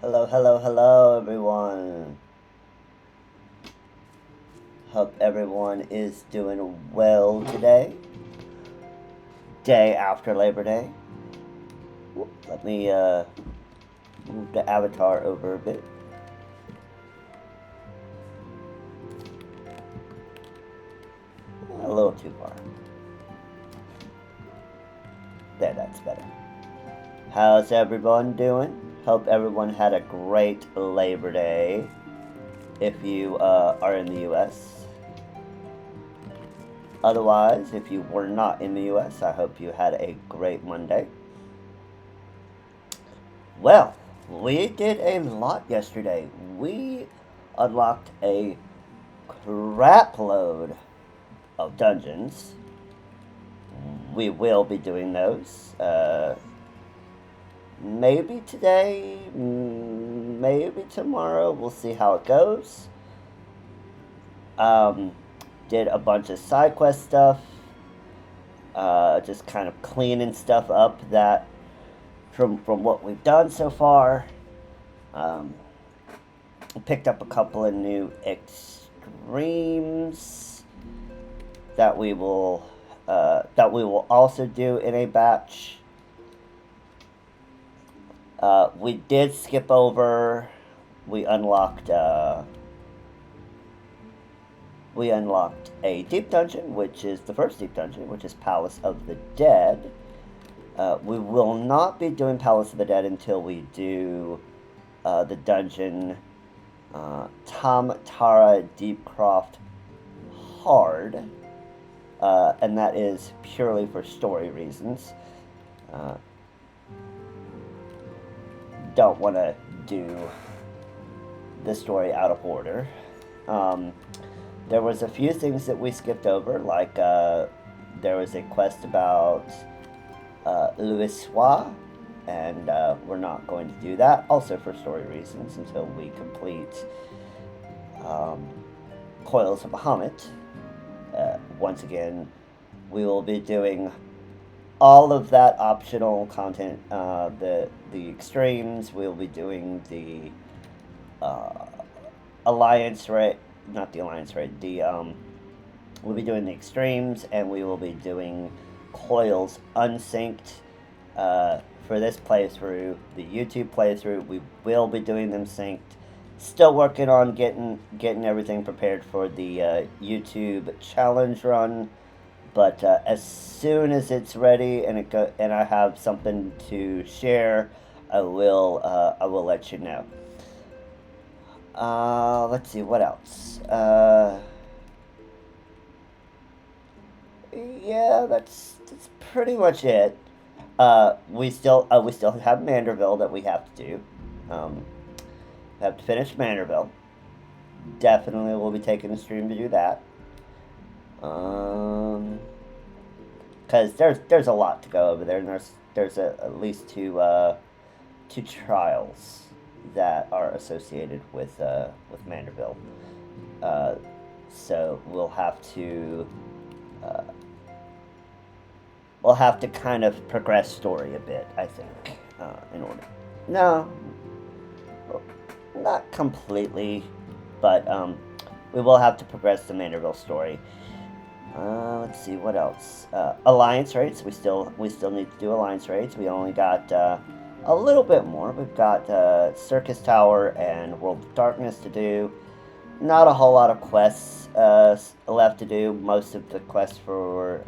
Hello, hello, hello, everyone. Hope everyone is doing well today. Day after Labor Day. Let me move the avatar over a bit. A little too far. There, that's better. How's everyone doing? Hope everyone had a great Labor Day if you are in the US. Otherwise, if you were not in the US, I hope you had a great Monday. Well, we did a lot yesterday. We unlocked a crap load of dungeons. We will be doing those. Maybe today, maybe tomorrow. We'll see how it goes. Did a bunch of side quest stuff. Just kind of cleaning stuff up that from what we've done so far. Picked up a couple of new extremes that we will also do in a batch. We did skip over. We unlocked a deep dungeon, which is the first deep dungeon, which is Palace of the Dead. We will not be doing Palace of the Dead until we do the dungeon Tom Tara Deepcroft Hard, and that is purely for story reasons. Don't want to do the story out of order. There was a few things that we skipped over, like there was a quest about Louis Soir, and we're not going to do that, also for story reasons, until we complete Coils of Bahamut. Once again, we will be doing all of that optional content, the extremes. We'll be doing the alliance raid, not the alliance raid. We'll be doing the extremes, and we will be doing Coils unsynced. For this playthrough, the YouTube playthrough, we will be doing them synced. Still working on getting everything prepared for the YouTube challenge run. But as soon as it's ready and and I have something to share, I will let you know. Let's see what else. Yeah, that's pretty much it. We still have Manderville that we have to do. Have to finish Manderville. Definitely will be taking a stream to do that. Because there's a lot to go over there, and there's at least two trials that are associated with Manderville. So we'll have to kind of progress story a bit, I think, in order. No, not completely, but we will have to progress the Manderville story. Let's see what else. Alliance raids. We still need to do alliance raids. We only got a little bit more. We've got Circus Tower and World of Darkness to do. Not a whole lot of quests left to do. Most of the quests for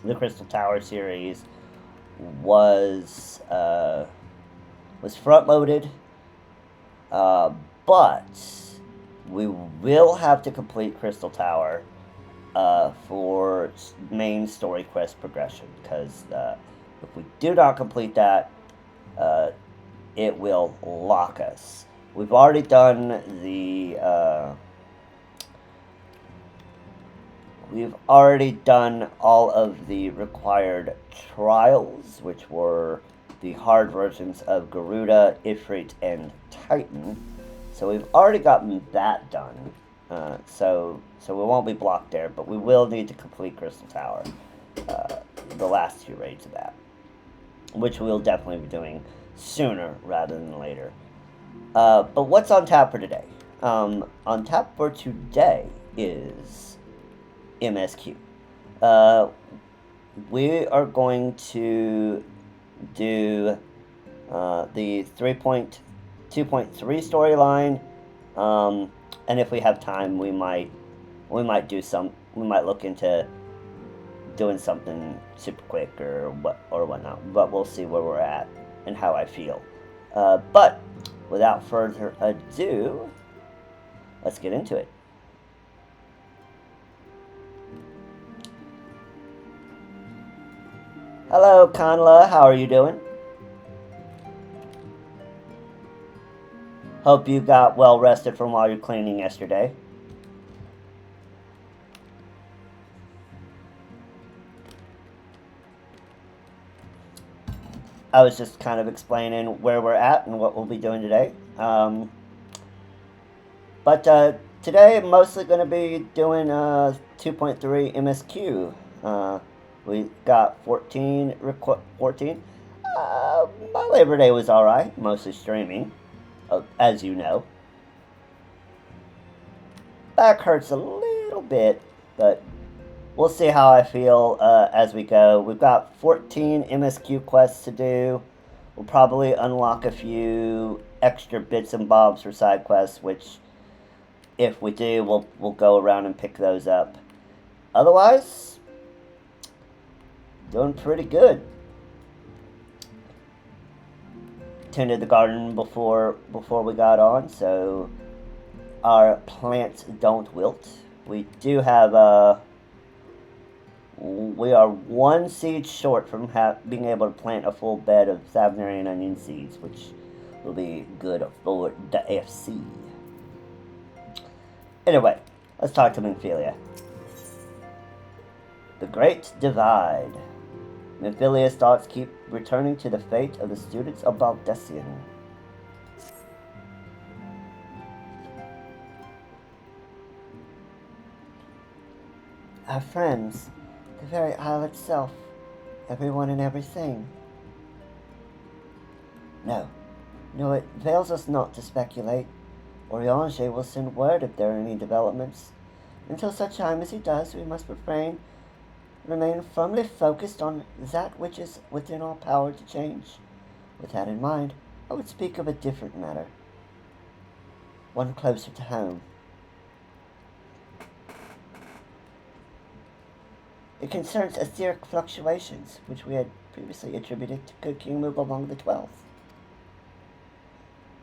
the Crystal Tower series was front loaded, but we will have to complete Crystal Tower for main story quest progression, because if we do not complete that, it will lock us. We've already done we've already done all of the required trials, which were the hard versions of Garuda, Ifrit, and Titan. So we've already gotten that done. So we won't be blocked there, but we will need to complete Crystal Tower, the last 2 raids of that, which we'll definitely be doing sooner rather than later. But what's on tap for today? On tap for today is MSQ. We are going to do the 3.2.3 storyline, and if we have time, we might look into doing something super quick or whatnot. But we'll see where we're at and how I feel. But without further ado, let's get into it. Hello, Kanla. How are you doing? Hope you got well rested from all your cleaning yesterday. I was just kind of explaining where we're at and what we'll be doing today. But today I'm mostly going to be doing 2.3 MSQ. We got 14. My Labor Day was alright, mostly streaming, as you know. Back hurts a little bit, but we'll see how I feel as we go. We've got 14 MSQ quests to do. We'll probably unlock a few extra bits and bobs for side quests, which, if we do, we'll go around and pick those up. Otherwise, doing pretty good. Tended the garden before we got on, so our plants don't wilt. We do have we are 1 seed short from being able to plant a full bed of Savinarian onion seeds, which will be good for the FC. Anyway, let's talk to Minfilia. The Great Divide. Minfilia's thoughts keep returning to the fate of the students of Baldessian. Our friends, the very isle itself, everyone and everything. No, it avails us not to speculate. Oriange will send word if there are any developments. Until such time as he does, we must remain firmly focused on that which is within our power to change. With that in mind, I would speak of a different matter. One closer to home. It concerns etheric fluctuations, which we had previously attributed to good King Mugalmong the 12th.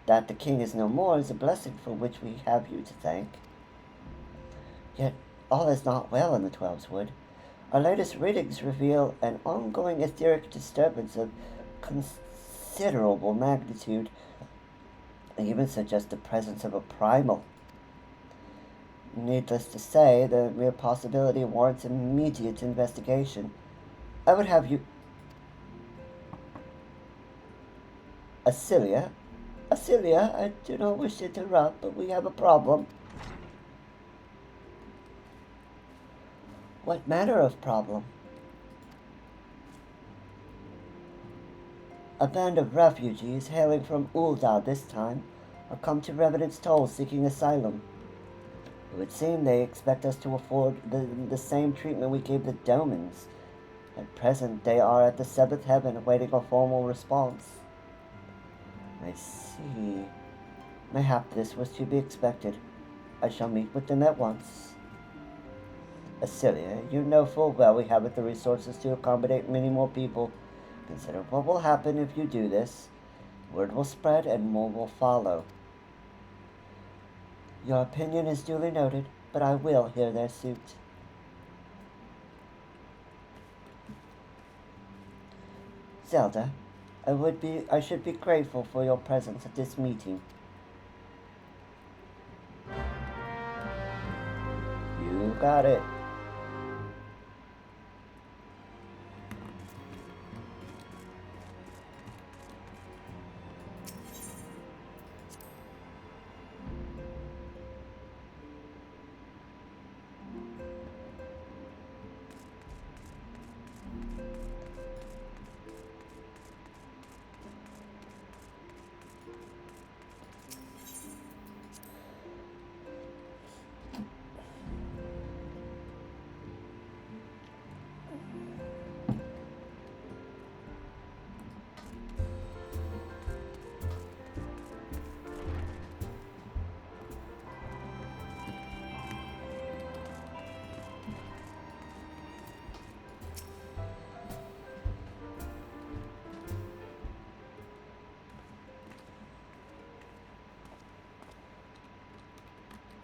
That the king is no more is a blessing for which we have you to thank. Yet all is not well in the 12's Wood. Our latest readings reveal an ongoing etheric disturbance of considerable magnitude. They even suggest the presence of a primal. Needless to say, the mere possibility warrants immediate investigation. I would have you... Acilia, I do not wish to interrupt, but we have a problem. What manner of problem? A band of refugees hailing from Ul'dah this time have come to Revenant's Toll seeking asylum. It would seem they expect us to afford the same treatment we gave the Domans. At present, they are at the 7th heaven awaiting a formal response. I see. Mayhap this was to be expected. I shall meet with them at once. Celia, you know full well we haven't the resources to accommodate many more people. Consider what will happen if you do this. Word will spread and more will follow. Your opinion is duly noted, but I will hear their suit. Zelda, I should be grateful for your presence at this meeting. You got it.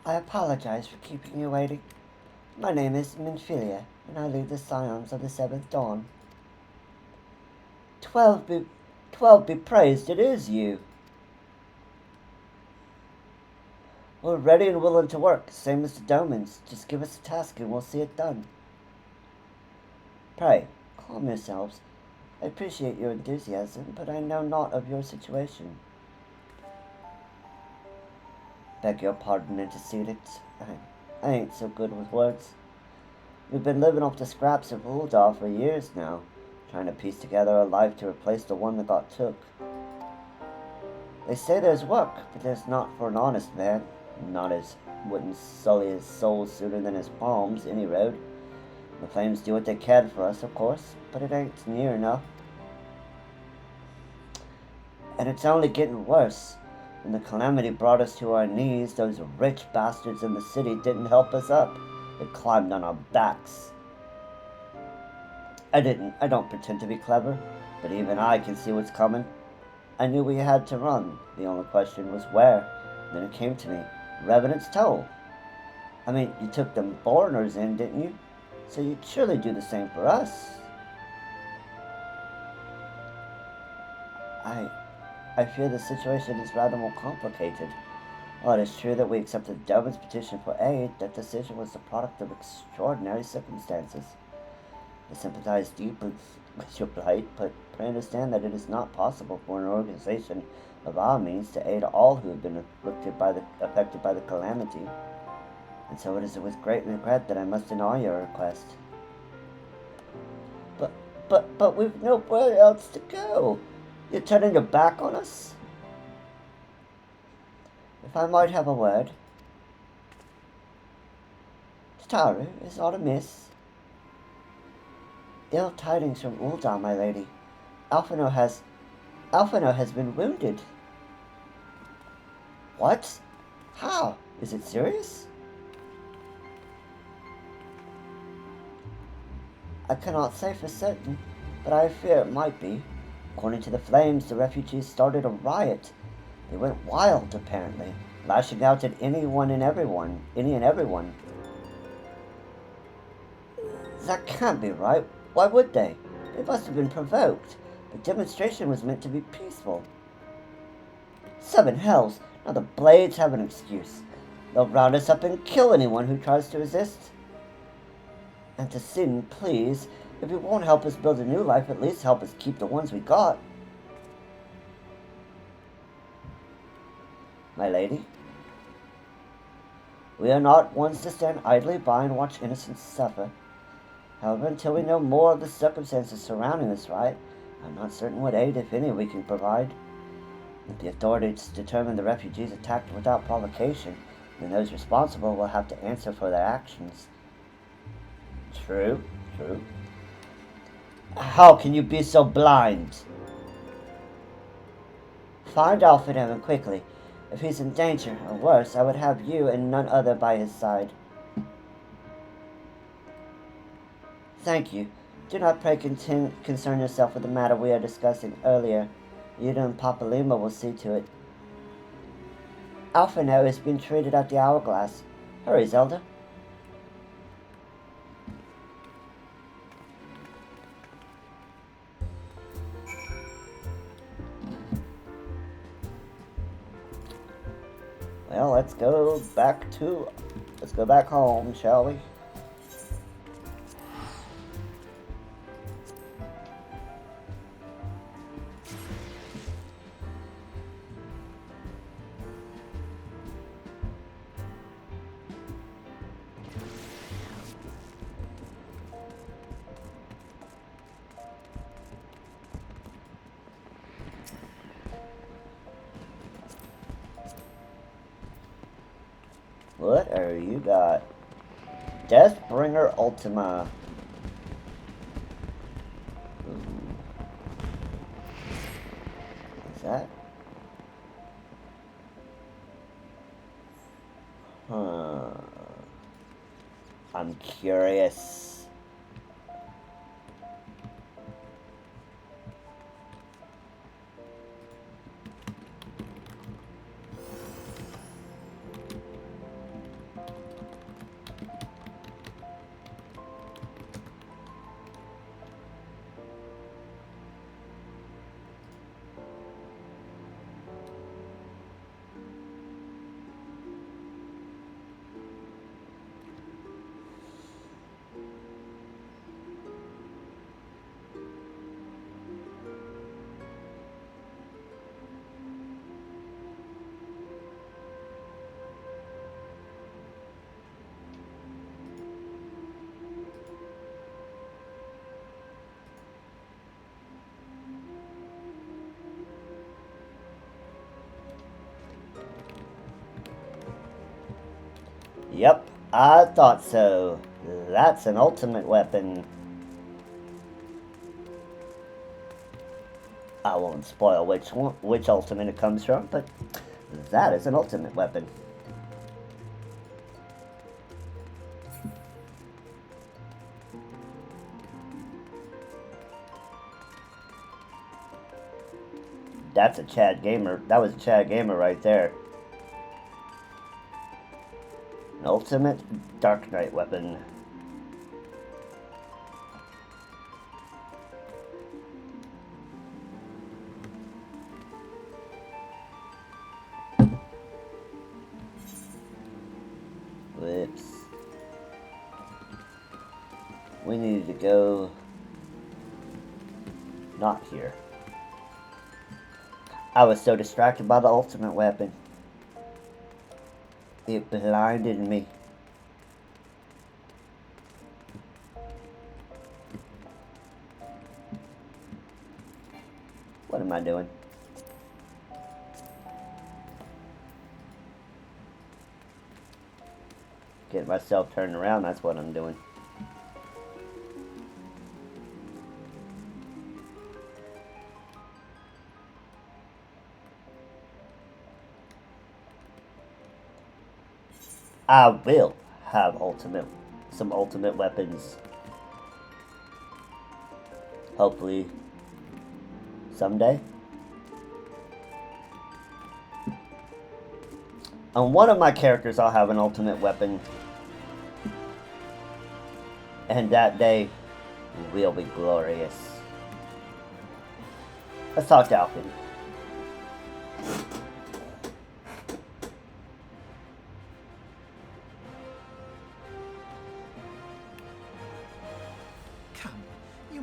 I apologize for keeping you waiting. My name is Minfilia, and I lead the Scions of the Seventh Dawn. 12 be praised, it is you. We're ready and willing to work, same as the Domans. Just give us a task and we'll see it done. Pray, calm yourselves. I appreciate your enthusiasm, but I know naught of your situation. Beg your pardon, antecedent. I ain't so good with words. We've been living off the scraps of Uldar for years now, trying to piece together a life to replace the one that got took. They say there's work, but there's not for an honest man. Not as wouldn't sully his soul sooner than his palms, any road. The flames do what they can for us, of course, but it ain't near enough. And it's only getting worse. When the calamity brought us to our knees, those rich bastards in the city didn't help us up. They climbed on our backs. I don't pretend to be clever, but even I can see what's coming. I knew we had to run. The only question was where. Then it came to me. Revenant's Toll. I mean, you took them foreigners in, didn't you? So you'd surely do the same for us. I fear the situation is rather more complicated. While it is true that we accepted Delvin's petition for aid, that decision was the product of extraordinary circumstances. I sympathize deeply with your plight, but pray understand that it is not possible for an organization of our means to aid all who have been affected by the calamity. And so it is with great regret that I must deny your request. But we've nowhere else to go. You're turning your back on us? If I might have a word. Tataru is aught amiss. Ill tidings from Uldar, my lady. Alphino has been wounded. What? How? Is it serious? I cannot say for certain, but I fear it might be. According to the flames, the refugees started a riot. They went wild, apparently, lashing out at any and everyone. That can't be right. Why would they? They must have been provoked. The demonstration was meant to be peaceful. 7 hells! Now the Blades have an excuse. They'll round us up and kill anyone who tries to resist. And to sin, please. If you won't help us build a new life, at least help us keep the ones we got. My lady, we are not ones to stand idly by and watch innocents suffer. However, until we know more of the circumstances surrounding this riot, I'm not certain what aid, if any, we can provide. If the authorities determine the refugees attacked without provocation, then those responsible will have to answer for their actions. True. How can you be so blind? Find Alphino quickly. If he's in danger, or worse, I would have you and none other by his side. Thank you. Do not pray concern yourself with the matter we are discussing earlier. Yuda and Papa Lima will see to it. Alpha now is being treated at the Hourglass. Hurry, Zelda. Well, let's go back home, shall we? What are you got? Deathbringer Ultima. Ooh. Is that? Huh. I'm curious. Yep, I thought so. That's an ultimate weapon. I won't spoil which ultimate it comes from, but that is an ultimate weapon. That's a Chad Gamer. That was a Chad Gamer right there. An ultimate Dark Knight weapon. Whoops. We needed to go not here. I was so distracted by the ultimate weapon. It blinded me. What am I doing? Get myself turned around, that's what I'm doing. I will have some ultimate weapons. Hopefully, someday. On one of my characters, I'll have an ultimate weapon. And that day will be glorious. Let's talk to Alpin.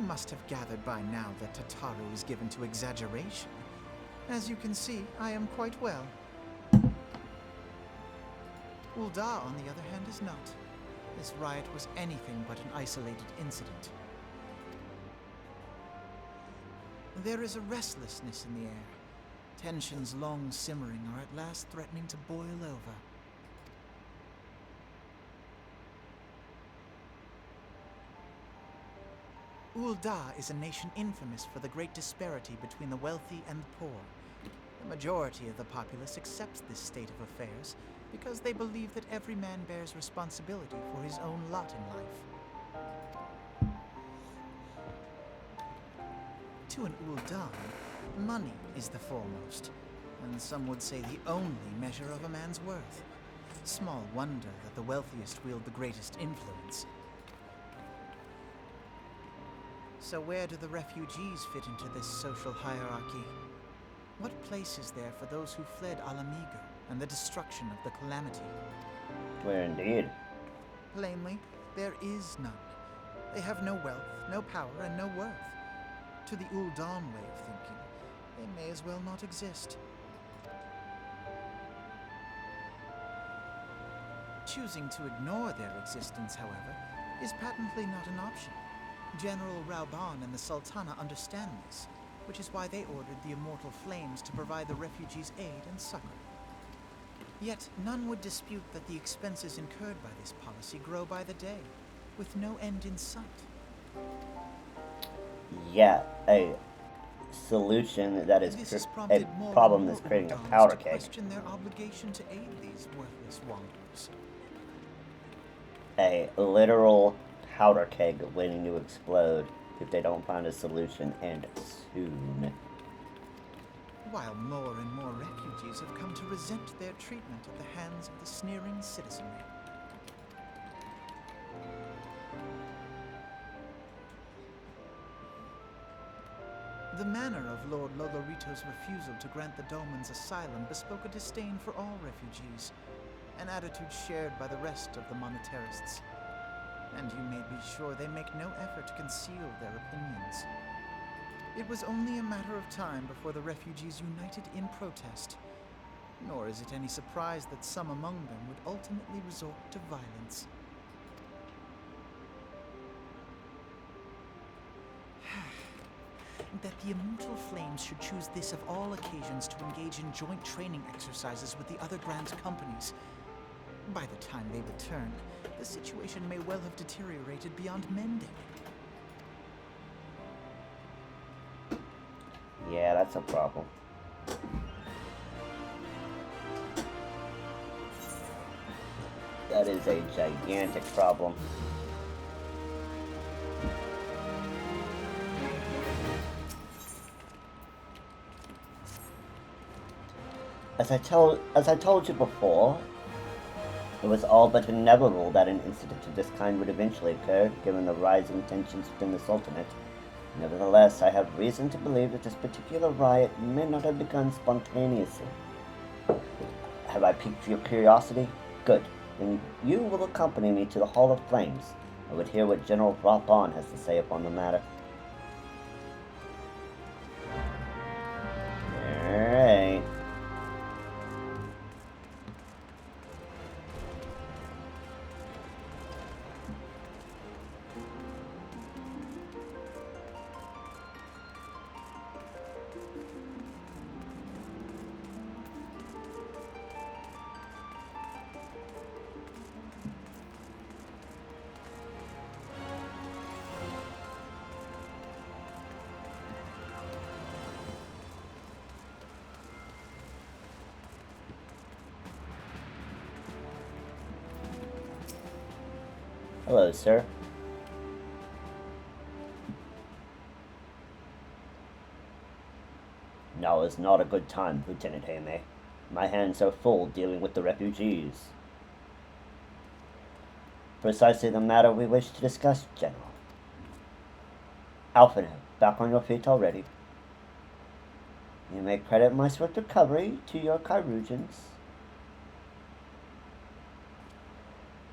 Must have gathered by now that Tataru is given to exaggeration. As you can see, I am quite well. Ulda, on the other hand, is not. This riot was anything but an isolated incident. There is a restlessness in the air. Tensions long simmering are at last threatening to boil over. Ulda is a nation infamous for the great disparity between the wealthy and the poor. The majority of the populace accepts this state of affairs because they believe that every man bears responsibility for his own lot in life. To an Ul'dan, money is the foremost, and some would say the only measure of a man's worth. Small wonder that the wealthiest wield the greatest influence. So where do the refugees fit into this social hierarchy? What place is there for those who fled Alamigo and the destruction of the Calamity? Where indeed. Plainly, there is none. They have no wealth, no power, and no worth. To the Ul'dan way of thinking, they may as well not exist. Choosing to ignore their existence, however, is patently not an option. General Rauban and the Sultana understand this, which is why they ordered the Immortal Flames to provide the refugees aid and succor. Yet none would dispute that the expenses incurred by this policy grow by the day, with no end in sight. Yeah, a solution that is a problem that's creating a powder keg. Question their obligation to aid these worthless wanderers. A literal powder keg waiting to explode if they don't find a solution, and soon. While more and more refugees have come to resent their treatment at the hands of the sneering citizenry. The manner of Lord Lolorito's refusal to grant the Domans asylum bespoke a disdain for all refugees, an attitude shared by the rest of the monetarists. And you may be sure they make no effort to conceal their opinions. It was only a matter of time before the refugees united in protest, nor is it any surprise that some among them would ultimately resort to violence. That the Immortal Flames should choose this of all occasions to engage in joint training exercises with the other Grand Companies. By the time they return, the situation may well have deteriorated beyond mending. Yeah, that's a problem. That is a gigantic problem. As I told you before, it was all but inevitable that an incident of this kind would eventually occur, given the rising tensions within the Sultanate. Nevertheless, I have reason to believe that this particular riot may not have begun spontaneously. Have I piqued your curiosity? Good. Then you will accompany me to the Hall of Flames. I would hear what General Rauban has to say upon the matter. Alright. Hello, sir. Now is not a good time, Lieutenant Hayme. My hands are full dealing with the refugees. Precisely the matter we wish to discuss, General. Alphinaud, back on your feet already. You may credit my swift recovery to your Chirurgeons.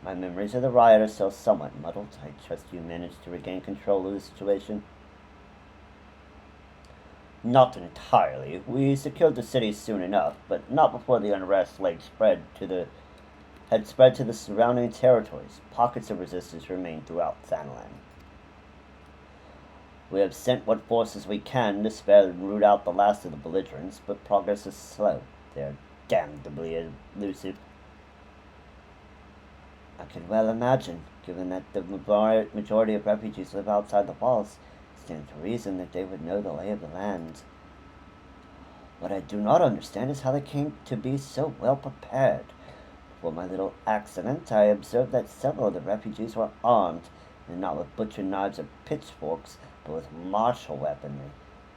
My memories of the riot are still somewhat muddled. I trust you managed to regain control of the situation. Not entirely. We secured the city soon enough, but not before the unrest had spread to the surrounding territories. Pockets of resistance remain throughout Thanalan. We have sent what forces we can to spare and root out the last of the belligerents, but progress is slow. They are damnably elusive. I can well imagine, given that the majority of refugees live outside the walls, it stands to reason that they would know the lay of the land. What I do not understand is how they came to be so well prepared. Before my little accident, I observed that several of the refugees were armed, and not with butcher knives or pitchforks, but with martial weaponry.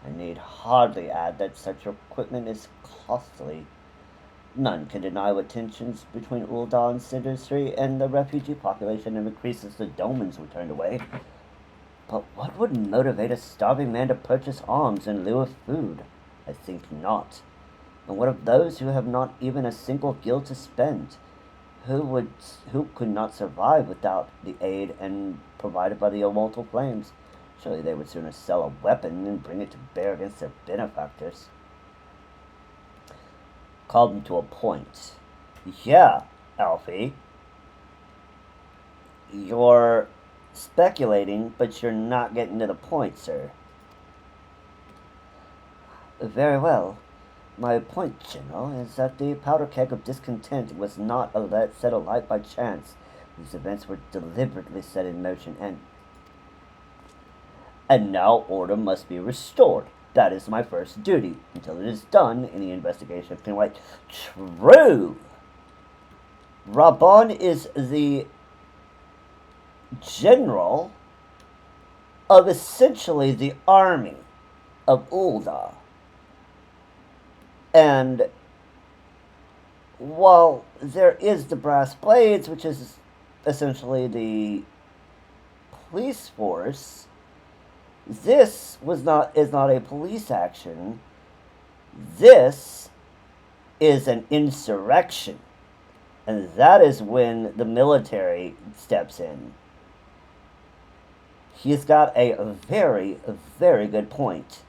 I need hardly add that such equipment is costly. None can deny what tensions between Ul'dah's industry and the refugee population have increased as the Domans were turned away. But what would motivate a starving man to purchase arms in lieu of food? I think not. And what of those who have not even a single guild to spend? Who could not survive without the aid and provided by the immortal flames? Surely they would sooner sell a weapon than bring it to bear against their benefactors. Called them to a point. Yeah, Alfie. You're speculating, but you're not getting to the point, sir. Very well. My point, General, is that the powder keg of discontent was not set alight by chance. These events were deliberately set in motion, and now order must be restored. That is my first duty. Until it is done, any investigation can wait. True! Raban is the general of essentially the army of Ul'dah. And while there is the Brass Blades, which is essentially the police force, this is not a police action. This is an insurrection. And that is when the military steps in. He's got a very, very good point.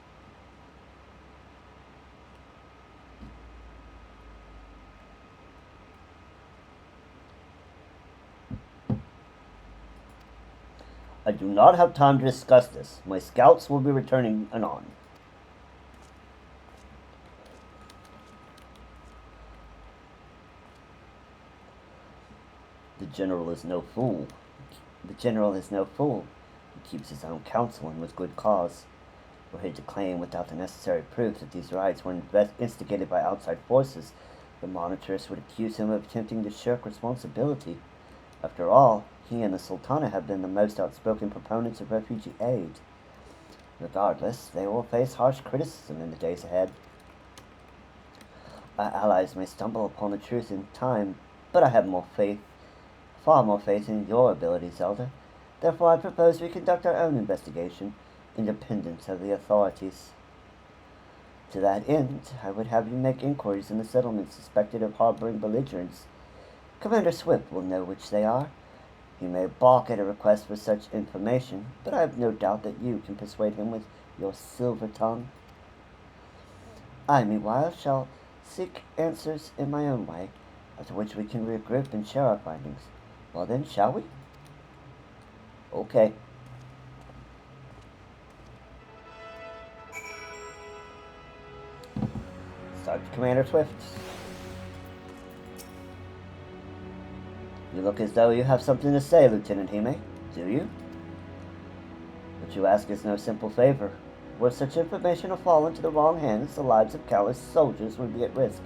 I do not have time to discuss this. My scouts will be returning anon. The general is no fool. The general is no fool. He keeps his own counsel and with good cause. Were he to claim without the necessary proof that these riots were instigated by outside forces, the monitors would accuse him of attempting to shirk responsibility. After all, he and the Sultana have been the most outspoken proponents of refugee aid. Regardless, they will face harsh criticism in the days ahead. Our allies may stumble upon the truth in time, but I have far more faith in your ability, Zelda. Therefore, I propose we conduct our own investigation, independent of the authorities. To that end, I would have you make inquiries in the settlements suspected of harboring belligerents. Commander Swift will know which they are. He may balk at a request for such information, but I have no doubt that you can persuade him with your silver tongue. I, meanwhile, shall seek answers in my own way, after which we can regroup and share our findings. Well then, shall we? Okay. Sergeant Commander Swift. You look as though you have something to say, Lieutenant Hime. Do you? What you ask is no simple favor. Were such information to fall into the wrong hands, the lives of countless soldiers would be at risk.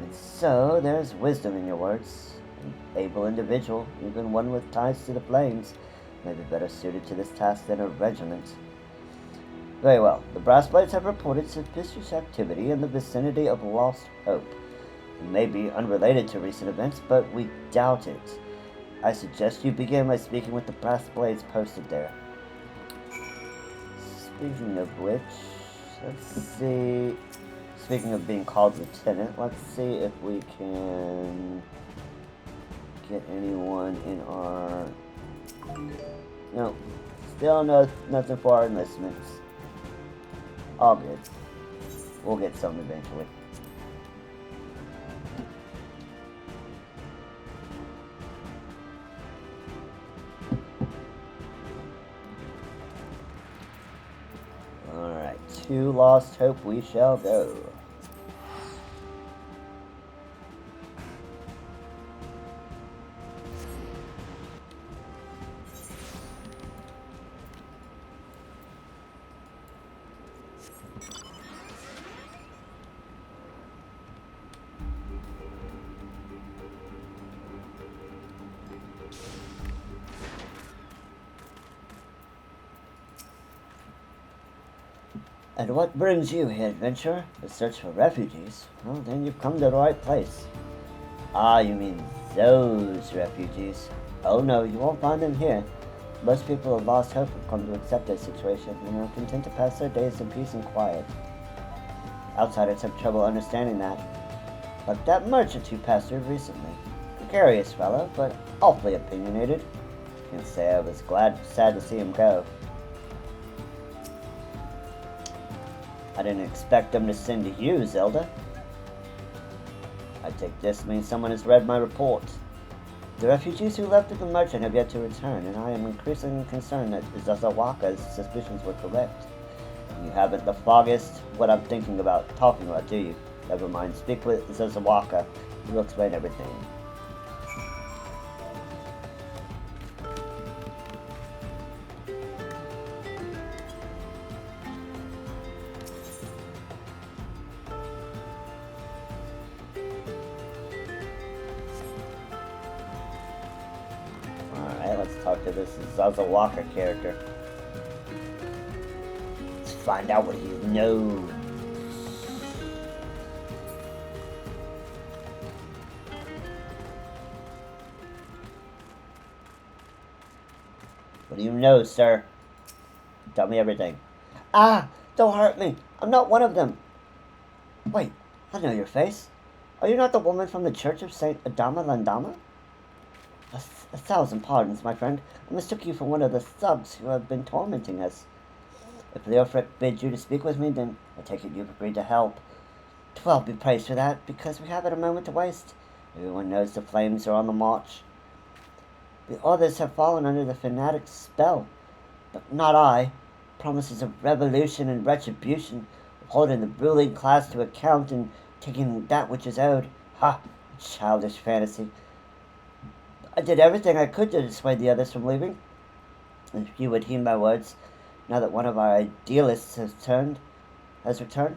And so, there is wisdom in your words. An able individual, even one with ties to the flames, may be better suited to this task than a regiment. Very well. The Brass Blades have reported suspicious activity in the vicinity of Lost Hope. It may be unrelated to recent events, but we doubt it. I suggest you begin by speaking with the Brass Blades posted there. Speaking of which, let's see. Speaking of being called Lieutenant, let's see if we can get anyone in our... No, still nothing for our enlistments. All good. We'll get some eventually. Alright, to Lost Hope we shall go. And what brings you here, adventurer? The search for refugees? Well, then you've come to the right place. Ah, you mean those refugees? Oh no, you won't find them here. Most people have lost hope have come to accept their situation and are content to pass their days in peace and quiet. Outsiders have trouble understanding that. Like that merchant who passed through recently. Gregarious fellow, but awfully opinionated. Can't say I was sad to see him go. I didn't expect them to send to you, Zelda. I take this means someone has read my report. The refugees who left with the merchant have yet to return, and I am increasingly concerned that Zazawaka's suspicions were correct. You haven't the foggiest what I'm thinking about talking about, do you? Never mind, speak with Zazawaka. He will explain everything. Alright, let's talk to this Zazawaka character. Let's find out what he knows. What do you know, sir? Tell me everything. Ah! Don't hurt me! I'm not one of them! Wait, I know your face. Are you not the woman from the Church of Saint Adama Landama? A thousand pardons, my friend. I mistook you for one of the thugs who have been tormenting us. If Leofric bids you to speak with me, then I take it you've agreed to help. Well be praised for that, because we haven't a moment to waste. Everyone knows the flames are on the march. The others have fallen under the fanatic's spell, but not I. Promises of revolution and retribution, of holding the ruling class to account and taking that which is owed. Ha! Childish fantasy. I did everything I could to dissuade the others from leaving. If you would heed my words, now that one of our idealists has returned.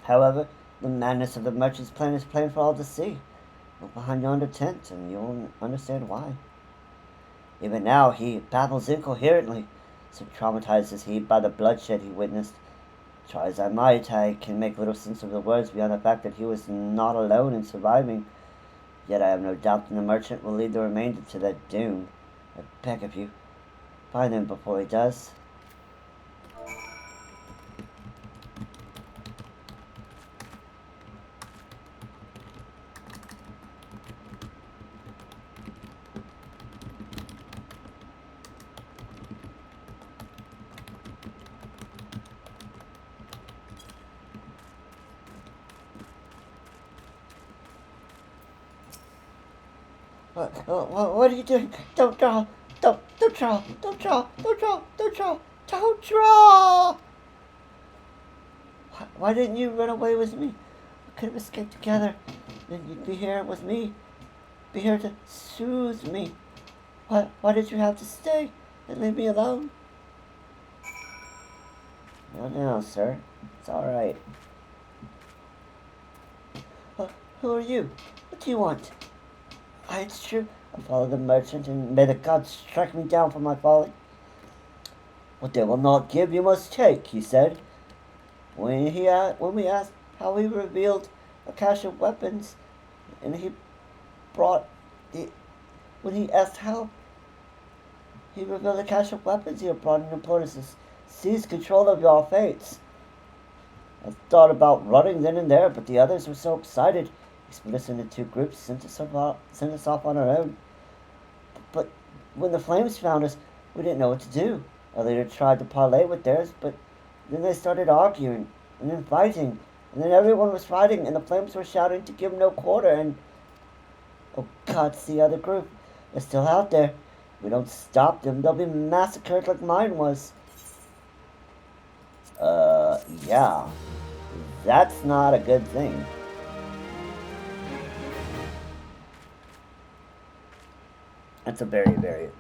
However, the madness of the merchant's plan is plain for all to see. Look behind yonder tent, and you'll understand why. Even now, he babbles incoherently, so traumatized is he by the bloodshed he witnessed. Try as I might, I can make little sense of the words beyond the fact that he was not alone in surviving. Yet I have no doubt that the merchant will lead the remainder to that doom. I beg of you, find him before he does. What are you doing? Don't draw! Don't draw! Don't draw! Don't draw! Don't draw! Don't draw! Why didn't you run away with me? We could have escaped together. Then you'd be here with me. Be here to soothe me. Why did you have to stay and leave me alone? No, sir. It's alright. Who are you? What do you want? It's true. I followed the merchant, and may the gods strike me down for my folly. What they will not give, you must take, he said. When we asked how he revealed a cache of weapons, and when he asked how he revealed a cache of weapons he had brought in implored us to seize control of your fates. I thought about running then and there, but the others were so excited. He split us into two groups, sent us off on our own. But when the flames found us, we didn't know what to do. Our leader tried to parley with theirs, but then they started arguing, and then fighting, and then everyone was fighting, and the flames were shouting to give no quarter, and... Oh God, it's the other group. They're still out there. If we don't stop them, they'll be massacred like mine was. Yeah. That's not a good thing. That's a very, very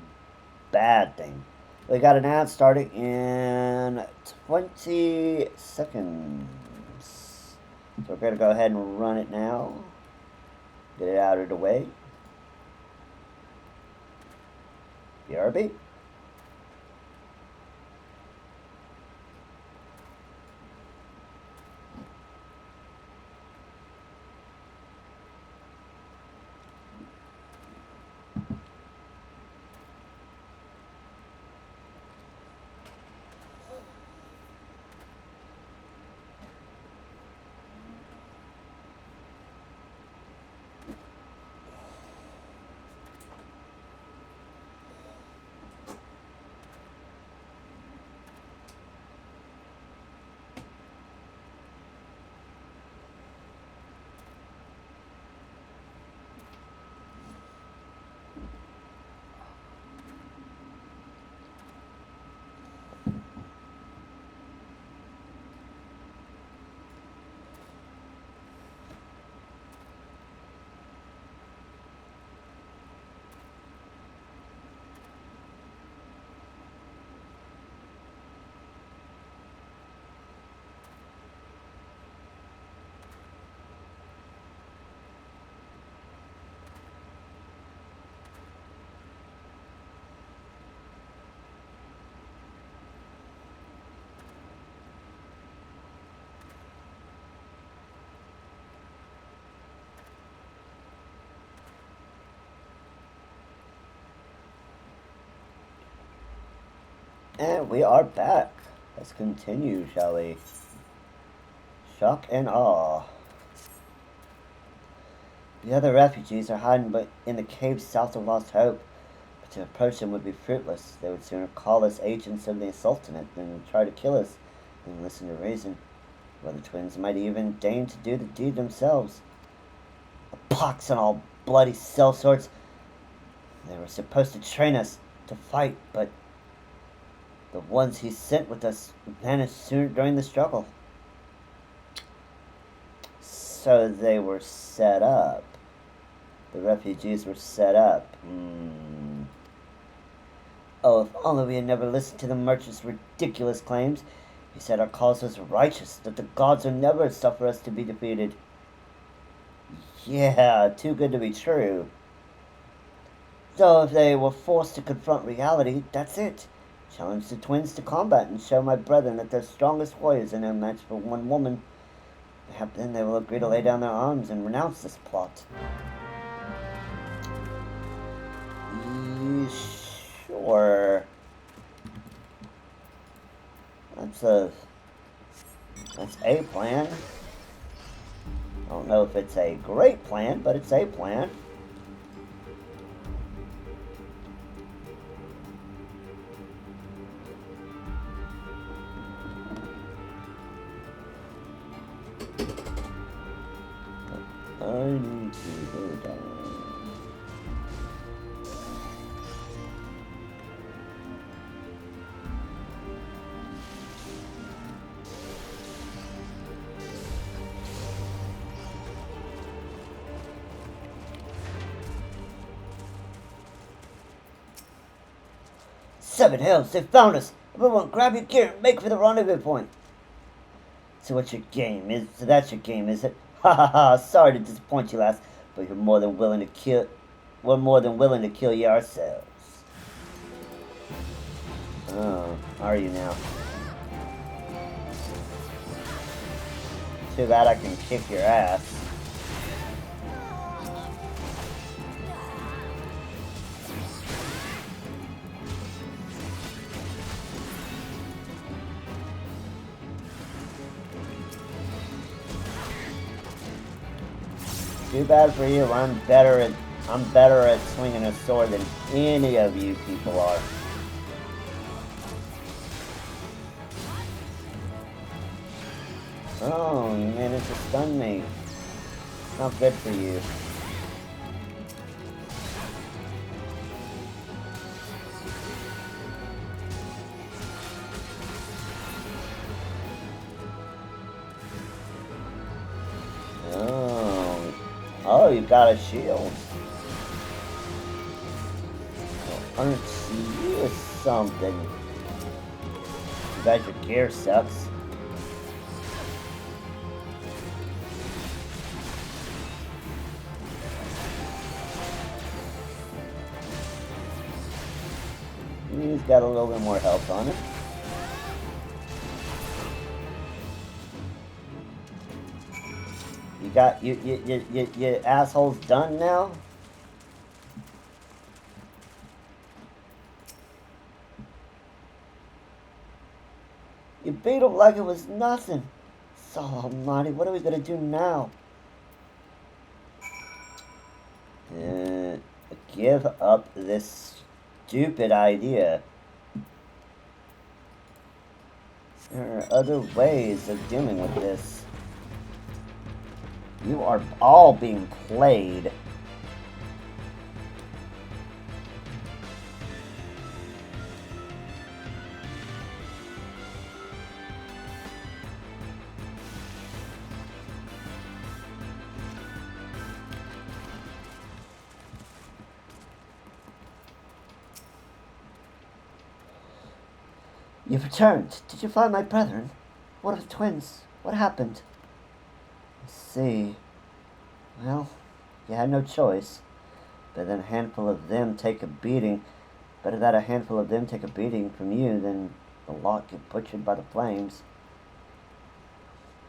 bad thing. We got an ad starting in 20 seconds. So we're going to go ahead and run it now. Get it out of the way. BRB. And we are back. Let's continue, shall we? Shock and awe. The other refugees are hiding in the caves south of Lost Hope, but to approach them would be fruitless. They would sooner call us agents of the Sultanate than try to kill us than listen to reason. Or the twins might even deign to do the deed themselves. A pox on all bloody sellswords. They were supposed to train us to fight, but the ones he sent with us vanished soon during the struggle. So they were set up. The refugees were set up. Oh, if only we had never listened to the merchant's ridiculous claims. He said our cause was righteous, that the gods would never suffer us to be defeated. Yeah, too good to be true. So if they were forced to confront reality, that's it. Challenge the twins to combat and show my brethren that their strongest warriors are no match for one woman. Perhaps then they will agree to lay down their arms and renounce this plot. Sure. That's a plan. I don't know if it's a great plan, but it's a plan. I need to go down. Seven hells, they found us! Everyone grab your gear and make for the rendezvous point. So what's your game? So that's your game, is it? Ha ha ha, sorry to disappoint you, lass, but we're more than willing to kill you ourselves. Oh, are you now? Too bad I can kick your ass. Too bad for you. I'm better at swinging a sword than any of you people are. Oh, you managed to stun me. Not good for you. Oh, you got a shield. Well, aren't you something? You bet your gear sucks. He's got a little bit more health on it. You got you assholes done now? You beat him like it was nothing. So almighty, what are we gonna do now? Give up this stupid idea. There are other ways of dealing with this. You are all being played. You've returned. Did you find my brethren? What of the twins? What happened? I see. Well, you had no choice. Better that a handful of them take a beating from you than the lot get butchered by the flames.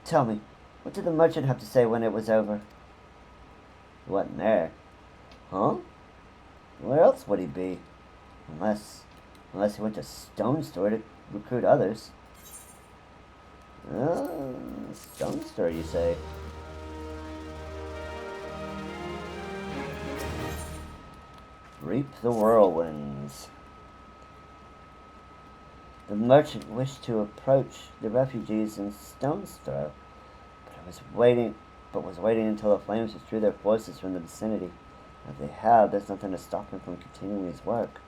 Tell me, what did the merchant have to say when it was over? He wasn't there. Huh? Where else would he be? Unless Unless he went to Stone Store to recruit others. Stone Store, you say? Reap the whirlwinds. The merchant wished to approach the refugees in Stone's Throw, was waiting until the flames withdrew their forces from the vicinity. If they have, there's nothing to stop him from continuing his work.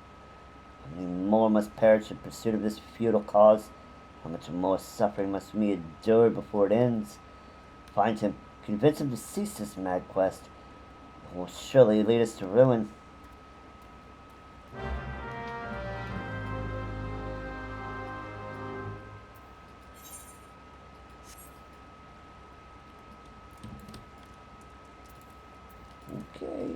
How many more must perish in pursuit of this futile cause? How much more suffering must we endure before it ends? Find him, convince him to cease this mad quest. It will surely lead us to ruin. Okay.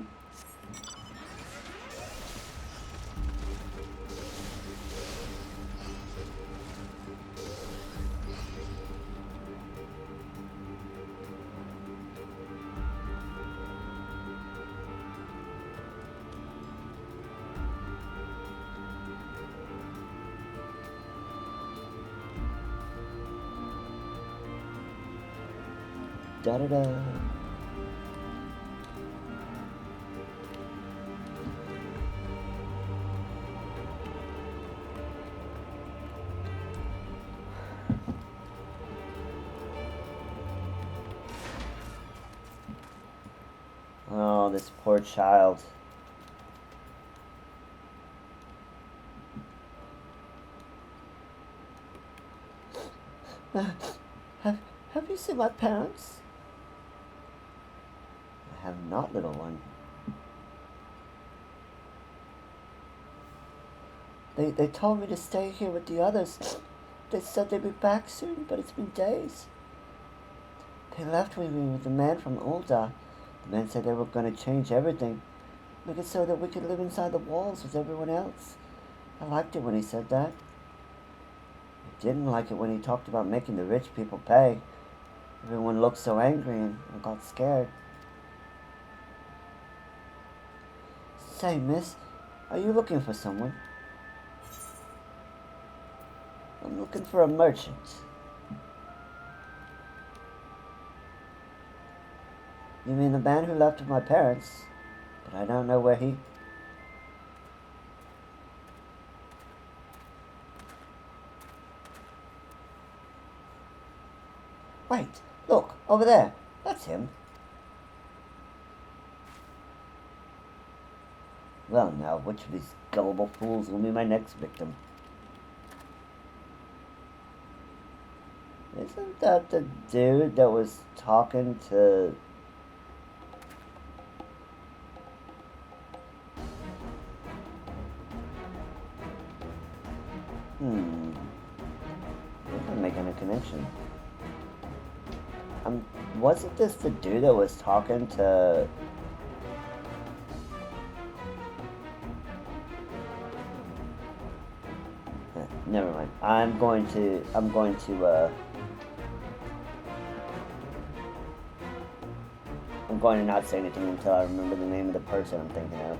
Da-da-da. Oh, this poor child. Have you seen my parents? I have not, little one. They told me to stay here with the others. They said they'd be back soon, but it's been days. They left me with the man from Ulda. The man said they were going to change everything, make it so that we could live inside the walls with everyone else. I liked it when he said that. I didn't like it when he talked about making the rich people pay. Everyone looked so angry and I got scared. Say, miss, are you looking for someone? I'm looking for a merchant. You mean the man who left with my parents? But I don't know where he... Wait, look, over there. That's him. Well now, which of these gullible fools will be my next victim? Isn't that the dude that was talking to... I isn't making a connection. Wasn't this the dude that was talking to... Never mind. I'm going to not say anything until I remember the name of the person I'm thinking of.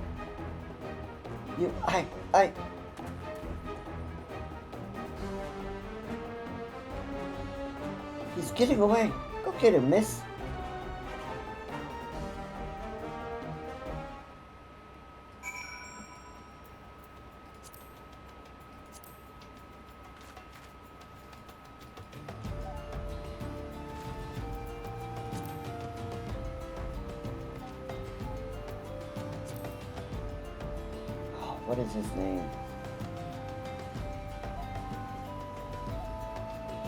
He's getting away. Go get him, miss. What is his name?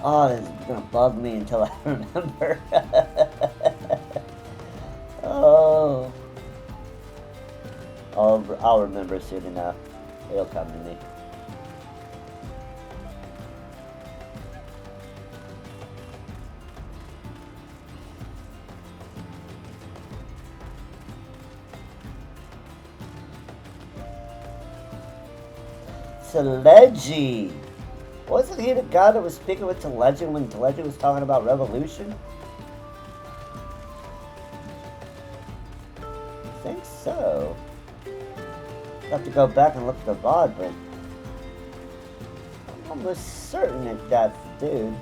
Oh, this is gonna bug me until I remember. Oh. I'll remember soon enough. It'll come to me. Telegy! Wasn't he the guy that was speaking with Telegy when Telegy was talking about revolution? I think so. I'll have to go back and look at the VOD, but almost certain that that's the dude.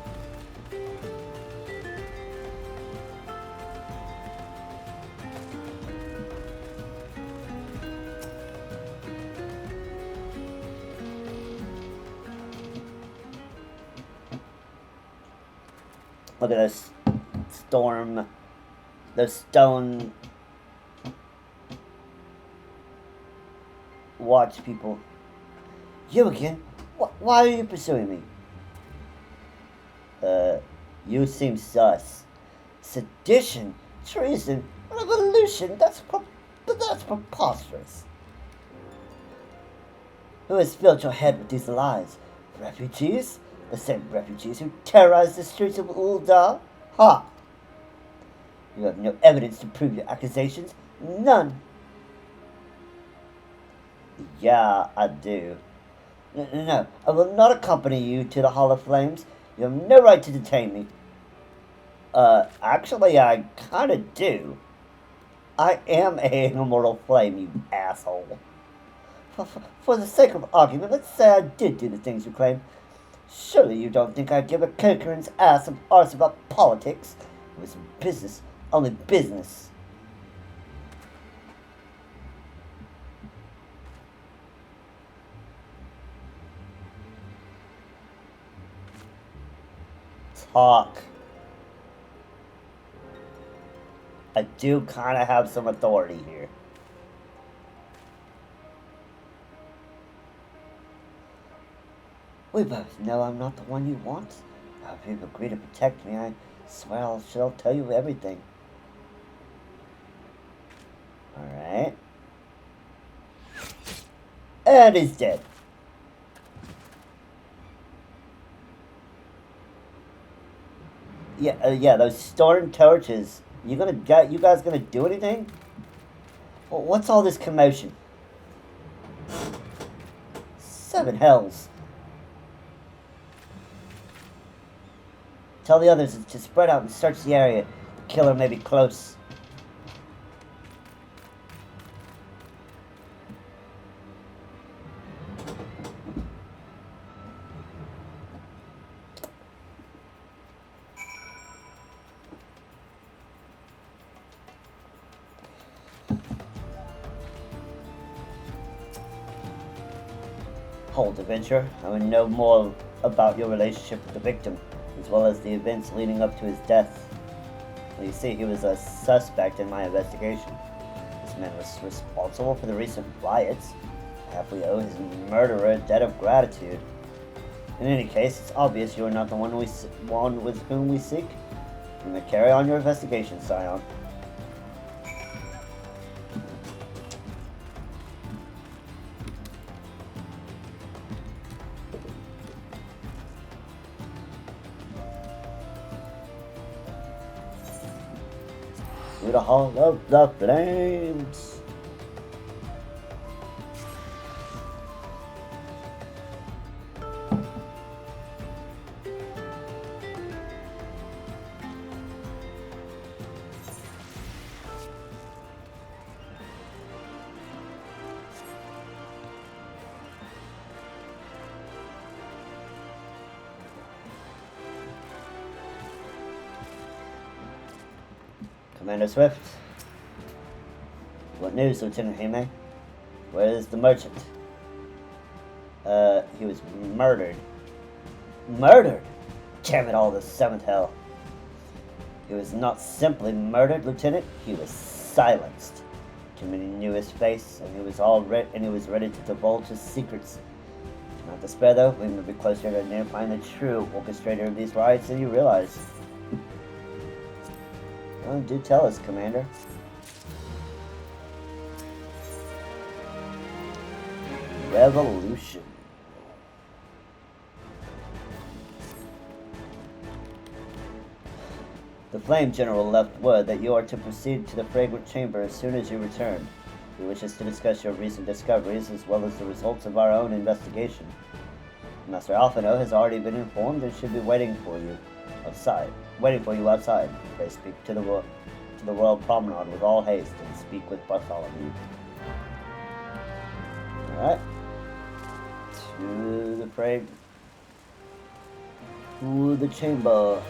Look at this storm, the stone watch people. You again? Why are you pursuing me? You seem sus. Sedition, treason, revolution, that's preposterous. Who has filled your head with these lies? Refugees? The same refugees who terrorized the streets of Uldar? Ha! You have no evidence to prove your accusations? None. Yeah, I do. No, I will not accompany you to the Hall of Flames. You have no right to detain me. Actually, I kinda do. I am an immortal flame, you asshole. For the sake of argument, let's say I did do the things you claim. Surely you don't think I'd give a Kirkeran's ass of arse about politics. It was business, only business. Talk. I do kind of have some authority here. We both know I'm not the one you want. If you've agreed to protect me, I swear I'll tell you everything. Alright. And he's dead. Yeah, those storm torches. You guys gonna do anything? Well, what's all this commotion? Seven hells. Tell the others to spread out and search the area. The killer may be close. Hold, adventurer. I would know more about your relationship with the victim, as well as the events leading up to his death. Well, you see, he was a suspect in my investigation. This man was responsible for the recent riots. Perhaps we owe his murderer a debt of gratitude. In any case, it's obvious you are not the one with whom we seek. You may carry on your investigation, Scion. To the Hall of the Flames. Commander Swift. What news, Lieutenant Hime? Where is the merchant? He was murdered. Murdered? Damn it all, the seventh hell. He was not simply murdered, Lieutenant. He was silenced. Too many knew his face, and he was ready to divulge his secrets. Do not despair, though. We may be closer to identifying the true orchestrator of these riots than you realize. Oh, do tell us, Commander. Revolution. The Flame General left word that you are to proceed to the Fragrant Chamber as soon as you return. He wishes to discuss your recent discoveries as well as the results of our own investigation. Master Alphino has already been informed and should be waiting for you outside. Pray speak to the Royal Promenade with all haste and speak with Bartholomew. Alright. To the To the chamber.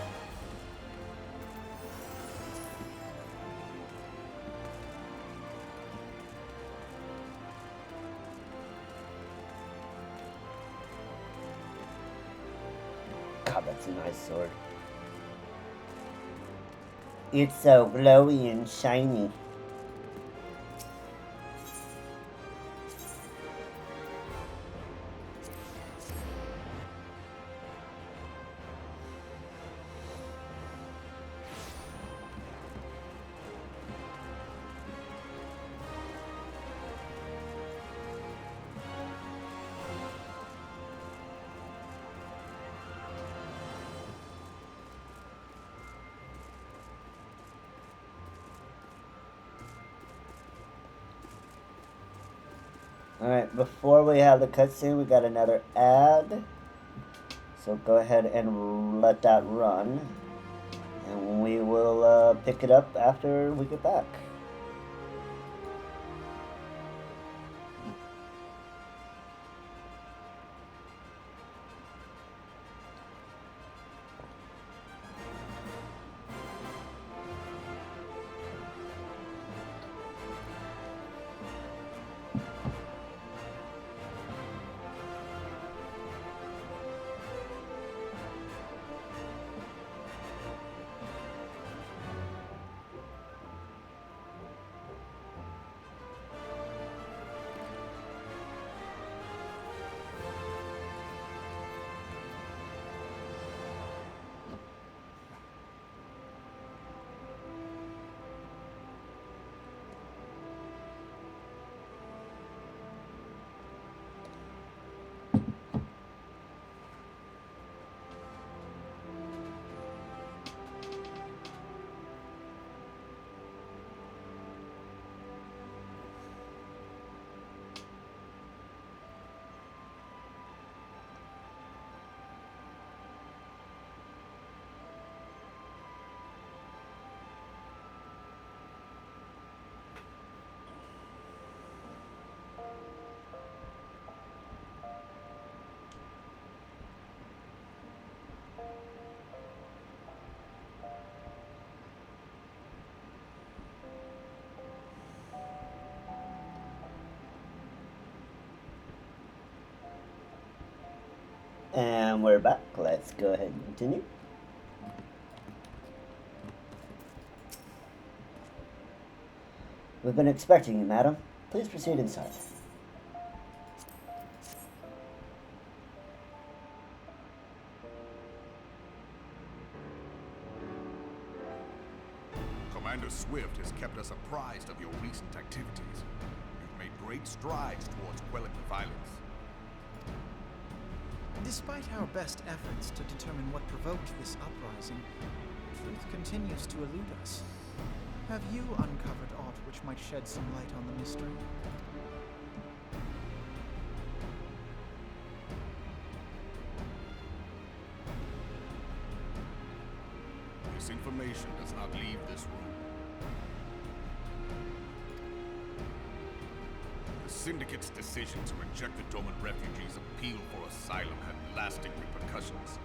God, that's a nice sword. It's so glowy and shiny. Alright, before we have the cutscene, we got another ad. So go ahead and let that run. And we will pick it up after we get back. And we're back. Let's go ahead and continue. We've been expecting you, madam. Please proceed inside. Commander Swift has kept us apprised of your recent activities. You've made great strides towards quelling the violence. Despite our best efforts to determine what provoked this uprising, truth continues to elude us. Have you uncovered aught which might shed some light on the mystery? This information does not leave this room. The Syndicate's decision to reject the Doman refugees' appeal for asylum had lasting repercussions.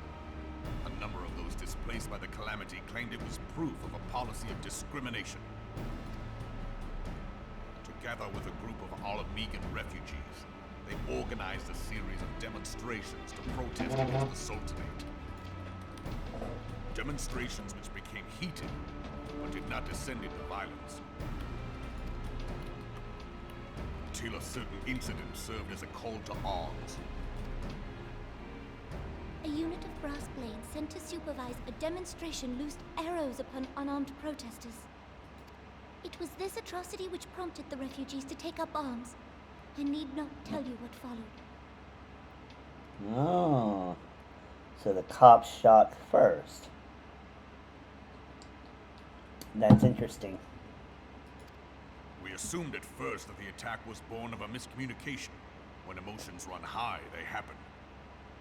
A number of those displaced by the calamity claimed it was proof of a policy of discrimination. Together with a group of Alamegan refugees, they organized a series of demonstrations to protest against the Sultanate. Demonstrations which became heated, but did not descend into violence. Until a certain incident served as a call to arms. A unit of brass blades sent to supervise a demonstration loosed arrows upon unarmed protesters. It was this atrocity which prompted the refugees to take up arms. I need not tell you what followed. Oh. So the cops shot first. That's interesting. We assumed at first that the attack was born of a miscommunication. When emotions run high, they happen.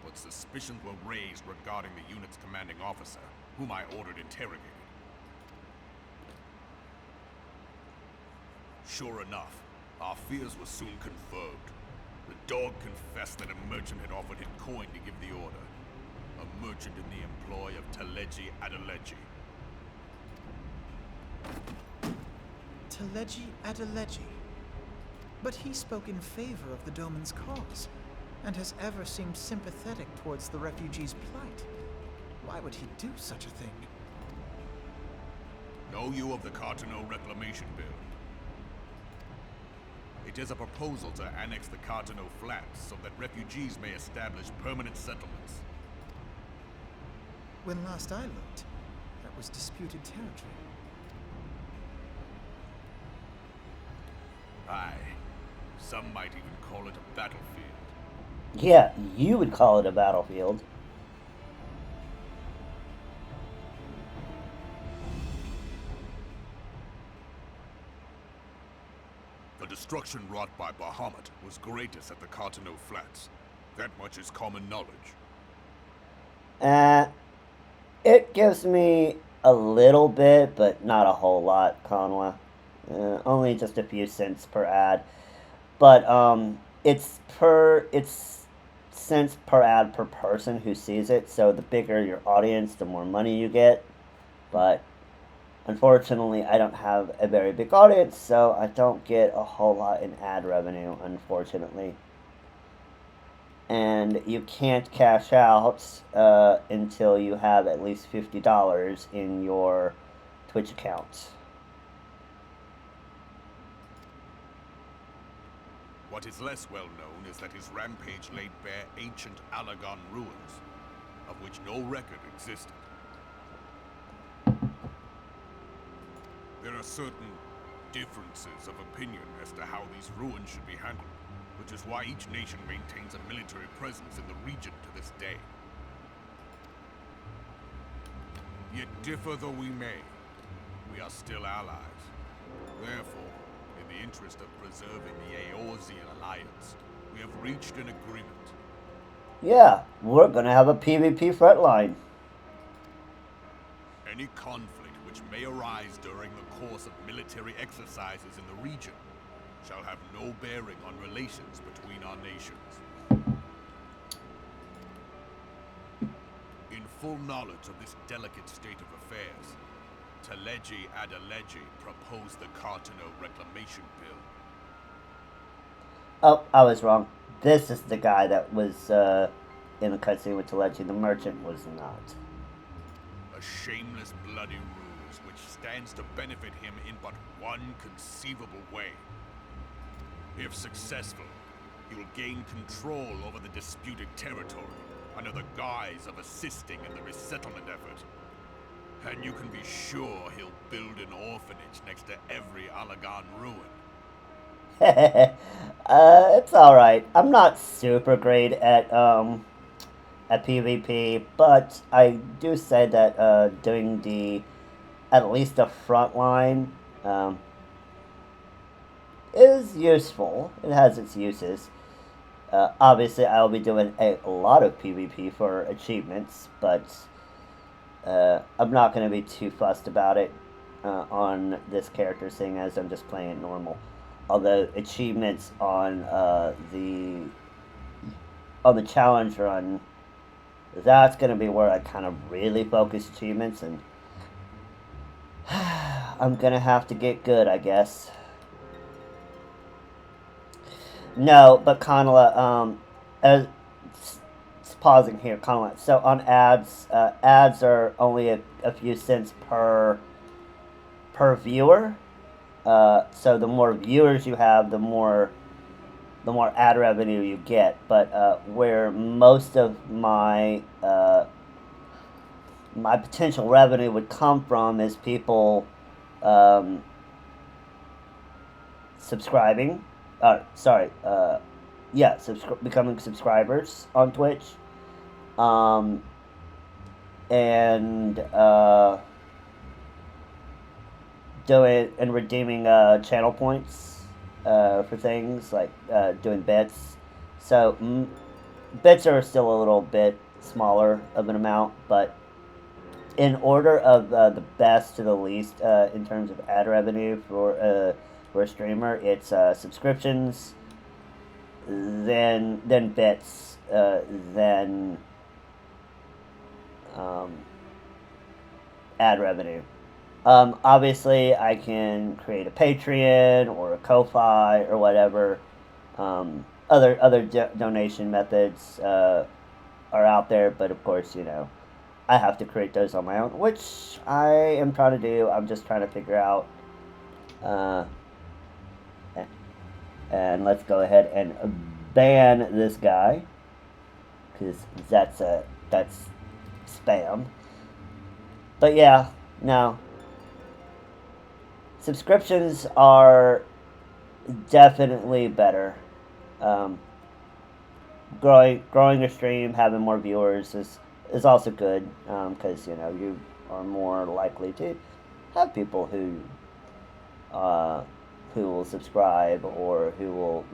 But suspicions were raised regarding the unit's commanding officer, whom I ordered interrogated. Sure enough, our fears were soon confirmed. The dog confessed that a merchant had offered him coin to give the order. a merchant in the employ of Teleji Adeleji. Teleji Adeleji. But he spoke in favor of the Doman's cause, and has ever seemed sympathetic towards the refugees' plight. Why would he do such a thing? Know you of the Cartano Reclamation Bill? It is a proposal to annex the Cartano Flats so that refugees may establish permanent settlements. When last I looked, that was disputed territory. Aye. Some might even call it a battlefield. Yeah, you would call it a battlefield. The destruction wrought by Bahamut was greatest at the Cartano Flats. That much is common knowledge. It gives me a little bit, but not a whole lot, Conwa. Only just a few cents per ad. But, it's cents per ad per person who sees it, so the bigger your audience, the more money you get. But unfortunately, I don't have a very big audience, so I don't get a whole lot in ad revenue, unfortunately. And you can't cash out until you have at least $50 in your Twitch account. What is less well known is that his rampage laid bare ancient Alagon ruins, of which no record existed. There are certain differences of opinion as to how these ruins should be handled, which is why each nation maintains a military presence in the region to this day. Yet differ though we may, we are still allies. Therefore, in the interest of preserving the Eorzean alliance, we have reached an agreement. Yeah, we're gonna have a PvP frontline. Any conflict which may arise during the course of military exercises in the region shall have no bearing on relations between our nations. In full knowledge of this delicate state of affairs, Teleji Adeleji proposed the Cartano Reclamation Bill. Oh, I was wrong. This is the guy that was in the cutscene with Teleji. The merchant was not. A shameless bloody ruse which stands to benefit him in but one conceivable way. If successful, he will gain control over the disputed territory under the guise of assisting in the resettlement effort. And you can be sure he'll build an orphanage next to every Alagon ruin. It's alright. I'm not super great at PvP, but I do say that doing at least the front line is useful. It has its uses. Obviously, I'll be doing a lot of PvP for achievements, but I'm not going to be too fussed about it on this character, seeing as I'm just playing it normal. Although achievements on the challenge run, that's going to be where I kind of really focus achievements, and I'm going to have to get good, I guess. No, but Conala, pausing here, Conala. So on ads, ads are only a few cents per viewer. So the more viewers you have, the more ad revenue you get. But where most of my my potential revenue would come from is people subscribing. Becoming subscribers on Twitch. And doing and redeeming channel points for things like doing bits. So bits are still a little bit smaller of an amount, but in order of the best to the least in terms of ad revenue for a streamer, it's subscriptions, then bits, then um, ad revenue. Obviously, I can create a Patreon or a Ko-Fi or whatever. Other donation methods are out there, but of course, you know, I have to create those on my own, which I am trying to do. I'm just trying to figure out. And let's go ahead and ban this guy, because that's spam. But yeah, no. Subscriptions are definitely better. Growing your stream, having more viewers is also good, because you know you are more likely to have people who will subscribe or who will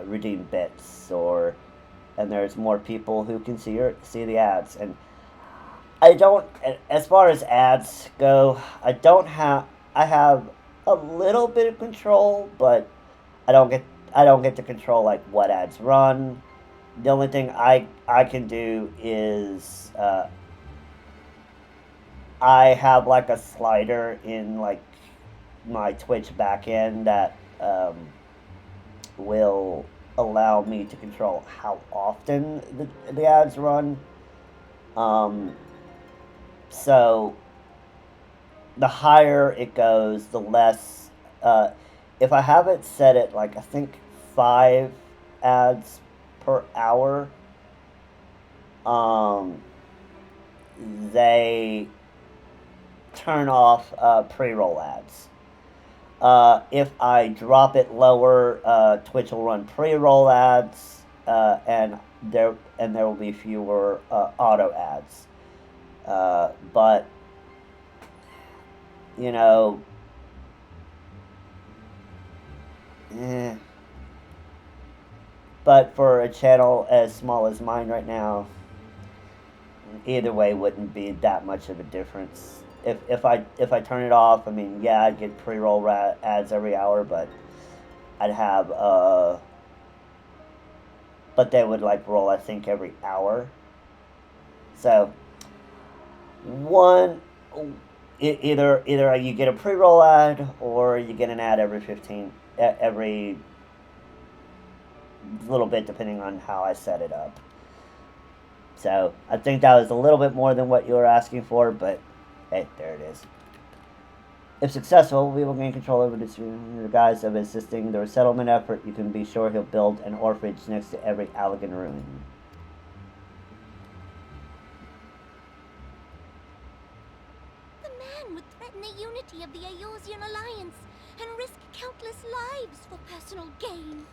redeem bits, and there's more people who can see the ads. And I don't, as far as ads go, I have a little bit of control, but I don't get to control like what ads run. The only thing I can do is I have like a slider in like my Twitch backend that will allow me to control how often the ads run. So the higher it goes, the less. If I have it set at like I think 5 ads per hour, they turn off pre-roll ads. If I drop it lower, Twitch will run pre-roll ads, and there will be fewer auto ads. But you know, but for a channel as small as mine right now, either way wouldn't be that much of a difference. If I turn it off, I mean, yeah, I'd get pre-roll ads every hour, but I'd have but they would like roll, I think, every hour. So either you get a pre-roll ad or you get an ad every little bit, depending on how I set it up. So I think that was a little bit more than what you were asking for, but hey, there it is. If successful, we will gain control over this in the guise of assisting the resettlement effort. You can be sure he'll build an orphanage next to every Allegan ruin. The man would threaten the unity of the Eorzean Alliance and risk countless lives for personal gain.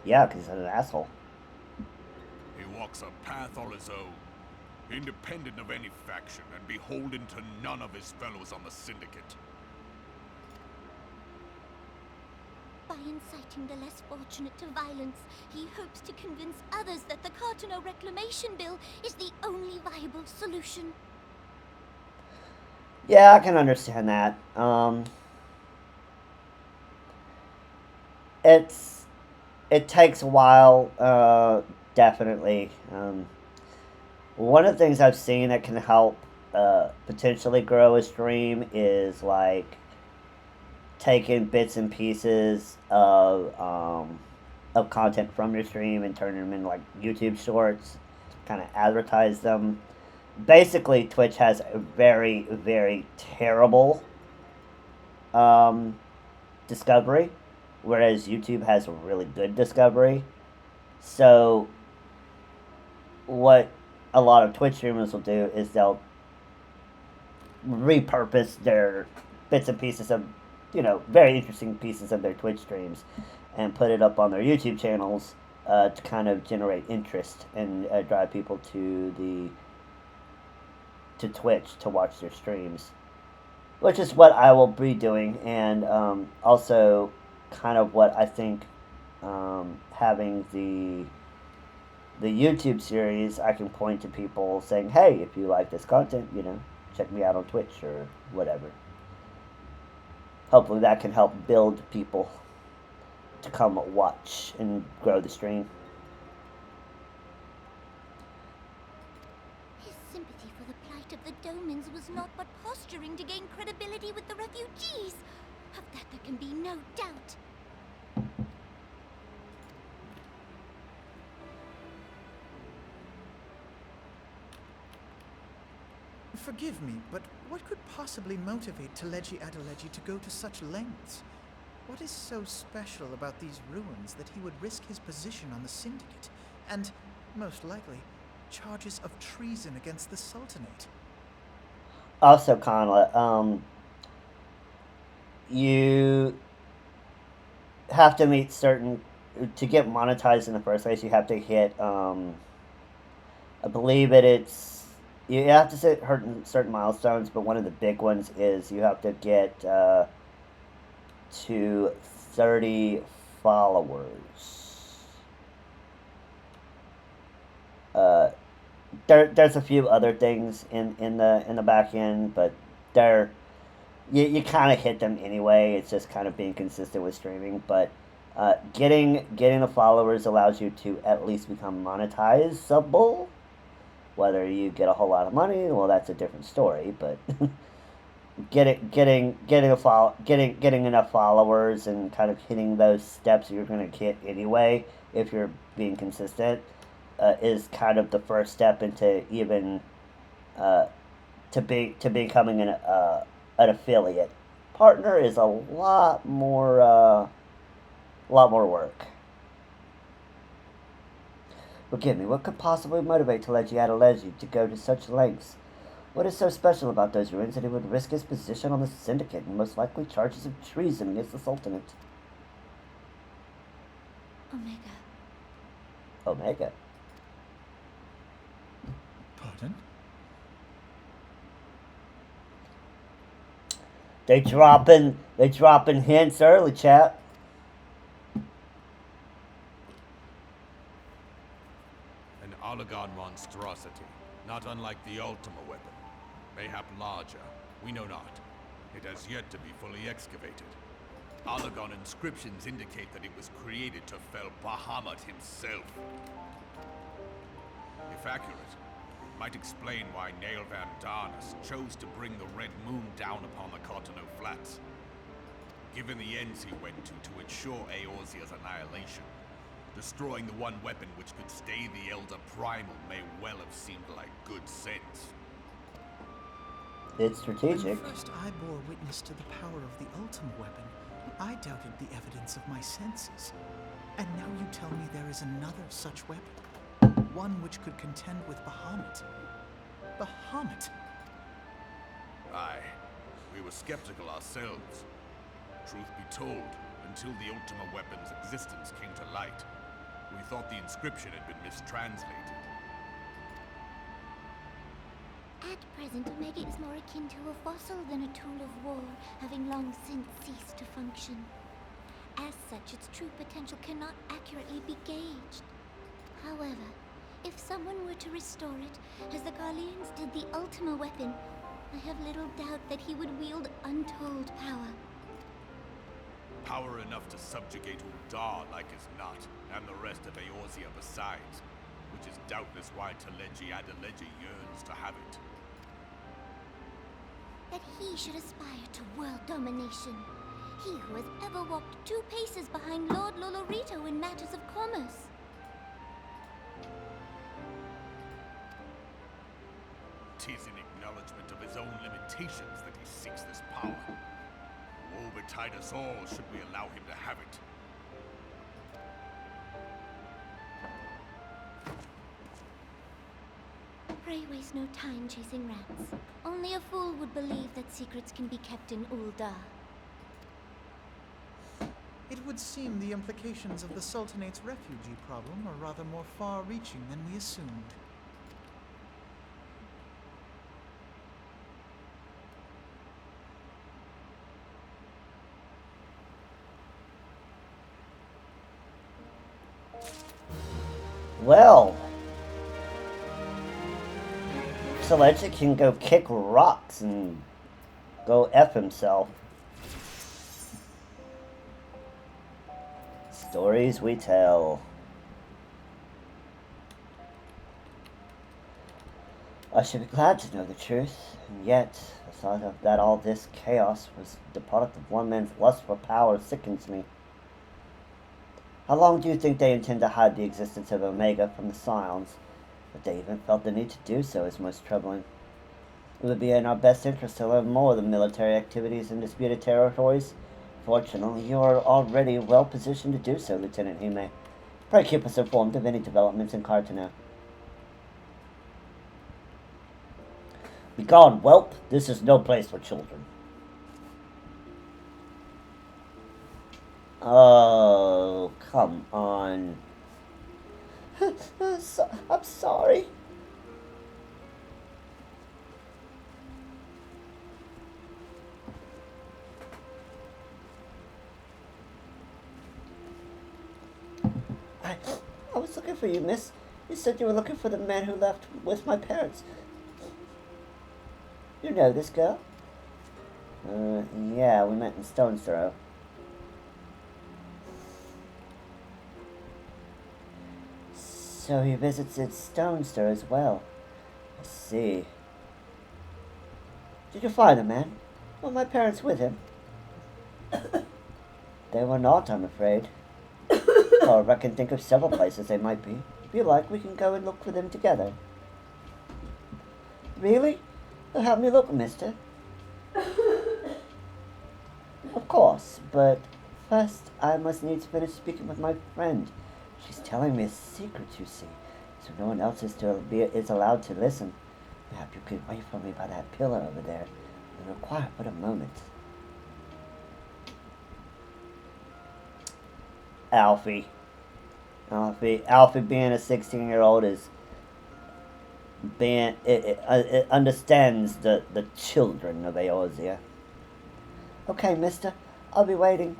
Yeah, because he's an asshole. He walks a path all his own, independent of any faction and beholden to none of his fellows on the Syndicate. By inciting the less fortunate to violence, he hopes to convince others that the Cartano Reclamation Bill is the only viable solution. Yeah, I can understand that. It takes a while, definitely. One of the things I've seen that can help potentially grow a stream is like taking bits and pieces of content from your stream and turning them into like YouTube shorts, kind of advertise them. Basically, Twitch has a very, very terrible discovery, whereas YouTube has a really good discovery. So what a lot of Twitch streamers will do is they'll repurpose their bits and pieces of, you know, very interesting pieces of their Twitch streams and put it up on their YouTube channels to kind of generate interest and drive people to Twitch to watch their streams, which is what I will be doing, and also kind of what I think having the YouTube series, I can point to people saying, hey, if you like this content, you know, check me out on Twitch or whatever. Hopefully that can help build people to come watch and grow the stream. sympathy for the plight of the Domans was not but posturing to gain credibility with the refugees. Of that there can be no doubt. Forgive me, but what could possibly motivate Teleji Adeleji to go to such lengths? What is so special about these ruins that he would risk his position on the Syndicate, and, most likely, charges of treason against the Sultanate? Also, Conla, you have to meet certain... To get monetized in the first place, you have to hit, I believe it's... You have to hit certain milestones, but one of the big ones is you have to get to 30 followers. There's a few other things in the back end, but you kind of hit them anyway. It's just kind of being consistent with streaming. But getting the followers allows you to at least become monetizable. Whether you get a whole lot of money, well, that's a different story. But getting enough followers and kind of hitting those steps you're going to hit anyway, if you're being consistent, is kind of the first step into even to becoming an affiliate. Partner is a lot more work. Forgive me, what could possibly motivate Teleji Adeleji to go to such lengths? What is so special about those ruins that he would risk his position on the Syndicate and most likely charges of treason against the Sultanate? Omega. Pardon? They dropping hints early, chap. An Oligon monstrosity, not unlike the Ultima weapon. Mayhap larger, we know not. It has yet to be fully excavated. Oligon inscriptions indicate that it was created to fell Bahamut himself. If accurate, might explain why Nail Van Darnus chose to bring the Red Moon down upon the Cotonou Flats. Given the ends he went to ensure Eorzea's annihilation, destroying the one weapon which could stay the Elder Primal may well have seemed like good sense. It's strategic. When first I bore witness to the power of the Ultima weapon, I doubted the evidence of my senses. And now you tell me there is another such weapon. One which could contend with Bahamut. Bahamut? Aye, we were skeptical ourselves. Truth be told, until the Ultima weapon's existence came to light, we thought the inscription had been mistranslated. At present, Omega is more akin to a fossil than a tool of war, having long since ceased to function. As such, its true potential cannot accurately be gauged. However, if someone were to restore it, as the Garleans did the Ultima weapon, I have little doubt that he would wield untold power. Power enough to subjugate Uldar like as not, and the rest of Eorzea besides, which is doubtless why Teleji Adeleji yearns to have it. That he should aspire to world domination. He who has ever walked 2 paces behind Lord Lolorito in matters of commerce. Tis in acknowledgement of his own limitations that he seeks this power. Woe betide us all should we allow him to have it. Pray waste no time chasing rats. Only a fool would believe that secrets can be kept in Uldar. It would seem the implications of the Sultanate's refugee problem are rather more far-reaching than we assumed. Well, Teleji can go kick rocks and go F himself. Stories we tell. I should be glad to know the truth, and yet the thought of that all this chaos was the product of one man's lust for power sickens me. How long do you think they intend to hide the existence of Omega from the Scions? That they even felt the need to do so is most troubling. It would be in our best interest to learn more of the military activities in disputed territories. Fortunately, you are already well positioned to do so, Lieutenant Hime. Pray keep us informed of any developments in Cartano. Begone, whelp! This is no place for children. Oh, come on. I'm sorry. I was looking for you, miss. You said you were looking for the man who left with my parents. You know this girl? Yeah, we met in Stone's Throw. So he visits at Stone's Throw as well. I see. Did you find the man? Were my parents with him? They were not, I'm afraid. However, I can think of several places they might be. If you like, we can go and look for them together. Really? Well, help me look, mister. Of course, but first I must needs finish speaking with my friend. She's telling me a secret, you see, so no one else is allowed to listen. Perhaps you could wait for me by that pillar over there. It will require but a moment. Alfie being a 16-year-old is it understands the children of Eorzea. Okay, mister, I'll be waiting.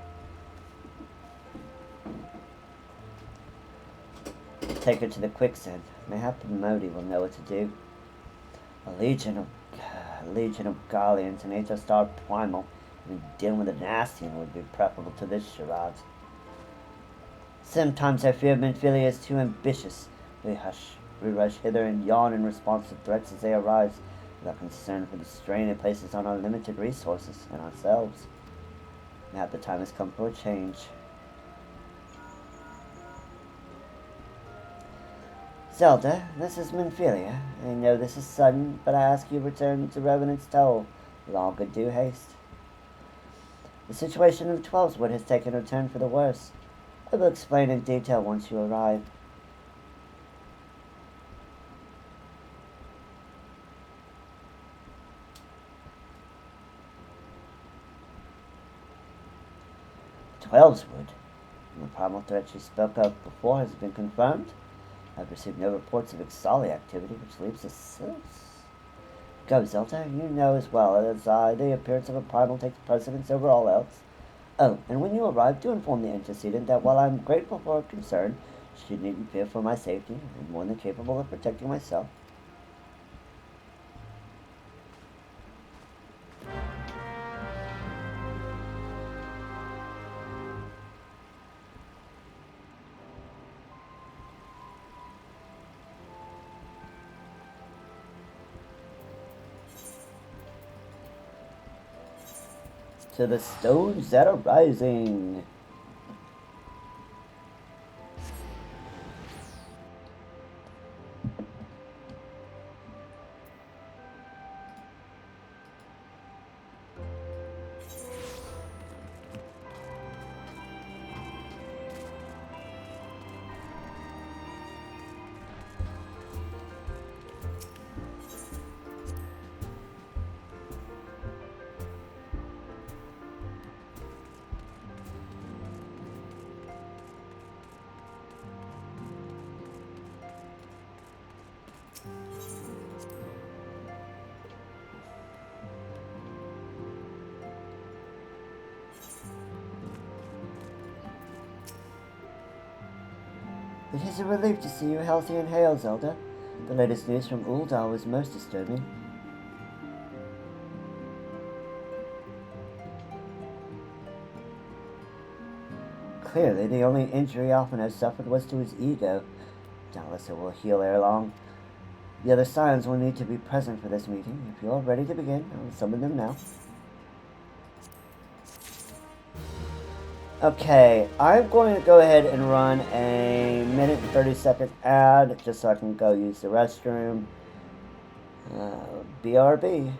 Take her to the quicksand. Mayhap Modi will know what to do. A legion of Garleans and H-star Primal, and dealing with a Nastian would be preferable to this charade. Sometimes I fear Menphilia is too ambitious. We rush hither and yon in response to threats as they arise, without concern for the strain it places on our limited resources and ourselves. Now the time has come for a change. Zelda, this is Menphilia. I know this is sudden, but I ask you return to Revenant's Toll. Long and do haste. The situation of Twelveswood has taken a turn for the worse. I will explain in detail once you arrive. Twelveswood. The primal threat you spoke of before has been confirmed. I've received no reports of Ixali activity, which leaves us. Go, Zelda. You know as well as I the appearance of a primal takes precedence over all else. Oh, and when you arrive, do inform the antecedent that while I am grateful for her concern, she needn't fear for my safety. I'm more than capable of protecting myself. To the stones that are rising. It is a relief to see you healthy and hale, Zelda. The latest news from Ul'dah was most disturbing. Clearly, the only injury Alphen has suffered was to his ego. Doubtless it will heal ere long. The other scions will need to be present for this meeting. If you are ready to begin, I will summon them now. Okay, I'm going to go ahead and run a minute and 30-second ad just so I can go use the restroom. BRB.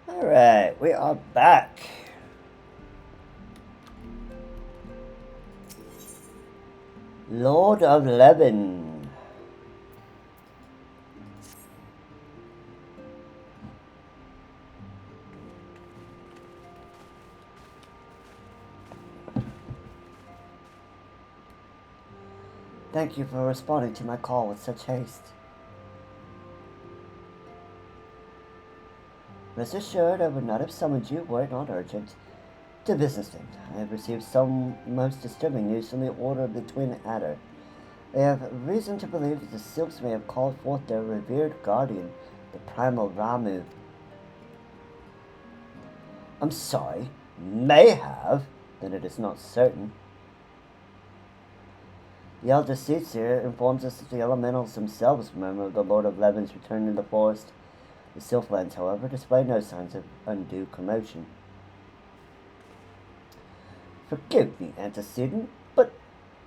Alright, we are back. Lord of Lebanon. Thank you for responding to my call with such haste. Rest assured I would not have summoned you were it not urgent. To business then. I have received some most disturbing news from the Order of the Twin Adder. They have reason to believe that the Silks may have called forth their revered guardian, the Primal Ramu. I'm sorry, may have, then it is not certain. The Elder Seer informs us that the elementals themselves remember the Lord of Lebanon's return to the forest. The Sylphlands, however, display no signs of undue commotion. Forgive me, antecedent, but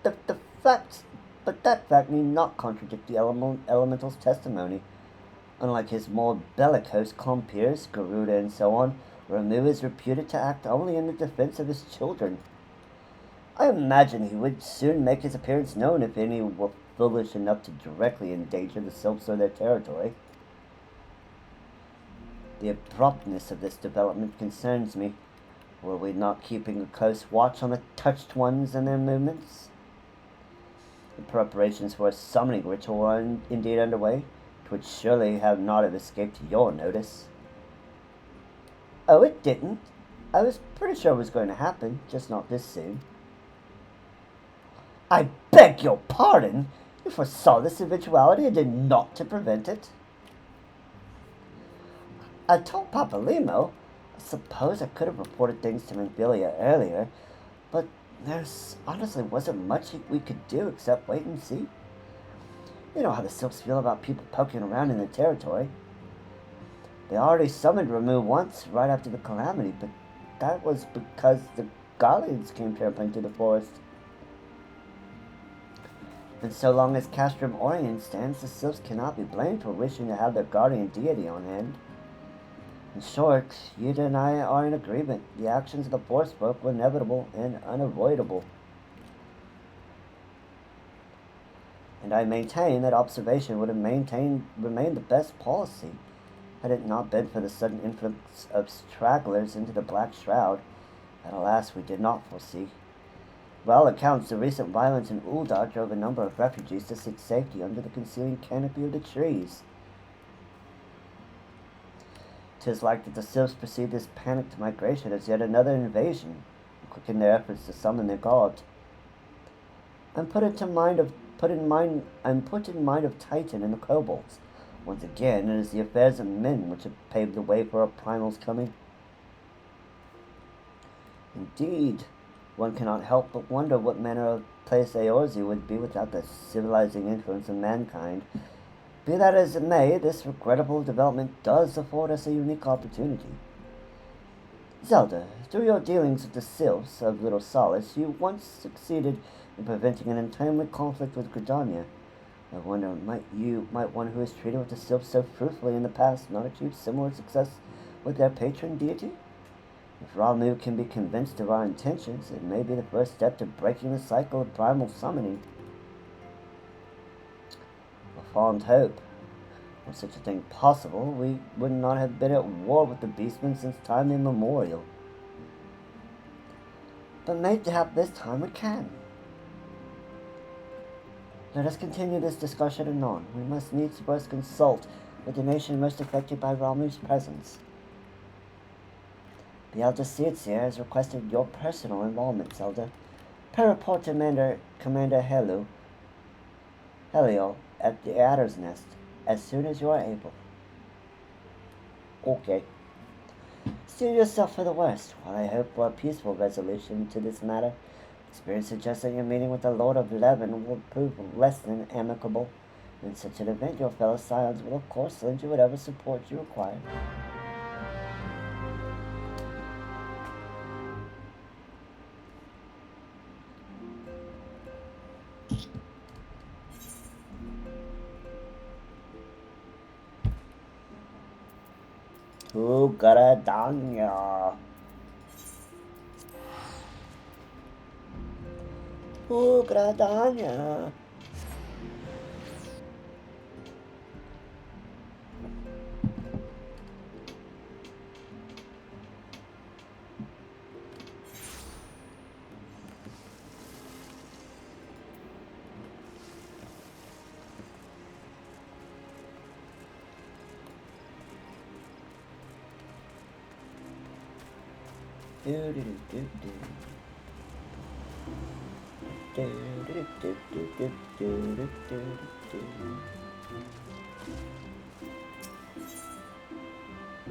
that fact need not contradict the elemental's testimony. Unlike his more bellicose compeers, Garuda and so on, Ramu is reputed to act only in the defense of his children. I imagine he would soon make his appearance known if any were foolish enough to directly endanger the Sylphs or their territory. The abruptness of this development concerns me. Were we not keeping a close watch on the touched ones and their movements? The preparations for a summoning ritual are indeed underway, which surely have not have escaped your notice. Oh, it didn't. I was pretty sure it was going to happen, just not this soon. I beg your pardon? You foresaw this eventuality and did naught to prevent it? I told Papa Limo. I suppose I could have reported things to Mobilia earlier, but there honestly wasn't much we could do except wait and see. You know how the Sylphs feel about people poking around in their territory. They already summoned Ramu once, right after the calamity, but that was because the Guardians came trampling through the forest. If And so long as Castrum Orient stands, the Sylphs cannot be blamed for wishing to have their guardian deity on hand. In short, you and I are in agreement. The actions of the Forspoke were inevitable and unavoidable. And I maintain that observation would have remained the best policy, had it not been for the sudden influx of stragglers into the Black Shroud, that alas we did not foresee. By all accounts, the recent violence in Uldar drove a number of refugees to seek safety under the concealing canopy of the trees. 'Tis like that the Sylphs perceive this panicked migration as yet another invasion, and quicken their efforts to summon their god. I'm put in mind of Titan and the kobolds. Once again, it is the affairs of men which have paved the way for a primal's coming. Indeed, one cannot help but wonder what manner of place Eorze would be without the civilizing influence of mankind. Be that as it may, this regrettable development does afford us a unique opportunity. Zelda, through your dealings with the Sylphs of Little Solace, you once succeeded in preventing an untimely conflict with Gridania. I wonder, might one who has treated with the Sylphs so fruitfully in the past not achieve similar success with their patron deity? If Ramu can be convinced of our intentions, it may be the first step to breaking the cycle of primal summoning. A fond hope. Were such a thing possible, we would not have been at war with the Beastmen since time immemorial. But mayhap this time we can. Let us continue this discussion anon. We must needs first consult with the nation most affected by Ramu's presence. The Elder Seer has requested your personal involvement, Zelda. Per report to Commander Helio at the Adder's Nest, as soon as you are able. Okay. Steel yourself for the worst, while I hope for a peaceful resolution to this matter. Experience suggests that your meeting with the Lord of Leven will prove less than amicable. In such an event, your fellow Scions will of course lend you whatever support you require. Ugradanya. Ugradanya.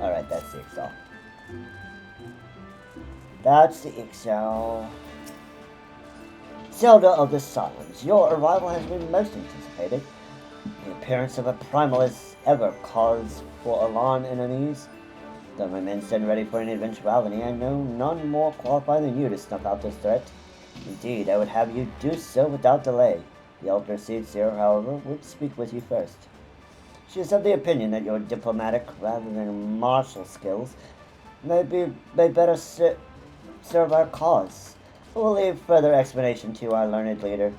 Alright, that's the Excel. That's the Excel. Zelda of the Silence, your arrival has been most anticipated. The appearance of a primal is ever cause for alarm and unease. Though my men stand ready for any eventuality, I know none more qualified than you to snuff out this threat. Indeed, I would have you do so without delay. The Elder Seer, however, would speak with you first. She is of the opinion that your diplomatic rather than martial skills may better serve our cause. We'll leave further explanation to our learned leader.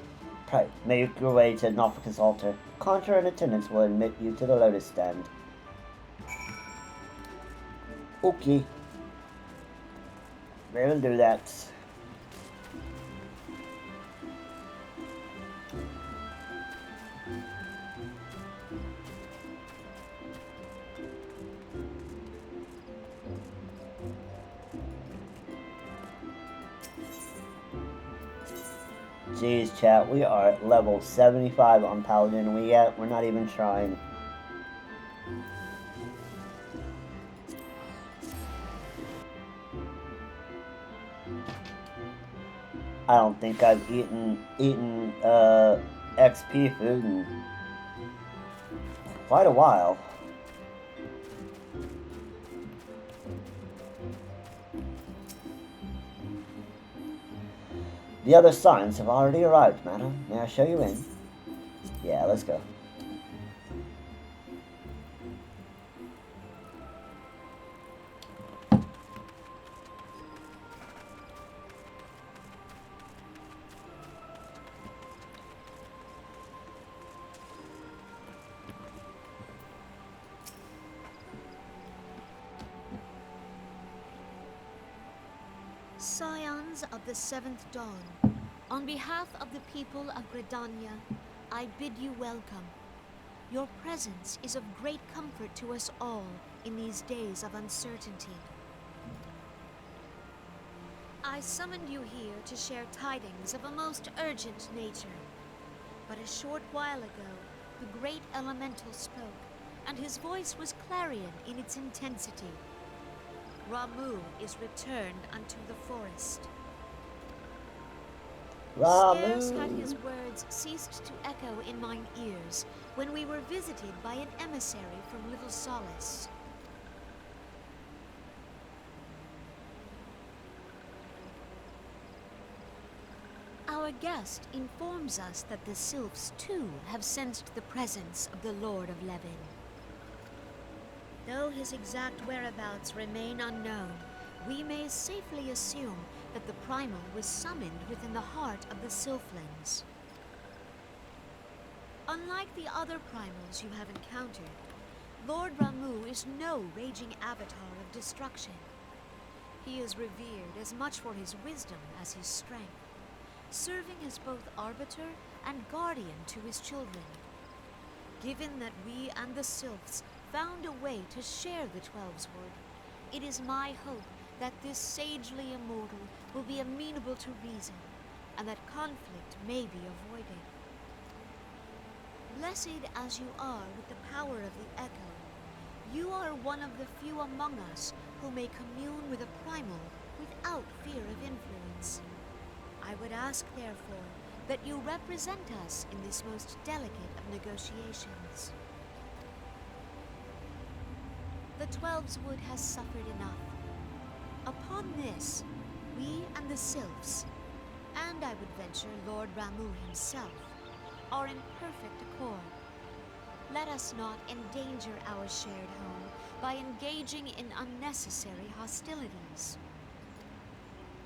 Pray, make your way to Nofika's altar. Contra in attendance will admit you to the Lotus Stand. Okay. We'll do that. Jeez, chat, we are at level 75 on Paladin, and we're not even trying. I don't think I've eaten XP food in quite a while. The other signs have already arrived, madam. May I show you in? Yeah, let's go. Scions of the Seventh Dawn, on behalf of the people of Gridania, I bid you welcome. Your presence is of great comfort to us all in these days of uncertainty. I summoned you here to share tidings of a most urgent nature. But a short while ago, the great elemental spoke, and his voice was clarion in its intensity. Ramuh is returned unto the forest. Scarce had his words ceased to echo in mine ears when we were visited by an emissary from Little Solace. Our guest informs us that the sylphs too have sensed the presence of the Lord of Levin. Though his exact whereabouts remain unknown, we may safely assume that the primal was summoned within the heart of the Sylphlings. Unlike the other primals you have encountered, Lord Ramuh is no raging avatar of destruction. He is revered as much for his wisdom as his strength, serving as both arbiter and guardian to his children. Given that we and the Sylphs found a way to share the Twelveswood, it is my hope that this sagely immortal will be amenable to reason, and that conflict may be avoided. Blessed as you are with the power of the Echo, you are one of the few among us who may commune with a primal without fear of influence. I would ask, therefore, that you represent us in this most delicate of negotiations. The Twelveswood has suffered enough. Upon this, we and the Sylphs, and I would venture Lord Ramuh himself, are in perfect accord. Let us not endanger our shared home by engaging in unnecessary hostilities.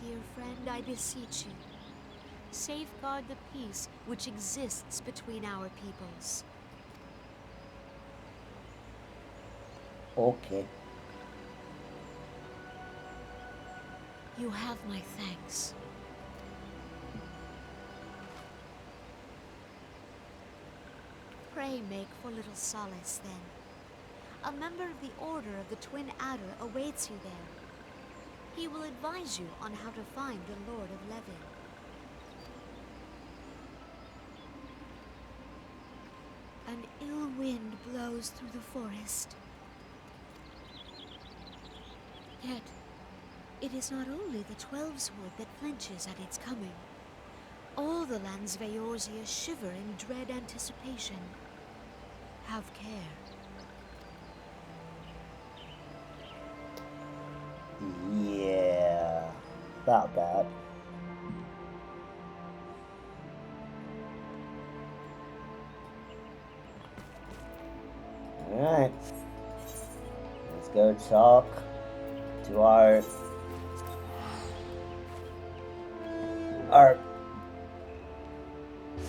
Dear friend, I beseech you, safeguard the peace which exists between our peoples. Okay. You have my thanks. Pray make for Little Solace, then. A member of the Order of the Twin Adder awaits you there. He will advise you on how to find the Lord of Levin. An ill wind blows through the forest. Yet, it is not only the Twelveswood that flinches at its coming. All the lands Veorzia shiver in dread anticipation. Have care. Yeah, about that. Alright. Let's go talk to our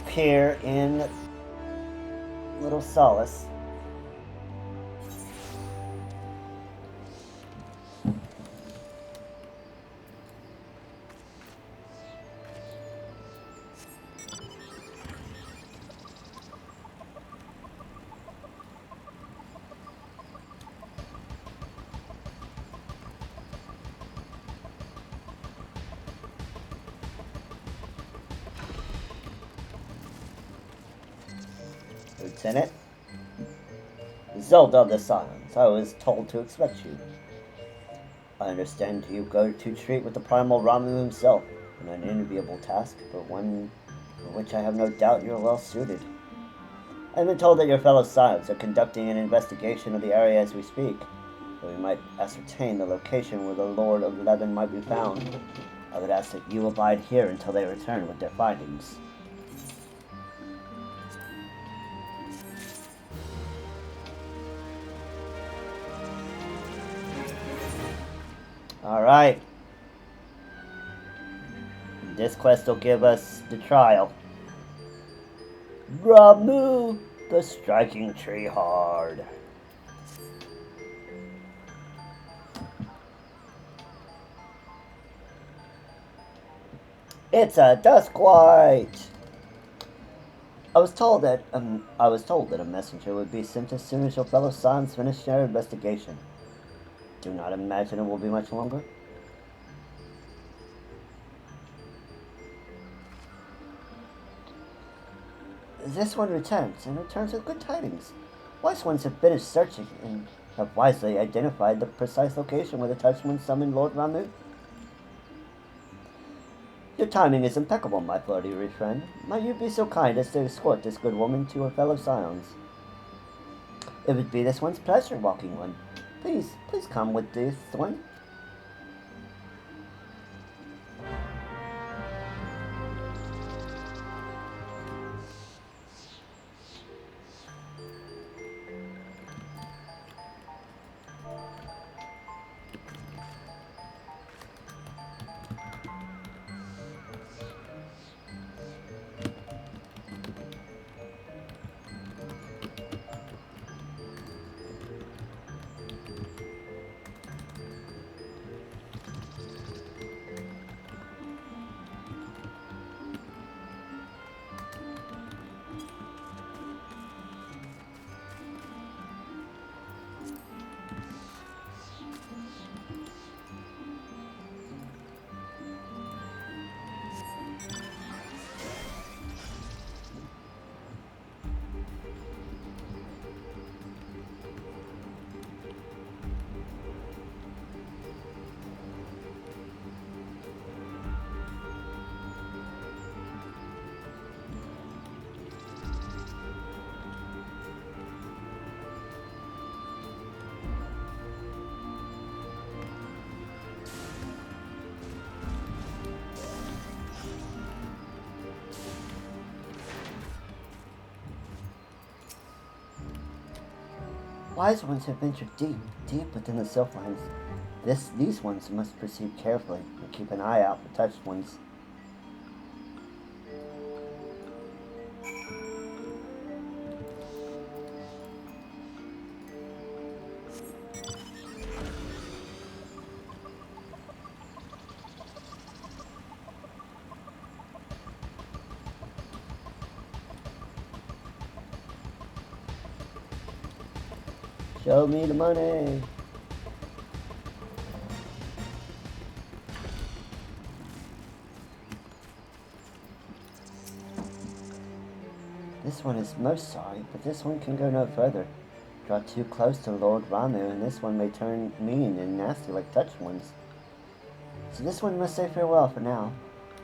peer in Little Solace. Lieutenant? Zelda of the Silence, I was told to expect you. I understand you go to treat with the primal Ramuh himself, an unenviable task, but one for which I have no doubt you are well suited. I've been told that your fellow Scions are conducting an investigation of the area as we speak, that we might ascertain the location where the Lord of Levin might be found. I would ask that you abide here until they return with their findings. Alright. This quest will give us the trial. Ramu, the striking tree hard. It's a Duskwite! I was told that a messenger would be sent as soon as your fellow Scions finish their investigation. Do not imagine it will be much longer. This one returns, and returns with good tidings. Wise ones have finished searching, and have wisely identified the precise location where the Touchman summoned Lord Ramu. Your timing is impeccable, my flirty friend. Might you be so kind as to escort this good woman to her fellow Scions? It would be this one's pleasure, Walking One. Please come with this one. Wise ones have ventured deep within the Sylph lands. These ones must proceed carefully and keep an eye out for touched ones. Show me the money! This one is most sorry, but this one can go no further. Draw too close to Lord Ramu, and this one may turn mean and nasty like touched ones. So this one must say farewell for now.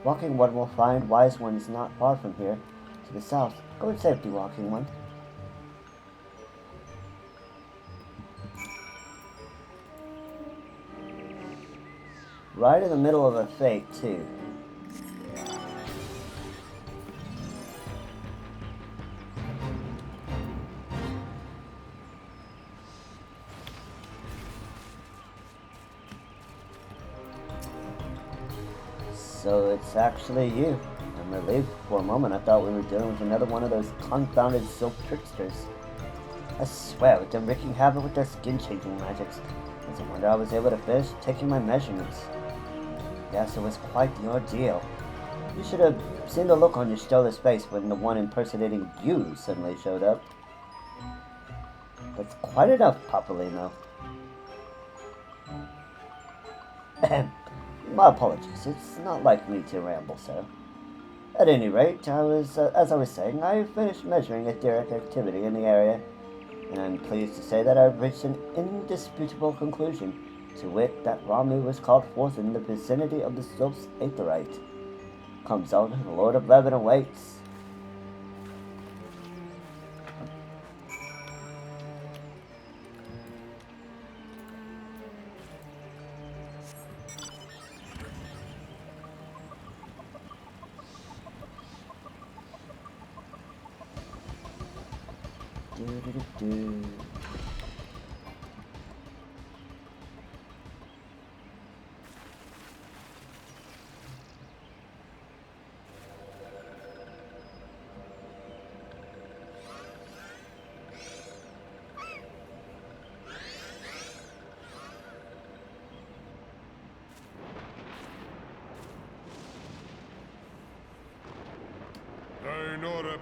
Walking One will find wise ones not far from here, to the south. Go in safety, Walking One. Right in the middle of a fate, too. So it's actually you. I'm relieved. For a moment I thought we were dealing with another one of those confounded silk tricksters. I swear, with them wreaking havoc with their skin-changing magics, it's a wonder I was able to finish taking my measurements. Yes, it was quite the ordeal. You should have seen the look on your Stella's face when the one impersonating you suddenly showed up. That's quite enough, Papalino. My apologies, it's not like me to ramble so. At any rate, as I was saying, I finished measuring etheric activity in the area, and I'm pleased to say that I've reached an indisputable conclusion. To wit, that Ramu was called forth in the vicinity of the Sylph's aetherite. Come Zelda, the Lord of Lebanon awaits.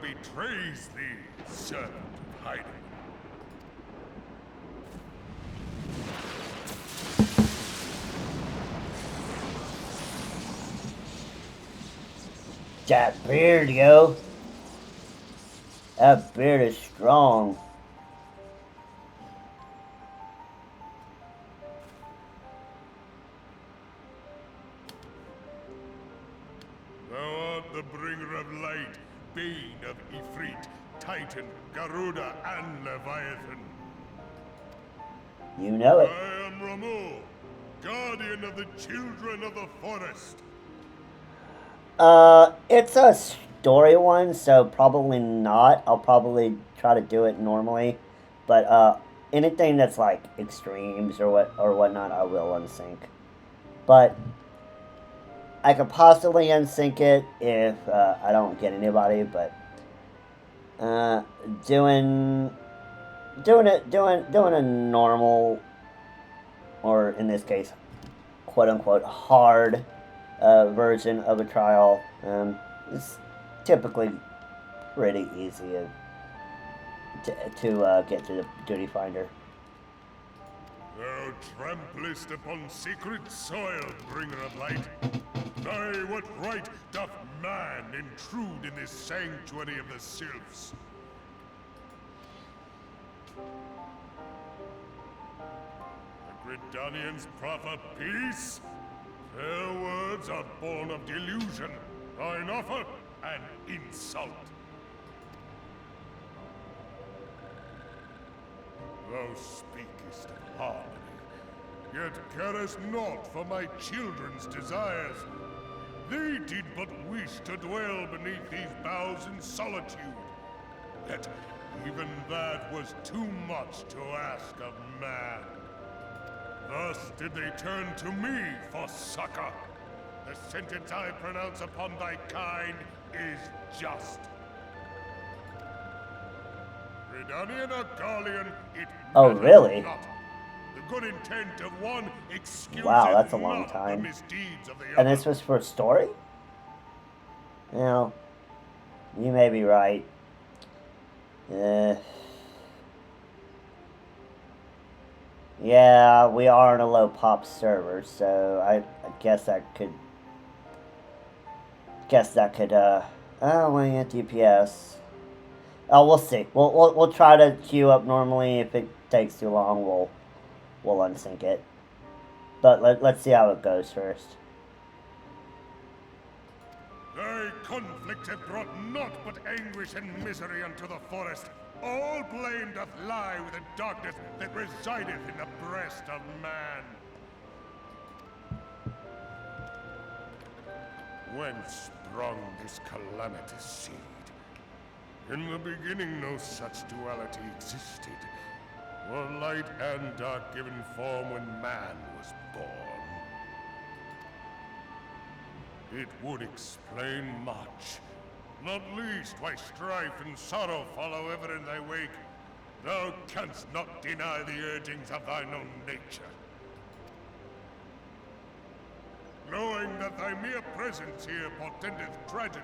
betrays thee, servant of hiding. That beard, yo. That beard is strong. Thou art the bringer of light, bane of Ifrit, Titan, Garuda, and Leviathan. You know it. I am Ramu, guardian of the children of the forest. It's a story one, so probably not. I'll probably try to do it normally. But, anything that's like extremes or whatnot, I will unsync. But I could possibly unsync it if I don't get anybody, but doing a normal, or in this case, quote unquote hard version of a trial is typically pretty easy to get to the duty finder. Thou tramplest upon secret soil, bringer of light. Nay, what right doth man intrude in this sanctuary of the sylphs? The Gridanians proffer peace? Their words are born of delusion, thine offer an insult. Thou speakest of harmony, yet carest naught for my children's desires. They did but wish to dwell beneath these boughs in solitude. Yet even that was too much to ask of man. Thus did they turn to me for succor. The sentence I pronounce upon thy kind is just. Redanian or Garlean, it matters really? not. The good intent of one excuseth Wow, that's a long not time. the misdeeds of the And other. this was for a story? Well, you may be right. Yeah, we are on a low pop server, so I guess that could only at DPS. Oh, we'll see. We'll try to queue up normally. If it takes too long, we'll unsync it. But let's see how it goes first. Thy conflict hath brought naught but anguish and misery unto the forest. All blame doth lie with the darkness that resideth in the breast of man. Whence sprung this calamitous seed? In the beginning no such duality existed. Were light and dark given form when man was born? It would explain much. Not least why strife and sorrow follow ever in thy wake. Thou canst not deny the urgings of thine own nature. Knowing that thy mere presence here portendeth tragedy,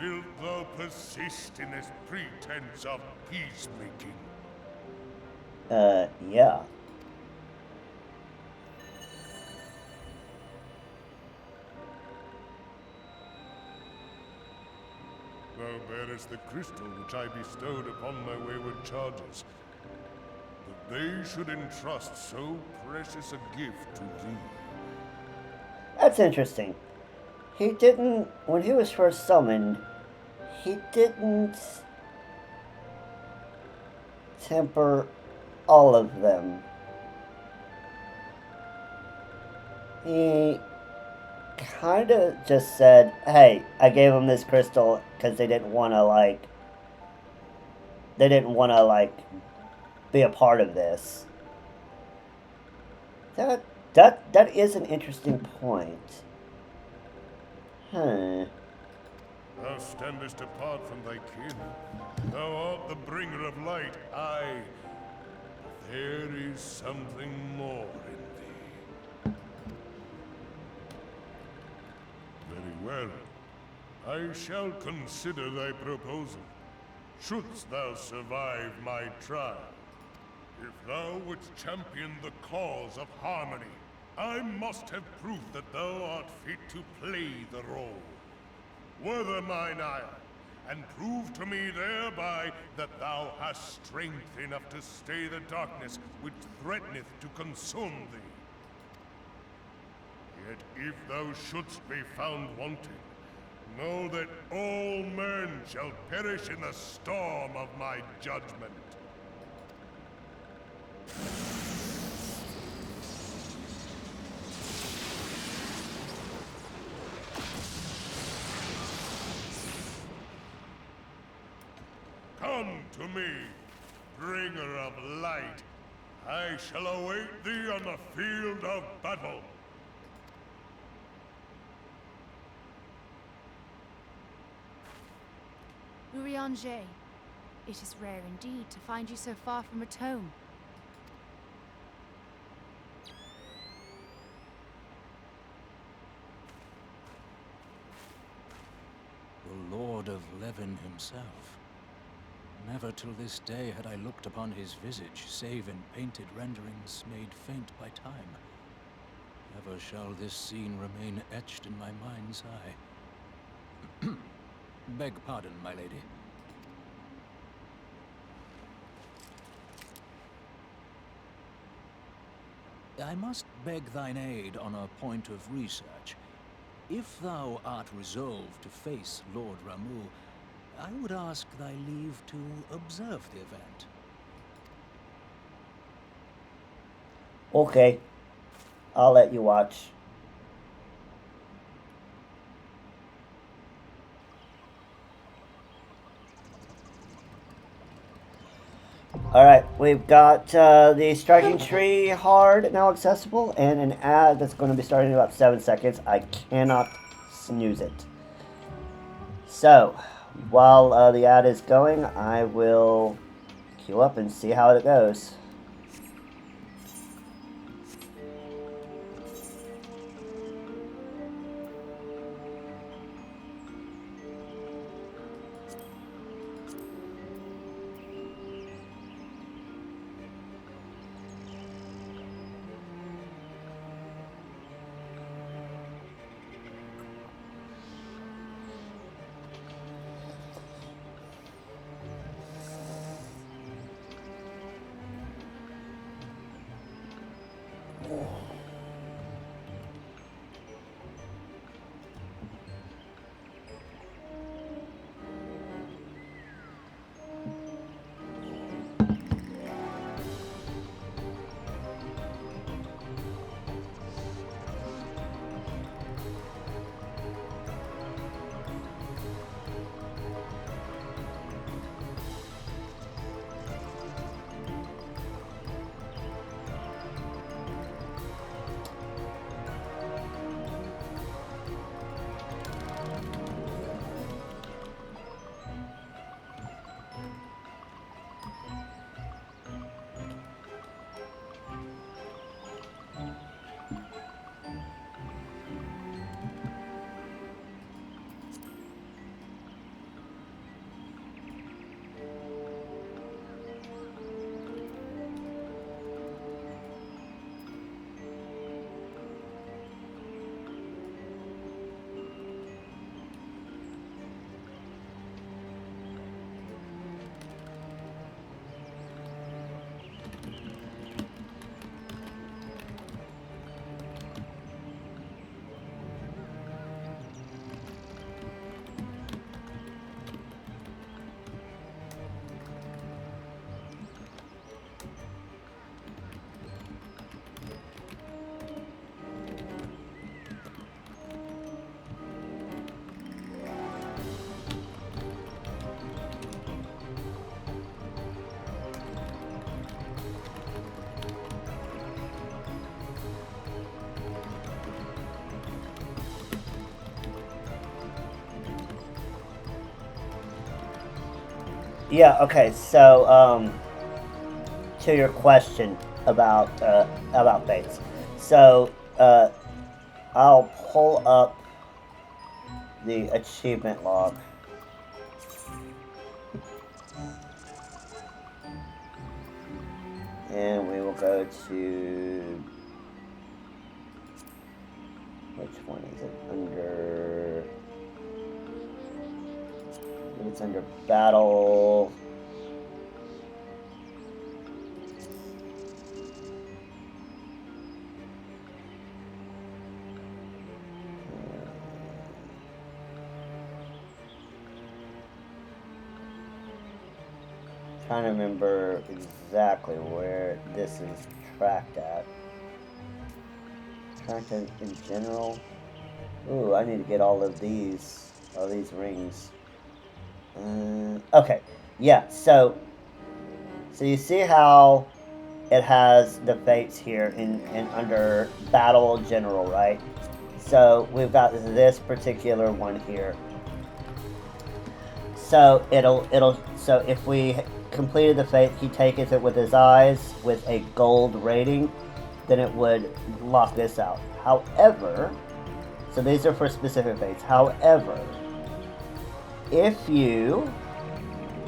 wilt thou persist in this pretense of peacemaking? Yeah. Thou bearest the crystal which I bestowed upon my wayward charges. That they should entrust so precious a gift to thee. That's interesting. He didn't, when he was first summoned, he didn't temper all of them. He kind of just said, hey, I gave him this crystal because they didn't want to, be a part of this. That is an interesting point. Huh. Thou standest apart from thy kin. Thou art the bringer of light, aye. But there is something more in thee. Very well. I shall consider thy proposal, shouldst thou survive my trial. If thou wouldst champion the cause of harmony, I must have proof that thou art fit to play the role. Wither mine ire, and prove to me thereby that thou hast strength enough to stay the darkness which threateneth to consume thee. Yet if thou shouldst be found wanting, know that all men shall perish in the storm of my judgment. Come to me, bringer of light. I shall await thee on the field of battle. Urianger, it is rare indeed to find you so far from Atone. The Lord of Levin himself. Never till this day had I looked upon his visage, save in painted renderings made faint by time. Ever shall this scene remain etched in my mind's eye. Beg pardon, my lady. I must beg thine aid on a point of research. If thou art resolved to face Lord Ramu, I would ask thy leave to observe the event. Okay. I'll let you watch. Alright, we've got the striking tree hard now accessible, and an ad that's going to be starting in about 7 seconds. I cannot snooze it. So, while the ad is going, I will queue up and see how it goes. Yeah, okay, so, to your question about Bates. So, I'll pull up the achievement log. And we will go to, which one is it? Under, I think it's under battle. Trying to remember exactly where this is tracked at. Tracked in general. Ooh, I need to get all these rings. Okay, yeah. So you see how it has the fates here in under battle general, right? So we've got this particular one here. So so if we completed the fate, he taketh it with his eyes with a gold rating, then it would lock this out. However, so these are for specific fates. However, if you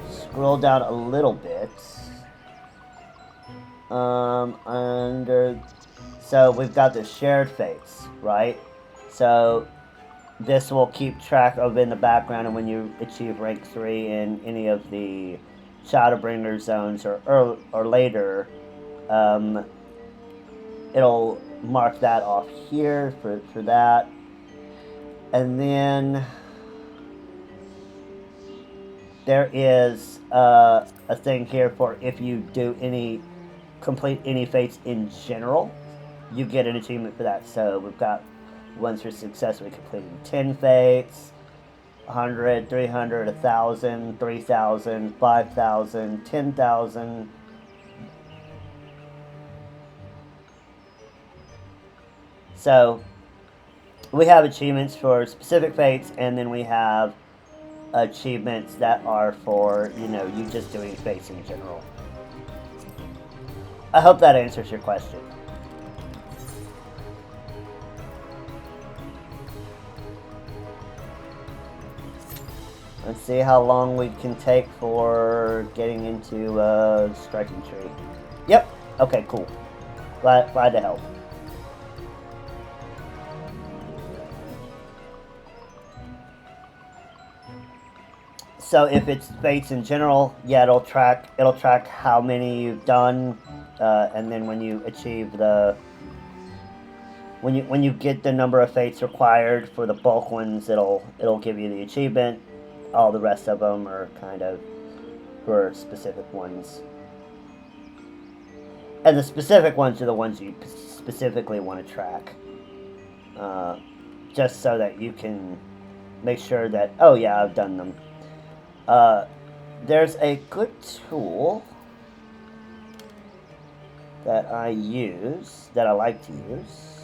scroll down a little bit, under, so we've got the shared fates, right? So this will keep track of in the background, and when you achieve rank 3 in any of the Shadowbringer zones or later, it'll mark that off here for that. And then there is a thing here for if you do complete any fates in general, you get an achievement for that. So we've got ones for successfully completing 10 fates, 100, 300, 1,000, 3,000, 5,000, 10,000. So we have achievements for specific fates, and then we have achievements that are for, you just doing fates in general. I hope that answers your question. Let's see how long we can take for getting into Striking Tree. Yep. Okay, cool. Glad to help. So if it's fates in general, yeah, it'll track how many you've done, and then when you achieve when you get the number of fates required for the bulk ones, it'll give you the achievement. All the rest of them are kind of for specific ones. And the specific ones are the ones you specifically want to track. Just so that you can make sure that, oh yeah, I've done them. There's a good tool that I like to use.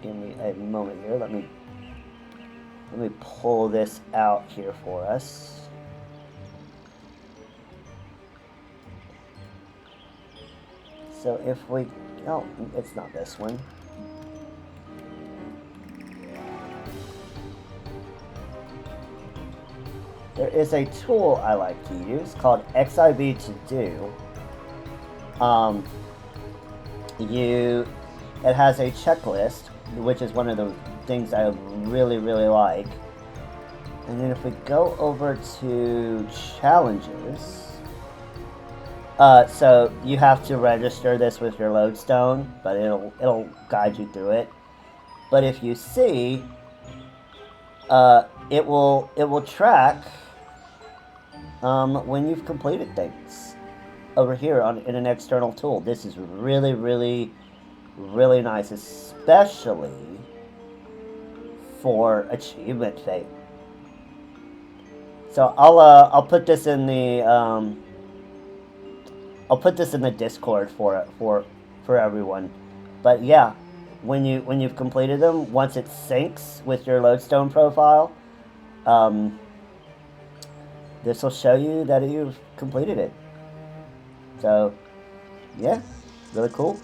Give me a moment here. Let me pull this out here for us. So if we, oh, it's not this one. There is a tool I like to use called FFXIV to do. It has a checklist, which is one of the things I really, really like. And then if we go over to challenges, so you have to register this with your lodestone, but it'll guide you through it. But if you see, it will track when you've completed things over here in an external tool. This is really, really, really nice, especially for achievement fate. So I'll put this in the Discord for everyone. But yeah, when you've completed them, once it syncs with your lodestone profile, this will show you that you've completed it. So yeah, really cool.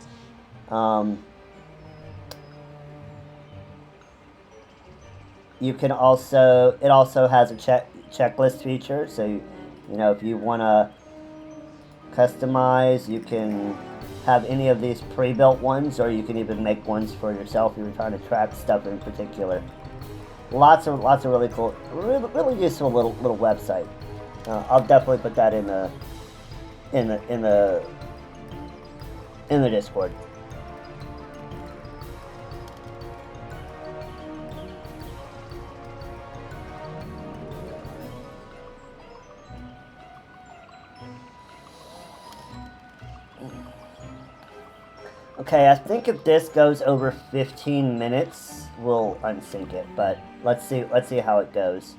you can also, it also has a checklist feature, so you know, if you want to customize, you can have any of these pre-built ones, or you can even make ones for yourself if you're trying to track stuff in particular. Lots of really cool, really useful little website. I'll definitely put that in the Discord. Okay, I think if this goes over 15 minutes, we'll unsync it, but let's see how it goes.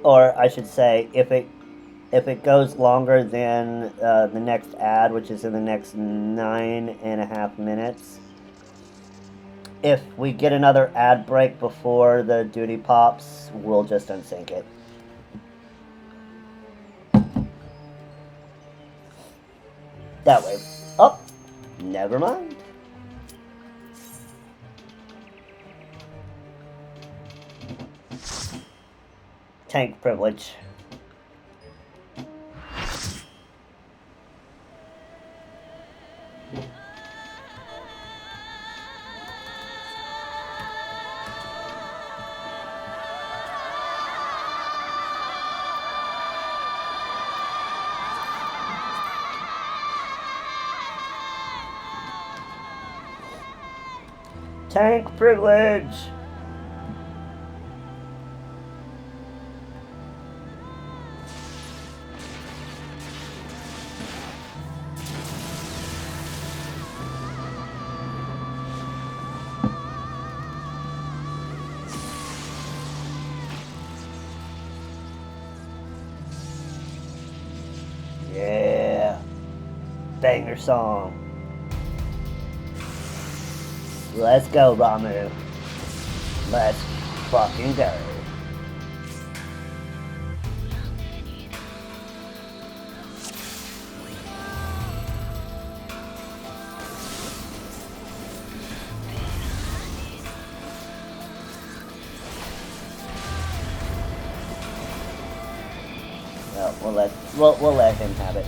Or I should say, if it goes longer than the next ad, which is in the next 9.5 minutes, if we get another ad break before the duty pops, we'll just unsync it. That way. Oh, never mind. Tank privilege. Tank privilege! Yeah! Banger song. Let's go, Ramu. Let's fucking go. No, we'll let him have it.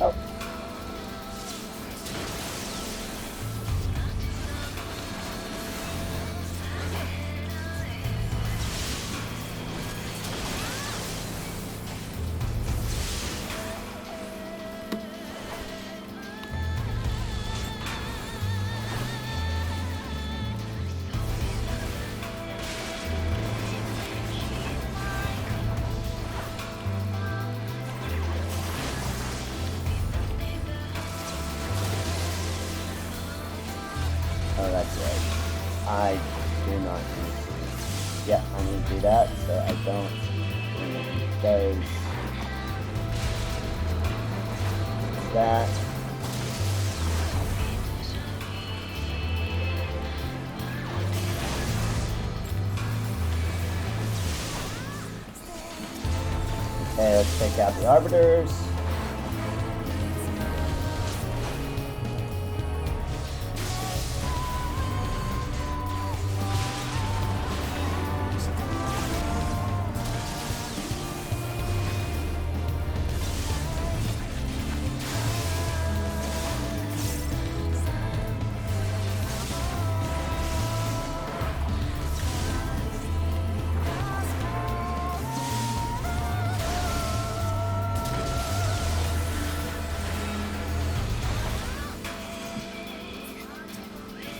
Oh. Oh, that's right. I do not need to. Yeah, I need to do that, so I don't need those. That. Okay, let's take out the arbiters.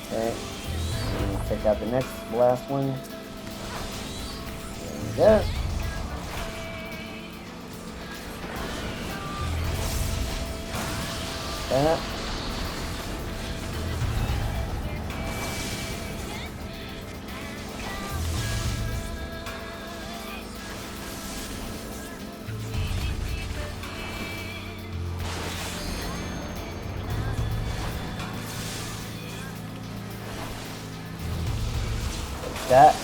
Okay, take out the last one. There we go. That. That.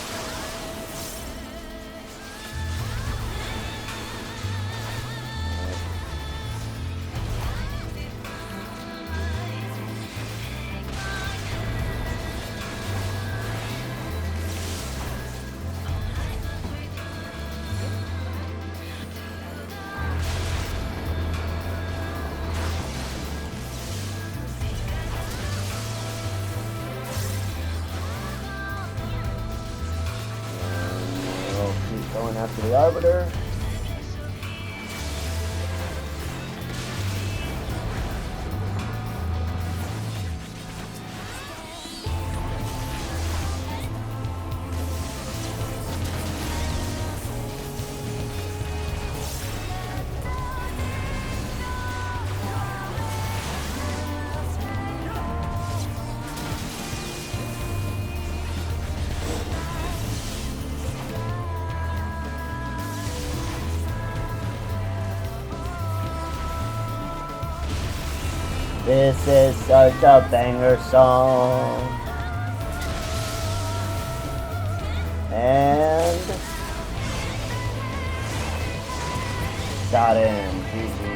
after the Arbiter. This is such a banger song. And got him. GG.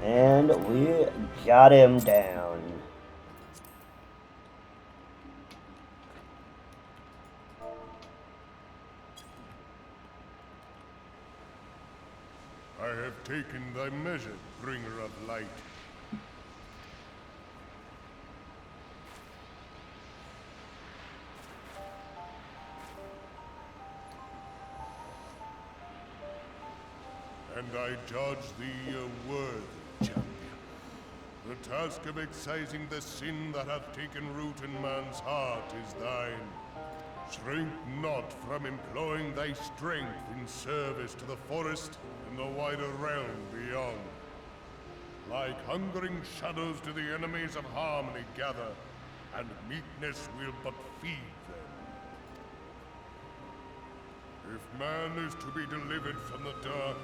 And we got him down. I have taken thy measure, bringer of light. And I judge thee a worthy champion. The task of excising the sin that hath taken root in man's heart is thine. Shrink not from employing thy strength in service to the forest and the wider realm beyond. Like hungering shadows do the enemies of harmony gather, and meekness will but feed them. If man is to be delivered from the dark,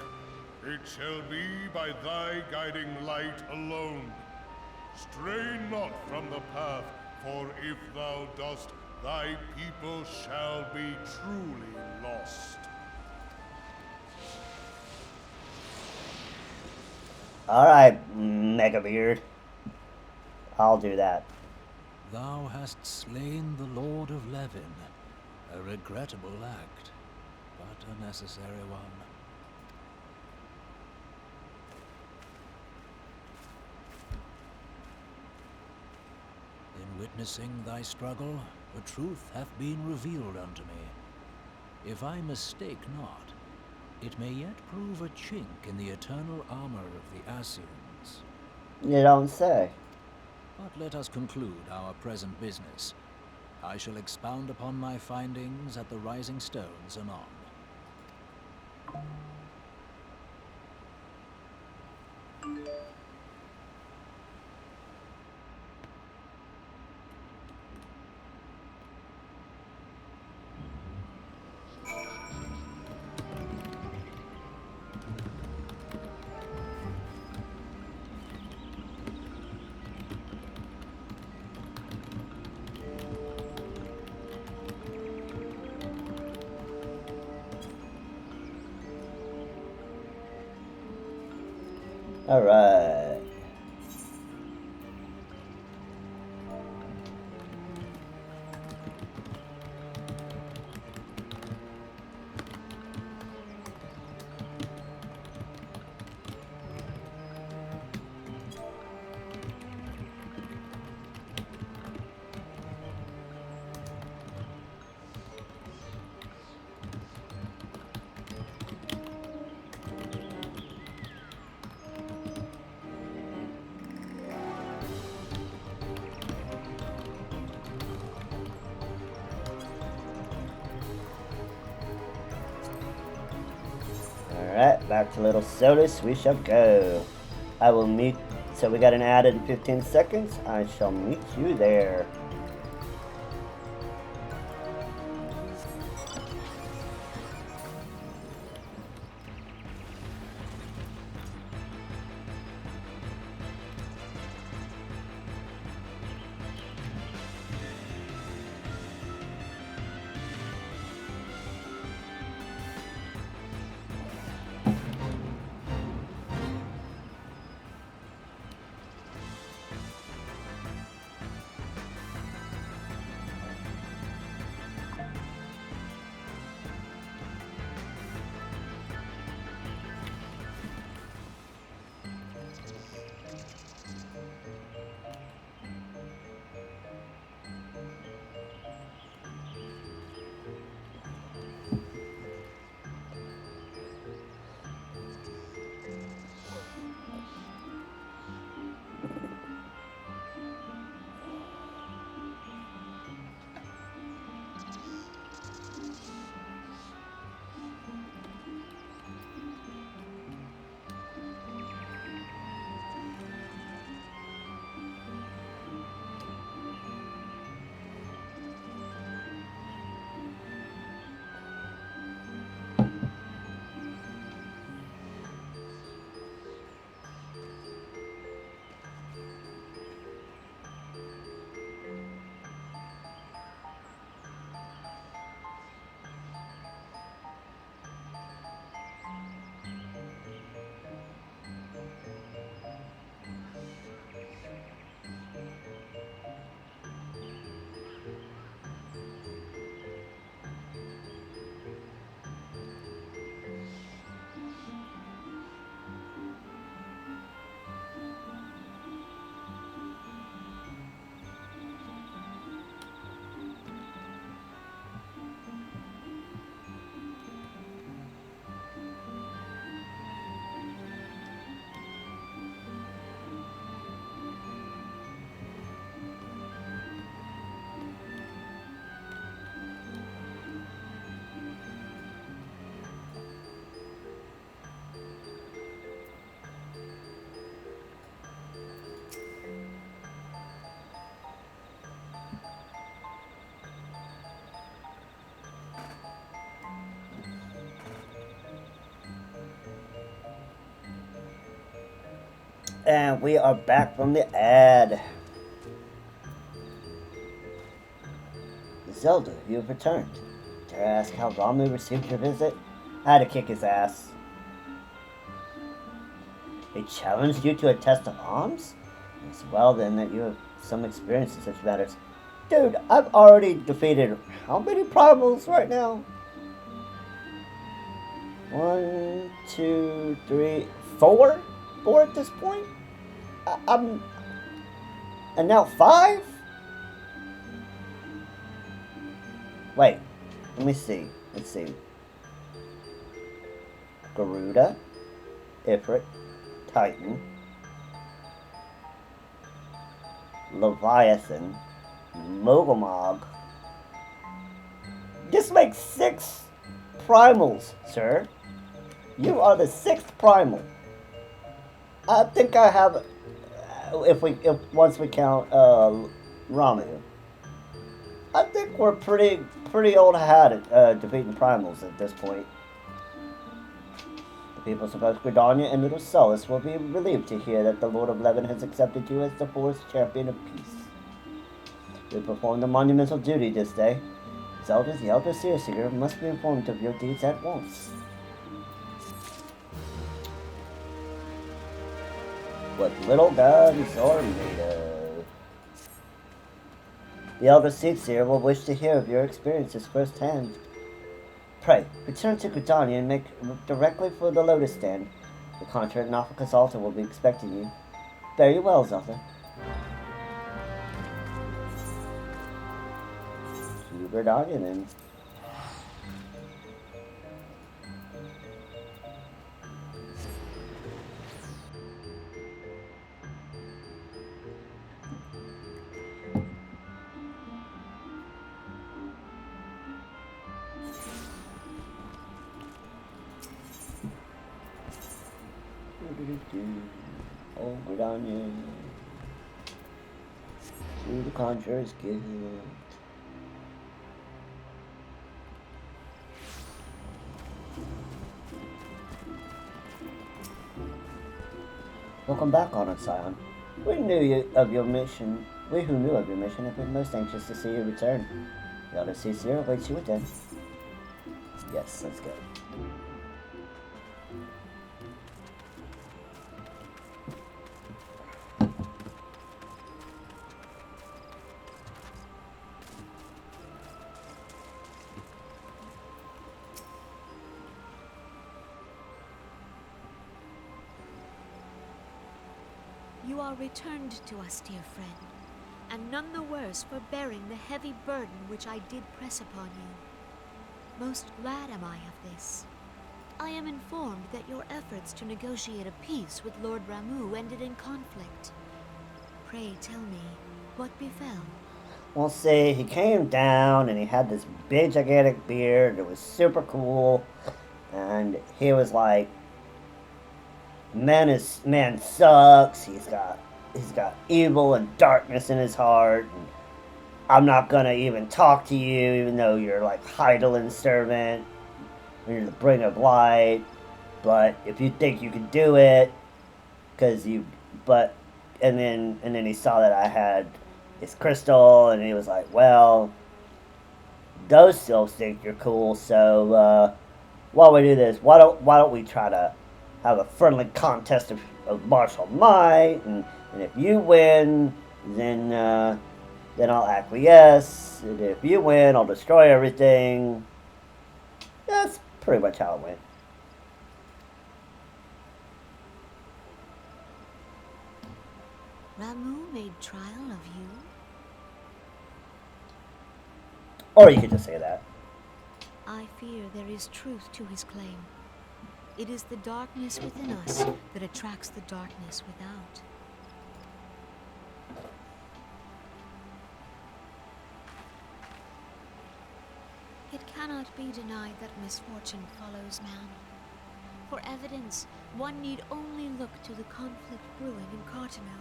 it shall be by thy guiding light alone. Stray not from the path, for if thou dost, thy people shall be truly lost. Alright, Mega Beard. I'll do that. Thou hast slain the Lord of Levin. A regrettable act, but a necessary one. In witnessing thy struggle, the truth hath been revealed unto me. If I mistake not, it may yet prove a chink in the eternal armor of the Assyrians. You don't say. But let us conclude our present business. I shall expound upon my findings at the Rising Stones anon. Alright. Alright, back to Little Solis we shall go. I will meet, so we got an ad in 15 seconds. I shall meet you there. And we are back from the ad. Zelda, you have returned. Dare I ask how Ramu received your visit? I had to kick his ass. He challenged you to a test of arms? It's well then that you have some experience in such matters. Dude, I've already defeated how many primals right now? 1, 2, 3, 4? 4 at this point? I'm... And now 5? Wait, let me see. Let's see. Garuda, Ifrit, Titan, Leviathan, Mogomog. This makes 6 primals, sir. You are the 6th primal. I think I have, if once we count Ramu, I think we're pretty old hat at defeating primals at this point. The peoples of both Gridania and Middle Solace will be relieved to hear that the Lord of Levin has accepted you as the forest champion of peace. You performed a monumental duty this day. Zelda, the Elder Seer must be informed of your deeds at once. What little gods are made of. The Elder Seer will wish to hear of your experiences firsthand. Pray, return to Gridania and make directly for the Lotus Stand. The contract at Nafika's altar will be expecting you. Fare you well, Zelda. To Gridania then. Oh, Gridania. To the Conjurer's Guild. Welcome back, Honored Scion. We who knew of your mission have been most anxious to see you return. The Elder Seer awaits you within. Yes, let's go. You are returned to us, dear friend, and none the worse for bearing the heavy burden which I did press upon you. Most glad am I of this. I am informed that your efforts to negotiate a peace with Lord Ramu ended in conflict. Pray tell me, what befell? Well, see, he came down and he had this big gigantic beard. It was super cool. And he was like, man sucks. He's got evil and darkness in his heart. And I'm not gonna even talk to you, even though you're like Heidelin's servant. You're the bringer of light. But if you think you can do it, and then he saw that I had his crystal, and he was like, well, those still think you're cool. So while we do this, why don't we try to have a friendly contest of martial might, and if you win, then I'll acquiesce, and if you win, I'll destroy everything. That's pretty much how it went. Ramu made trial of you? Or you could just say that. I fear there is truth to his claim. It is the darkness within us that attracts the darkness without. It cannot be denied that misfortune follows man. For evidence, one need only look to the conflict brewing in Cartano,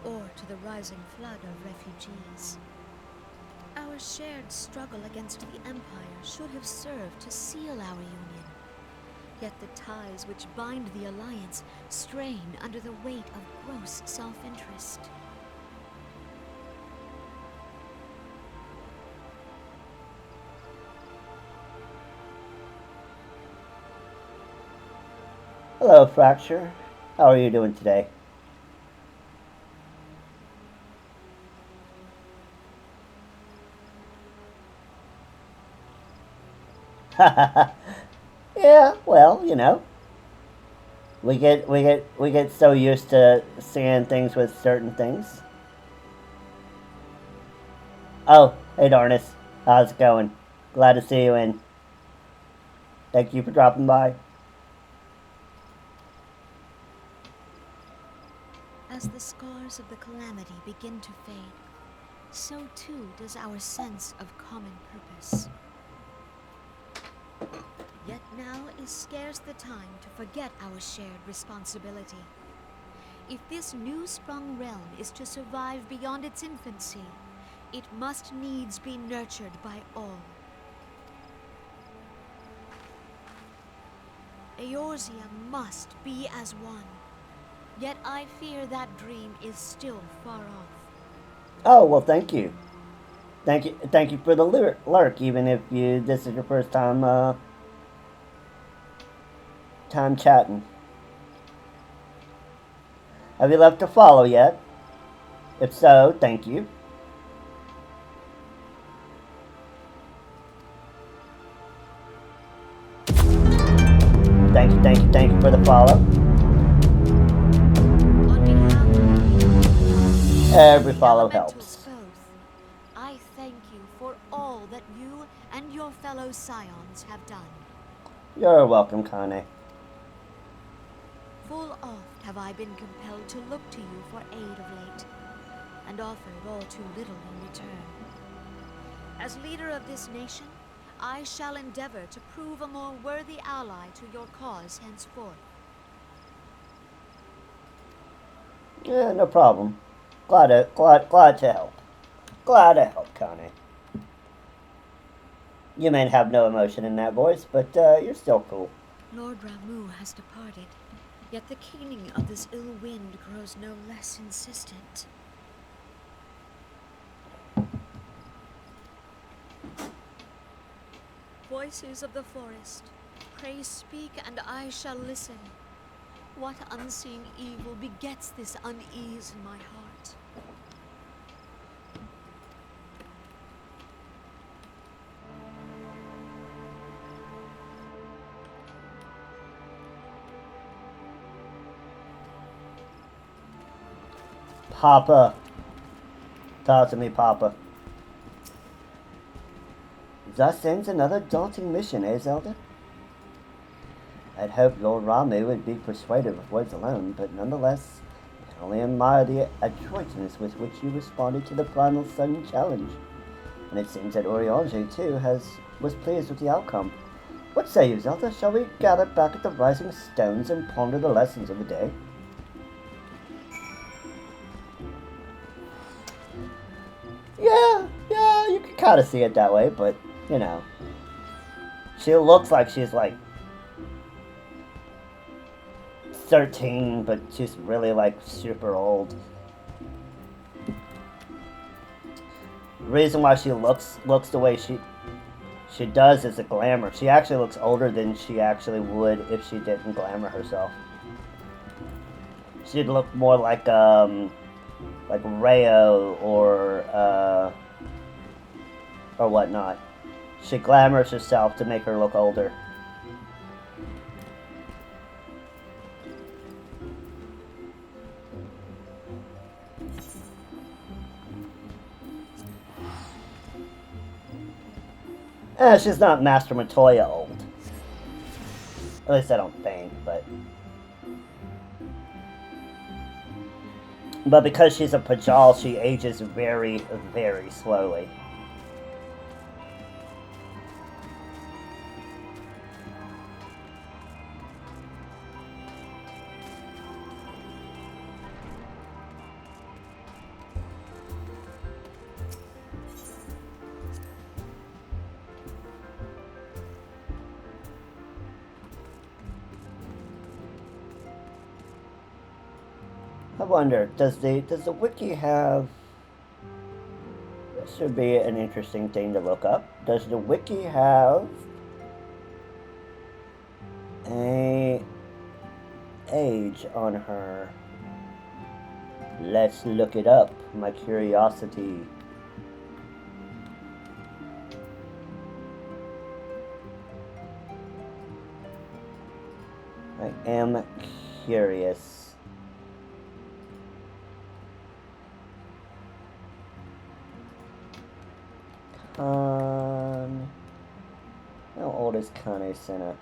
or to the rising flood of refugees. Our shared struggle against the Empire should have served to seal our union. Yet the ties which bind the Alliance strain under the weight of gross self-interest. Hello, Fracture. How are you doing today? Yeah, well, you know, we get so used to seeing things with certain things. Oh, hey Darnus, how's it going? Glad to see you in. Thank you for dropping by. As the scars of the calamity begin to fade, so too does our sense of common purpose. Yet now is scarce the time to forget our shared responsibility. If this new-sprung realm is to survive beyond its infancy, it must needs be nurtured by all. Eorzea must be as one. Yet I fear that dream is still far off. Oh, well, thank you. Thank you for the lurk, even if this is your first time chatting. Have you left a follow yet? If so, thank you. Thank you for the follow. On behalf of Every the follow elementals helps. both, I thank you for all that you and your fellow scions have done. You're welcome, Kane. Full oft have I been compelled to look to you for aid of late, and offered all too little in return. As leader of this nation, I shall endeavor to prove a more worthy ally to your cause henceforth. Yeah, no problem. Glad to help. Glad to help, Kane. You may have no emotion in that voice, but you're still cool. Lord Ramu has departed, yet the keening of this ill wind grows no less insistent. Voices of the forest, pray speak and I shall listen. What unseen evil begets this unease in my heart? Papa. Talk to me, Papa. Thus ends another daunting mission, eh, Zelda? I'd hoped Lord Ramu would be persuaded with words alone, but nonetheless, I can only admire the adroitness with which you responded to the primal sudden challenge. And it seems that Urianger, too, was pleased with the outcome. What say you, Zelda? Shall we gather back at the Rising Stones and ponder the lessons of the day? Yeah, you can kind of see it that way, but, you know. She looks like she's, like, 13, but she's really, like, super old. The reason why she looks the way she does is the glamour. She actually looks older than she actually would if she didn't glamour herself. She'd look more like Rayo or whatnot. She glamours herself to make her look older. She's not Master Matoya old. At least I don't think, but because she's a Pajal, she ages very, very slowly. I wonder, does the wiki have... This should be an interesting thing to look up. Does the wiki have a age on her? Let's look it up. My curiosity. I am curious. How old is Kane Senna?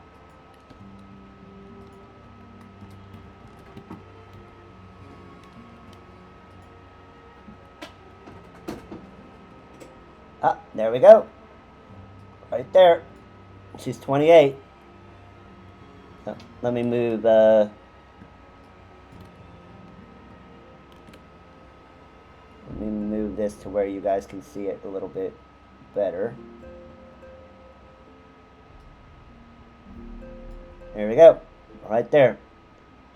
Ah, there we go. Right there. She's 28. Oh, let me move, let me move this to where you guys can see it a little bit better. There we go. Right there.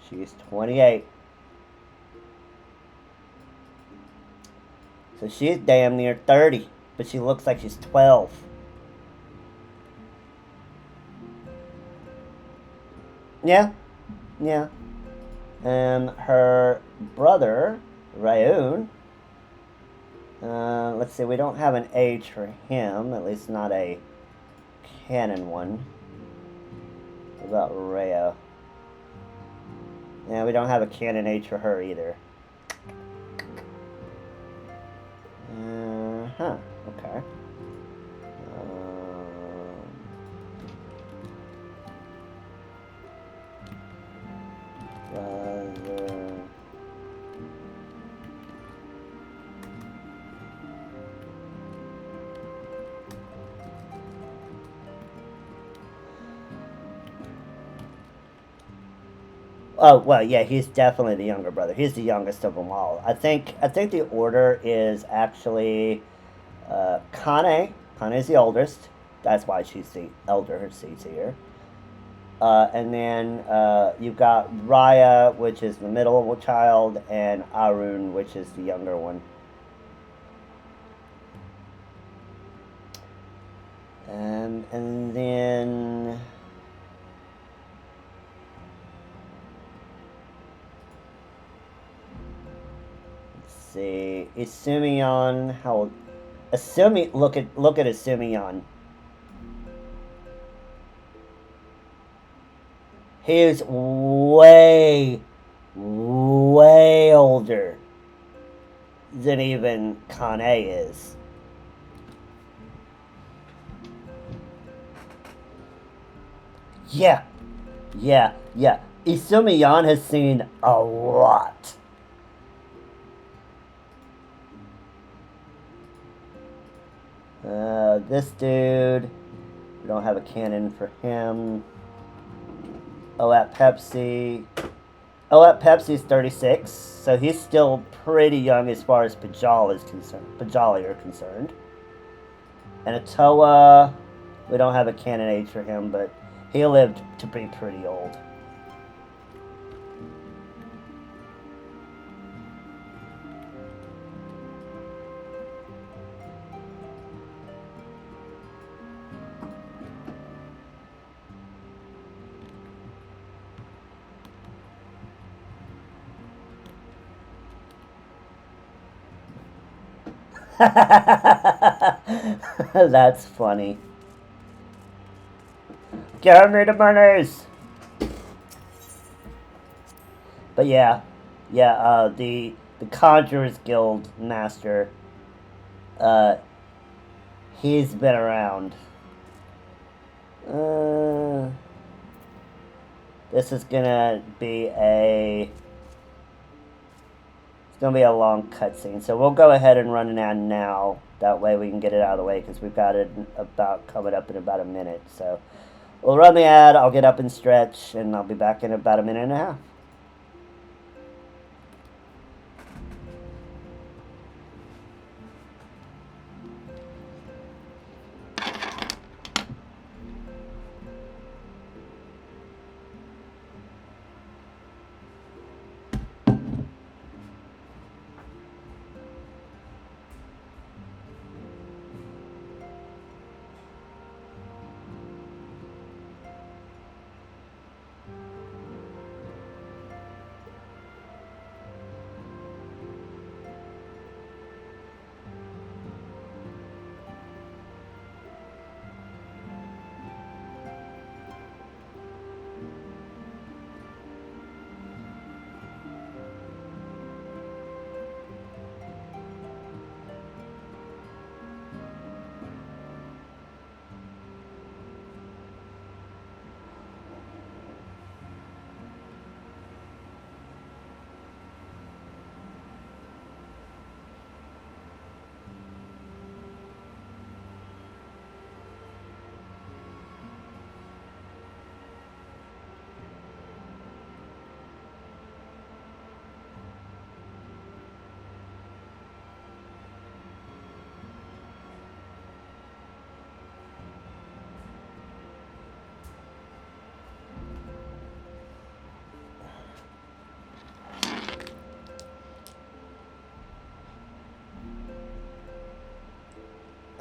She's 28. So she's damn near 30, but she looks like she's 12. Yeah. Yeah. And her brother, Rayun, let's see, we don't have an age for him, at least not a canon one. What about Rhea? Yeah, we don't have a canon age for her either. Okay. Oh, well, yeah, he's definitely the younger brother. He's the youngest of them all. I think the order is actually Kane. Kane is the oldest. That's why she's the elder seat here. And then you've got Raya, which is the middle child, and Arun, which is the younger one. And then... see, Isumion, how old? Look at Isumion. He is way older than even Kane is. Yeah. Isumion has seen a lot. This dude, we don't have a canon for him. At Pepsi's 36, so he's still pretty young as far as Pajali are concerned. And Atoa, we don't have a canon age for him, but he lived to be pretty old. That's funny. Give me the monies! But yeah, the Conjurers Guild Master, he's been around. This is gonna be a long cutscene, so we'll go ahead and run it on now. That way we can get it out of the way, because we've got it coming up in about a minute. So we'll run the ad, I'll get up and stretch, and I'll be back in about a minute and a half.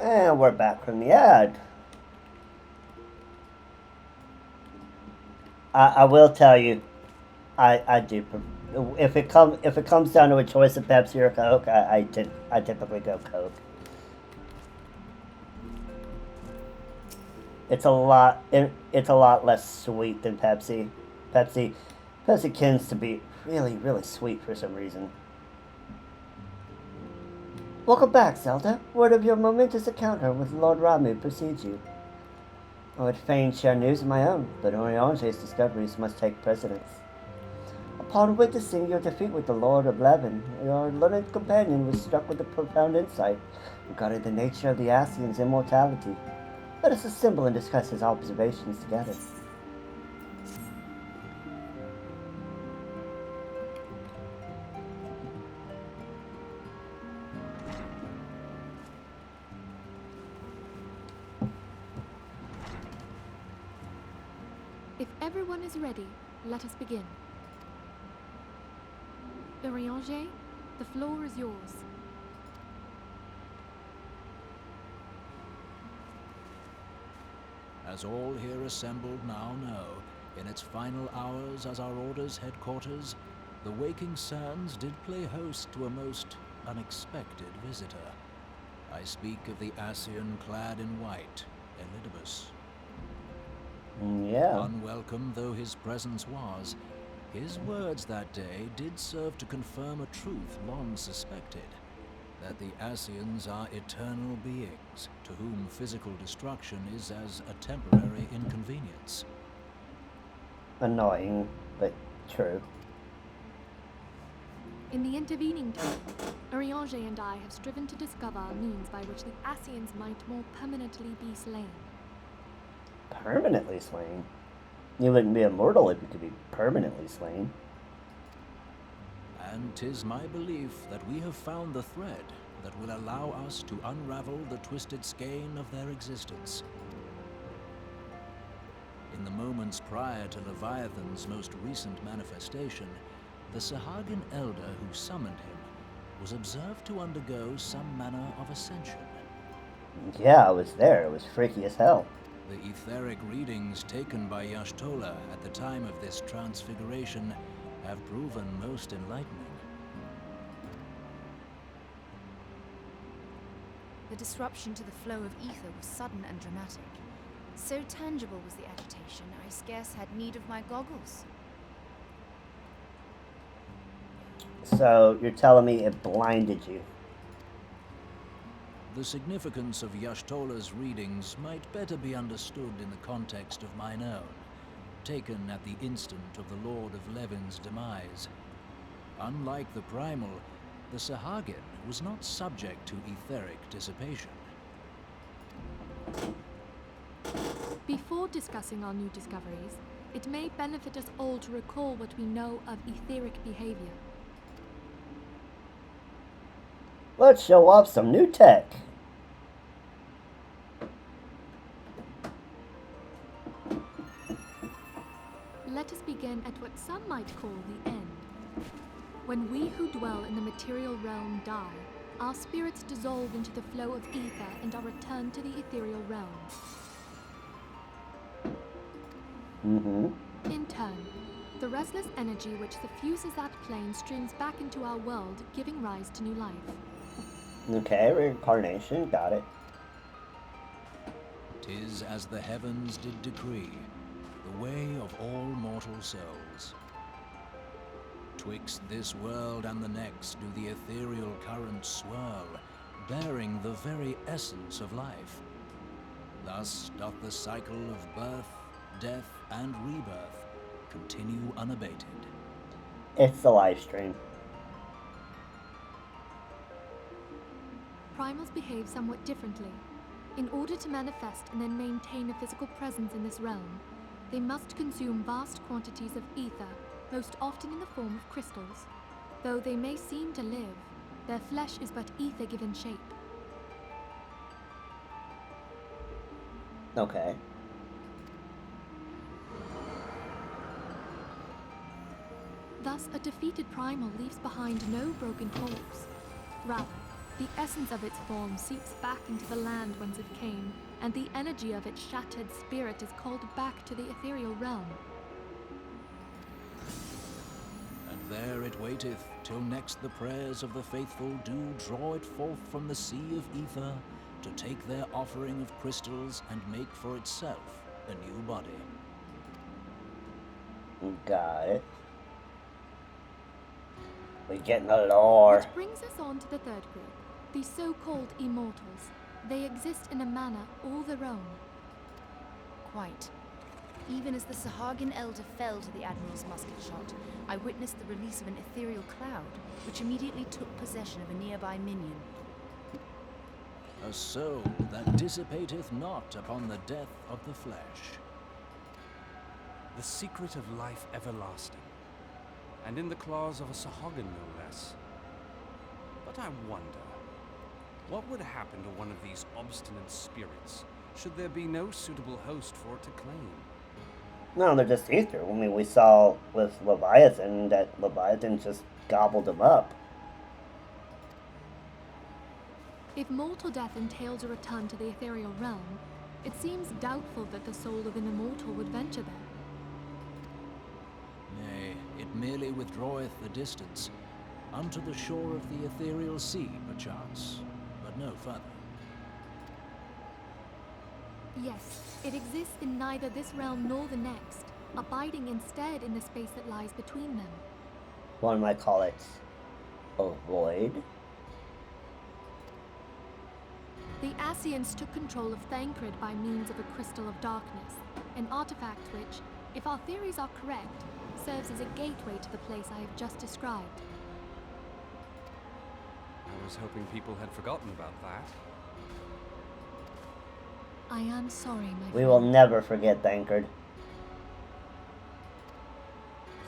And we're back from the ad. I will tell you, I do. If it comes down to a choice of Pepsi or Coke, I typically go Coke. It's a lot less sweet than Pepsi. Pepsi tends to be really sweet for some reason. Welcome back, Zelda. Word of your momentous encounter with Lord Ramuh precedes you. I would fain share news of my own, but Oriange's discoveries must take precedence. Upon witnessing your defeat with the Lord of Levin, your learned companion was struck with a profound insight regarding the nature of the Ascian's immortality. Let us assemble and discuss his observations together. If everyone is ready, let us begin. Oriange, the floor is yours. As all here assembled now know, in its final hours as our Order's headquarters, the Waking Sands did play host to a most unexpected visitor. I speak of the Ascian clad in white, Elidibus. Yeah. Unwelcome though his presence was, his words that day did serve to confirm a truth long suspected, that the Ascians are eternal beings, to whom physical destruction is as a temporary inconvenience. Annoying, but true. In the intervening time, Oriange and I have striven to discover means by which the Ascians might more permanently be slain. Permanently slain? You wouldn't be immortal if you could be permanently slain. And 'tis my belief that we have found the thread that will allow us to unravel the twisted skein of their existence. In the moments prior to Leviathan's most recent manifestation, the Sahagin elder who summoned him was observed to undergo some manner of ascension. Yeah, I was there. It was freaky as hell. The etheric readings taken by Y'shtola at the time of this transfiguration have proven most enlightening. The disruption to the flow of ether was sudden and dramatic. So tangible was the agitation, I scarce had need of my goggles. So, you're telling me it blinded you? The significance of Y'shtola's readings might better be understood in the context of mine own, taken at the instant of the Lord of Levin's demise. Unlike the Primal, the Sahagin was not subject to etheric dissipation. Before discussing our new discoveries, it may benefit us all to recall what we know of etheric behavior. Let's show off some new tech. Let us begin at what some might call the end. When we who dwell in the material realm die, our spirits dissolve into the flow of ether and are returned to the ethereal realm. In turn, the restless energy which suffuses that plane streams back into our world, giving rise to new life. Okay, reincarnation, got it. 'Tis as the heavens did decree, the way of all mortal souls. Twixt this world and the next do the ethereal currents swirl, bearing the very essence of life. Thus doth the cycle of birth, death, and rebirth continue unabated. It's the live stream. Primals behave somewhat differently. In order to manifest and then maintain a physical presence in this realm, they must consume vast quantities of ether, most often in the form of crystals. Though they may seem to live, their flesh is but ether-given shape. Okay. Thus, a defeated primal leaves behind no broken corpse. Rather, The essence of its form seeps back into the land whence it came, and the energy of its shattered spirit is called back to the ethereal realm. And there it waiteth, till next the prayers of the faithful do draw it forth from the sea of ether, to take their offering of crystals and make for itself a new body. Got it. We're getting the lore. Which brings us on to the third group, the so-called immortals. They exist in a manner all their own. Quite. Even as the Sahagin Elder fell to the Admiral's musket shot, I witnessed the release of an ethereal cloud, which immediately took possession of a nearby minion. A soul that dissipateth not upon the death of the flesh. The secret of life everlasting, and in the claws of a Sahagin no less. But I wonder, what would happen to one of these obstinate spirits, should there be no suitable host for it to claim? No, they're just ether. I mean, we saw with Leviathan that Leviathan just gobbled them up. If mortal death entails a return to the ethereal realm, it seems doubtful that the soul of an immortal would venture there. Nay, it merely withdraweth the distance, unto the shore of the ethereal sea, perchance, but no further. Yes, it exists in neither this realm nor the next, abiding instead in the space that lies between them. One might call it a void. The Ascians took control of Thancred by means of a crystal of darkness, an artifact which, if our theories are correct, serves as a gateway to the place I have just described. I was hoping people had forgotten about that. I am sorry, my friend. We will never forget Thancred.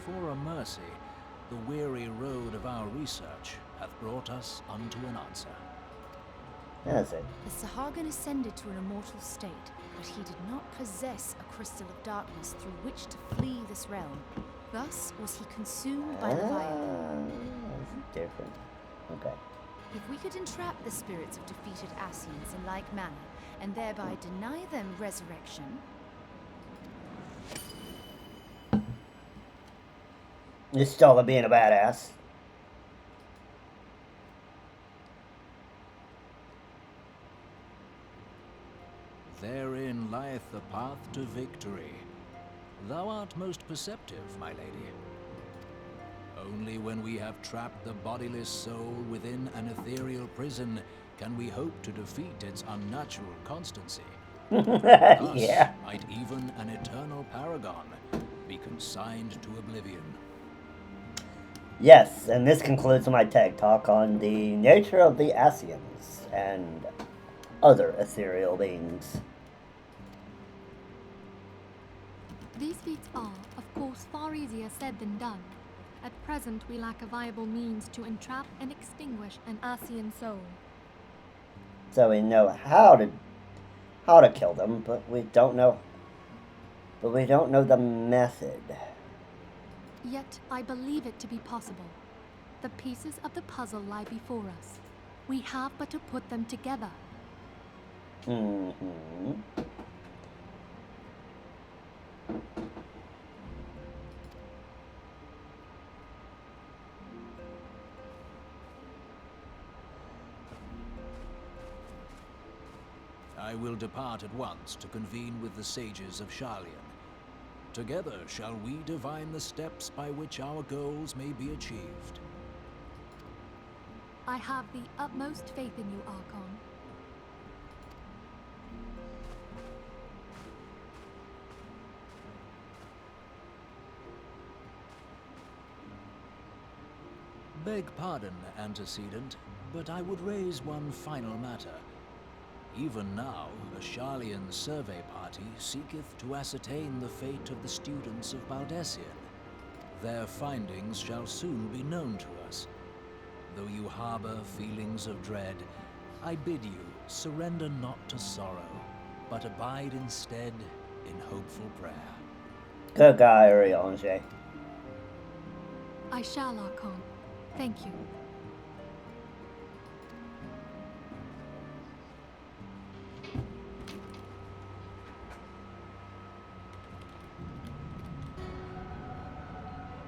For a mercy, the weary road of our research hath brought us unto an answer. That's it. The Sahagin ascended to an immortal state, but he did not possess a crystal of darkness through which to flee this realm. Thus was he consumed by Leviathan. That's different. Okay. If we could entrap the spirits of defeated Ascians in like manner, and thereby deny them resurrection, You're still being a badass. Therein lieth the path to victory. Thou art most perceptive, my lady. Only when we have trapped the bodiless soul within an ethereal prison can we hope to defeat its unnatural constancy. Thus Yeah. might even an eternal paragon be consigned to oblivion. Yes, and this concludes my TED Talk on the nature of the Ascians and other ethereal beings. These feats are, of course, far easier said than done. At present, we lack a viable means to entrap and extinguish an Ascian soul. So we know how to kill them, but we don't know the method. Yet, I believe it to be possible. The pieces of the puzzle lie before us. We have but to put them together. Mm-hmm. I will depart at once to convene with the sages of Sharlayan. Together shall we divine the steps by which our goals may be achieved. I have the utmost faith in you, Archon. Beg pardon, antecedent, but I would raise one final matter. Even now, a Sharlayan survey party seeketh to ascertain the fate of the students of Baldessian. Their findings shall soon be known to us. Though you harbor feelings of dread, I bid you surrender not to sorrow, but abide instead in hopeful prayer. Good guy, Oriange. I shall, Archon. Thank you.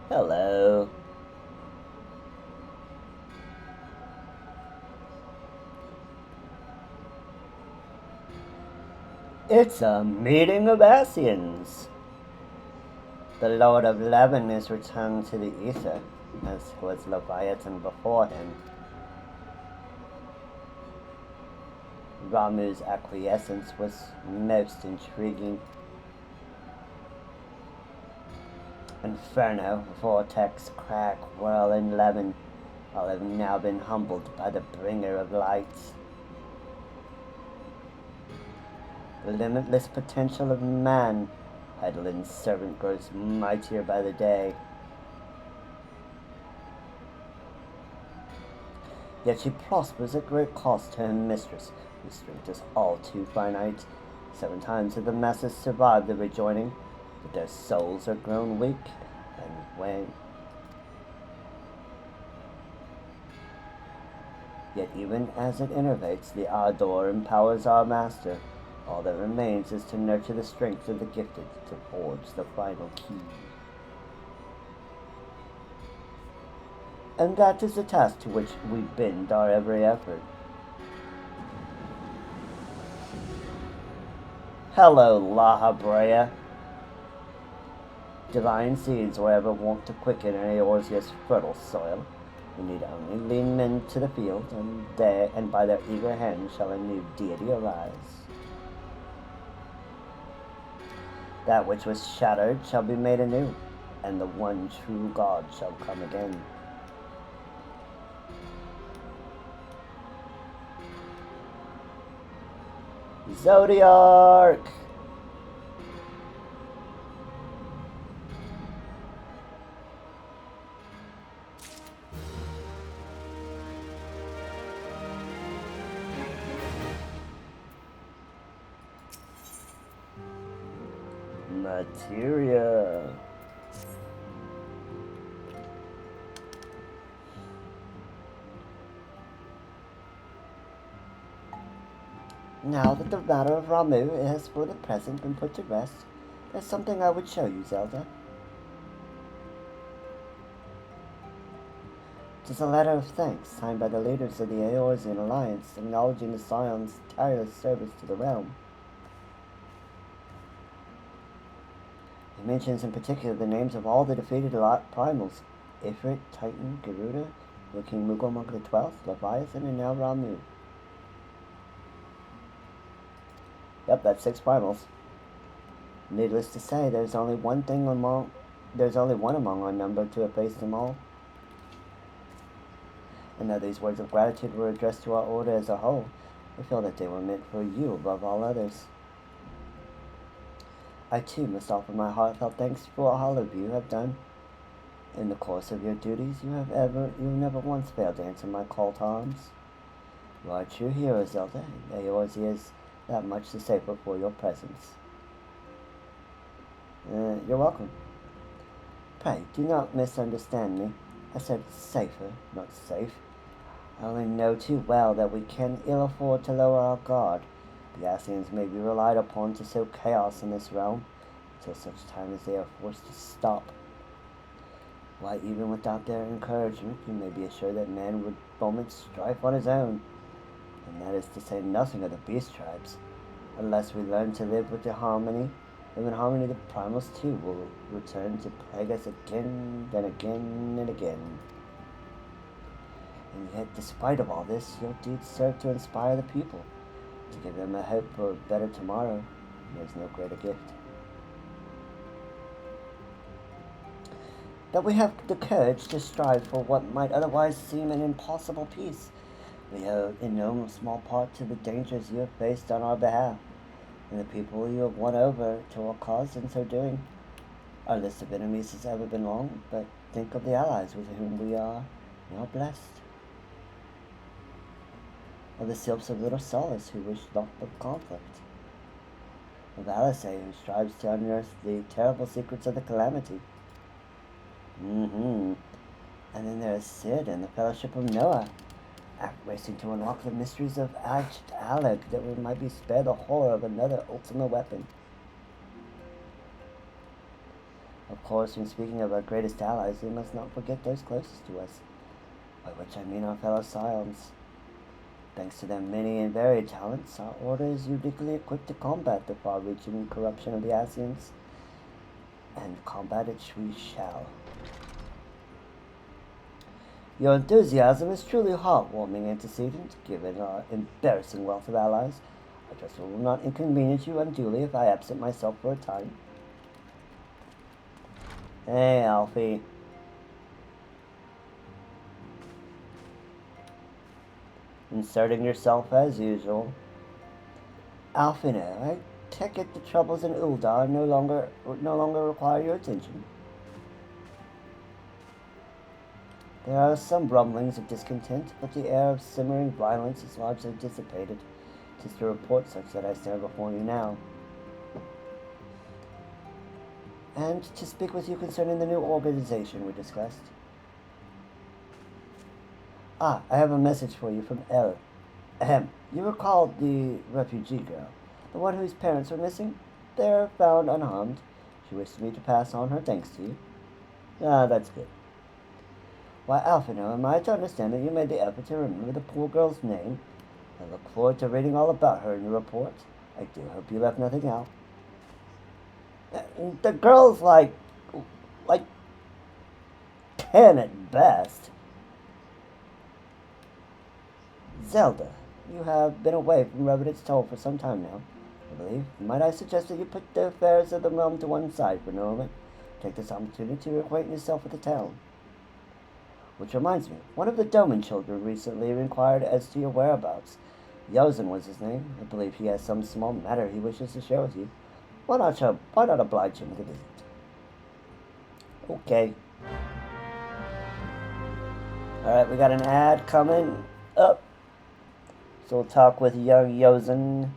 Hello. It's a meeting of Ascians. The Lord of Levin is returned to the Ether, as was Leviathan before him. Ramu's acquiescence was most intriguing. Inferno, vortex, crack, whirl, and Levin, all have now been humbled by the bringer of light. The limitless potential of man, Heidelin's servant, grows mightier by the day. Yet she prospers at great cost to her mistress, whose strength is all too finite. 7 times have the masses survived the rejoining, but their souls are grown weak and wane. Yet even as it innervates, the Ardor empowers our master. All that remains is to nurture the strength of the gifted to forge the final key. And that is the task to which we bend our every effort. Hello, La Habrea. Divine seeds were ever wont to quicken in Eorzea's fertile soil. We need only lead men to the field, and by their eager hand shall a new deity arise. That which was shattered shall be made anew, and the one true God shall come again. Zodiac! Materia. Now that the matter of Ramu has for the present been put to rest, there's something I would show you, Zelda. It is a letter of thanks signed by the leaders of the Eorzean Alliance, acknowledging the Scion's tireless service to the realm. It mentions in particular the names of all the defeated primals: Ifrit, Titan, Garuda, the King Mugomog XII, Leviathan, and now Ramu. Yep, that's 6 primals. Needless to say, there's only one among our number to have faced them all. And though these words of gratitude were addressed to our order as a whole, I feel that they were meant for you above all others. I too must offer my heartfelt thanks for all of you have done. In the course of your duties, you never once failed to answer my call to arms. You are a true hero, Zelda, and Eorzea is that much the safer for your presence. You're welcome. Pray, do not misunderstand me. I said safer, not safe. I only know too well that we can ill afford to lower our guard. The Ascians may be relied upon to sow chaos in this realm, until such time as they are forced to stop. Why, even without their encouragement, you may be assured that man would foment strife on his own. And that is to say nothing of the beast tribes. Unless we learn to live in harmony, the primals too will return to plague us again, then again, and again. And yet, despite of all this, your deeds serve to inspire the people, to give them a hope for a better tomorrow. There's no greater gift. That we have the courage to strive for what might otherwise seem an impossible peace. We owe in no small part to the dangers you have faced on our behalf, and the people you have won over to our cause in so doing. Our list of enemies has ever been long, but think of the allies with whom we are now blessed. Of the Sylphs of Little Solace who wish not but conflict. Of Alice who strives to unearth the terrible secrets of the calamity. And then there is Sid and the Fellowship of Noah, racing to unlock the mysteries of Acht Aleg, that we might be spared the horror of another ultimate weapon. Of course, when speaking of our greatest allies, we must not forget those closest to us, by which I mean our fellow Scions. Thanks to their many and varied talents, our order is uniquely equipped to combat the far-reaching corruption of the Asians, and combat it we shall. Your enthusiasm is truly heartwarming antecedent, given our embarrassing wealth of allies. I trust it will not inconvenience you unduly if I absent myself for a time. Hey, Alfie. Inserting yourself as usual. Alfino, I take it the troubles in Uldar no longer require your attention. There are some rumblings of discontent, but the air of simmering violence is largely dissipated. 'Tis to report such that I stand before you now, and to speak with you concerning the new organization we discussed. I have a message for you from Elle. Ahem. You recall the refugee girl, the one whose parents were missing? They're found unharmed. She wishes me to pass on her thanks to you. Ah, that's good. Why, Alphino, am I to understand that you made the effort to remember the poor girl's name? I look forward to reading all about her in your report. I do hope you left nothing out. The girl's like 10 at best. Zelda, you have been away from Revenant's Toll for some time now, I believe. Might I suggest that you put the affairs of the realm to one side for a moment? Take this opportunity to acquaint yourself with the town. Which reminds me, one of the Doman children recently inquired as to your whereabouts. Yozen was his name. I believe he has some small matter he wishes to share with you. Why not oblige him with a visit? Okay. Alright, we got an ad coming up. So we'll talk with young Yozen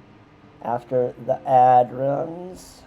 after the ad runs.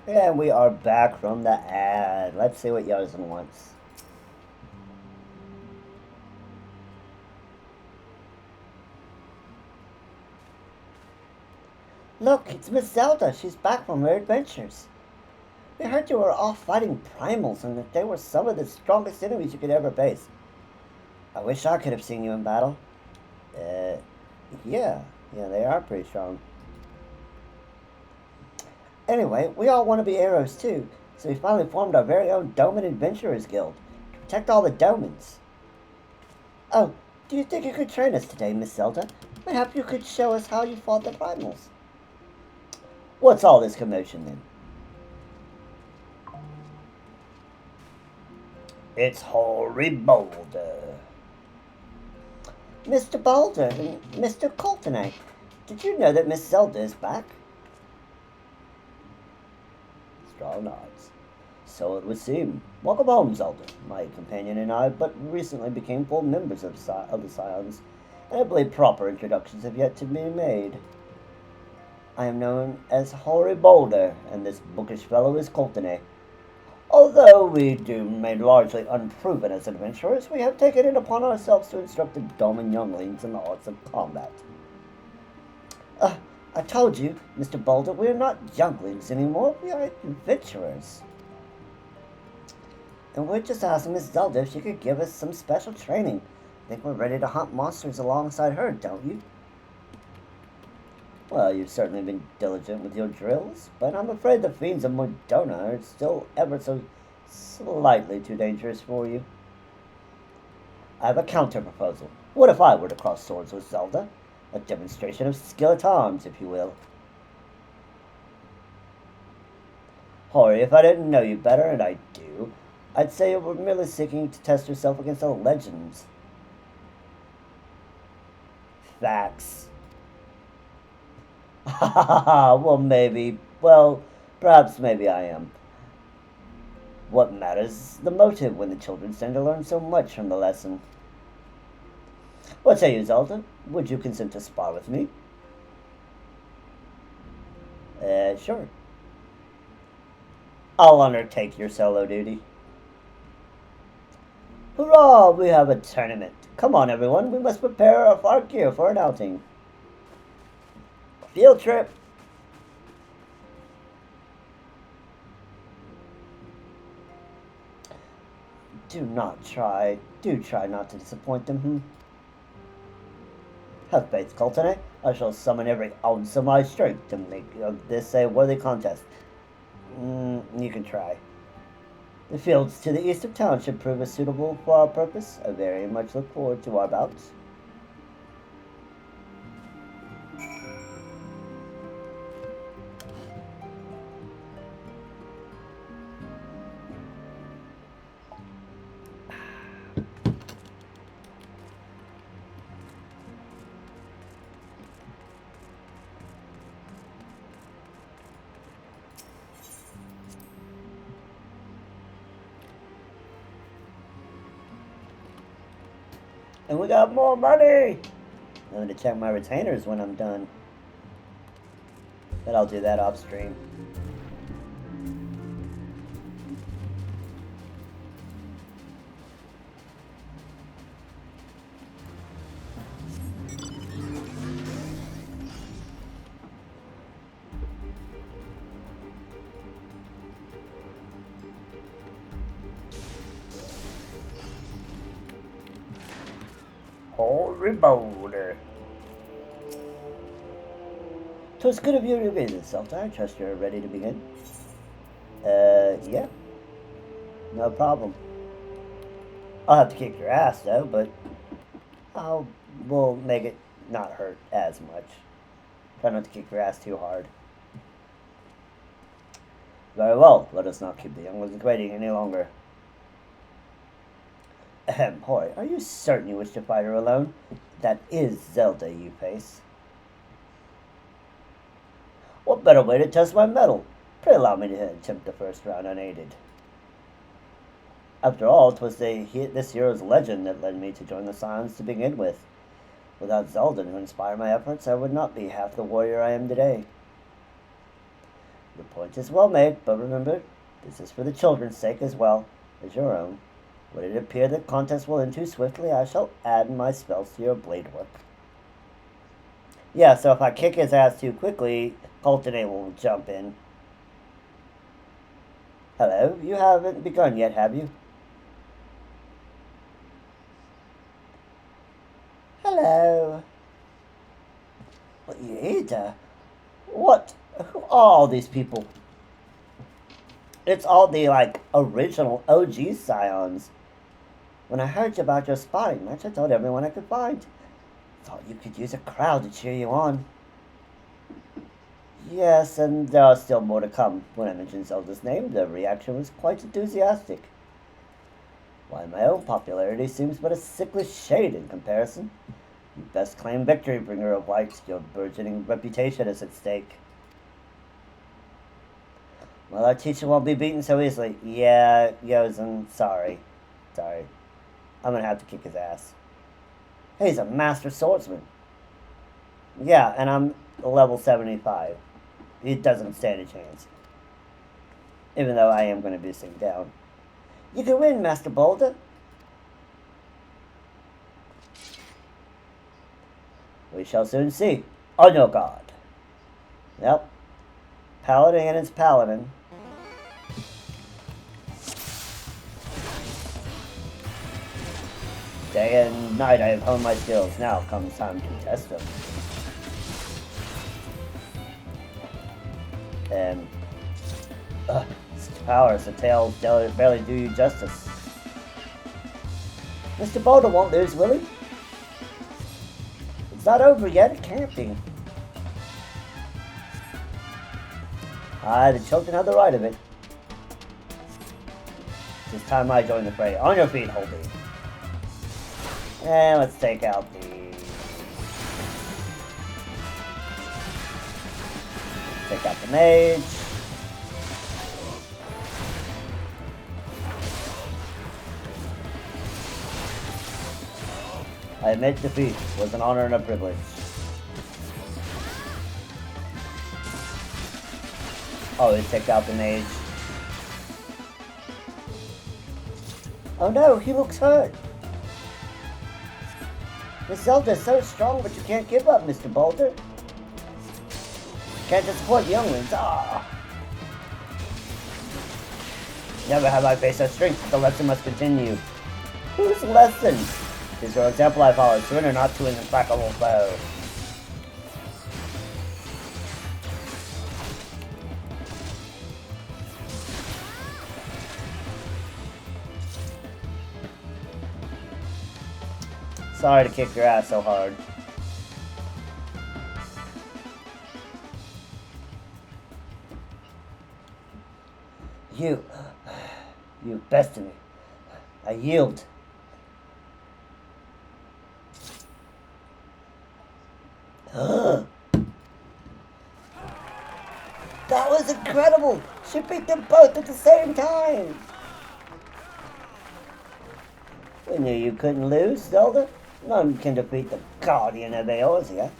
And we are back from the ad. Let's see what Yozen wants. Look, it's Miss Zelda. She's back from her adventures. We heard you were off fighting primals and that they were some of the strongest enemies you could ever face. I wish I could have seen you in battle. Yeah, they are pretty strong. Anyway, we all want to be arrows too, so we finally formed our very own Doman Adventurers Guild to protect all the Domans. Oh, do you think you could train us today, Miss Zelda? Perhaps you could show us how you fought the primals. What's all this commotion then? It's Hoary Boulder. Mr. Boulder and Mr. Coltonite, did you know that Miss Zelda is back? Strong nods. So it would seem. Welcome home, Zelda. My companion and I but recently became full members of the Scions, and I believe proper introductions have yet to be made. I am known as Hoary Boulder, and this bookish fellow is Coltonite. Although we do remain largely unproven as adventurers, we have taken it upon ourselves to instruct the Doman younglings in the arts of combat. I told you, Mr. Boulder, we are not younglings anymore, we are adventurers. And we're just asking Miss Zelda if she could give us some special training. I think we're ready to hunt monsters alongside her, don't you? Well, you've certainly been diligent with your drills, but I'm afraid the fiends of Modona are still ever so slightly too dangerous for you. I have a counter-proposal. What if I were to cross swords with Zelda? A demonstration of skill at arms, if you will. Hoary, if I didn't know you better, and I do, I'd say you were merely seeking to test yourself against the legends. Facts. Ha ha ha ha, perhaps maybe I am. What matters is the motive when the children stand to learn so much from the lesson. What say you, Zelda? Would you consent to spar with me? Sure. I'll undertake your solo duty. Hurrah! We have a tournament. Come on, everyone. We must prepare our gear for an outing. Field trip. Do try not to disappoint them, Have faith, Coltonite. I shall summon every ounce of my strength to make of this a worthy contest. You can try. The fields to the east of town should prove suitable for our purpose. I very much look forward to our bouts. And we got more money! I'm going to check my retainers when I'm done. But I'll do that off stream. Hoary Boulder. 'Twas good of you to visit, Zelda. I trust you're ready to begin. Yeah. No problem. I'll have to kick your ass, though, but we'll make it not hurt as much. Try not to kick your ass too hard. Very well. Let us not keep the young ones waiting any longer. Hoy, are you certain you wish to fight her alone? That is Zelda you face. What better way to test my mettle? Pray allow me to attempt the first round unaided. After all, 'twas this hero's legend that led me to join the Scions to begin with. Without Zelda to inspire my efforts, I would not be half the warrior I am today. The point is well made, but remember, this is for the children's sake as well as your own. Would it appear the contest will end too swiftly, I shall add my spells to your blade work. Yeah, so if I kick his ass too quickly, Coltonate will jump in. Hello, you haven't begun yet, have you? Hello. Leader? What? Who are all these people? It's all the, like, original OG Scions. When I heard about your spotting match, I told everyone I could find. Thought you could use a crowd to cheer you on. Yes, and there are still more to come. When I mentioned Zelda's name, the reaction was quite enthusiastic. Why, my own popularity seems but a sickly shade in comparison. You best claim victory, bringer of light. Your burgeoning reputation is at stake. Well, our teacher won't be beaten so easily. Yeah, Yozen, sorry. I'm gonna have to kick his ass. He's a master swordsman. Yeah, and I'm level 75. He doesn't stand a chance. Even though I am going to be sitting down. You can win, Master Boulder. We shall soon see. On your guard. Yep. Paladin and its paladin. Day and night I have honed my skills. Now comes time to test them. And such powers, the tails barely do you justice. Mr. Boulder won't lose, will he? It's not over yet, it can't be. Aye, the children have the right of it. It's time I join the fray. On your feet, Holby. And let's take out the... Take out the mage. I admit defeat was an honor and a privilege. Oh, he took out the mage. Oh no, he looks hurt. Miss Zelda is so strong, but you can't give up, Mr. Boulder. Can't just support younglings. Ah. Never have I faced such strength, but the lesson must continue. Whose lesson? Is your example I follow. Surrender not to an implacable foe. Sorry to kick your ass so hard. You bested me. I yield. That was incredible! She beat them both at the same time! We knew you couldn't lose, Zelda. None can defeat the Guardian of Eorzea.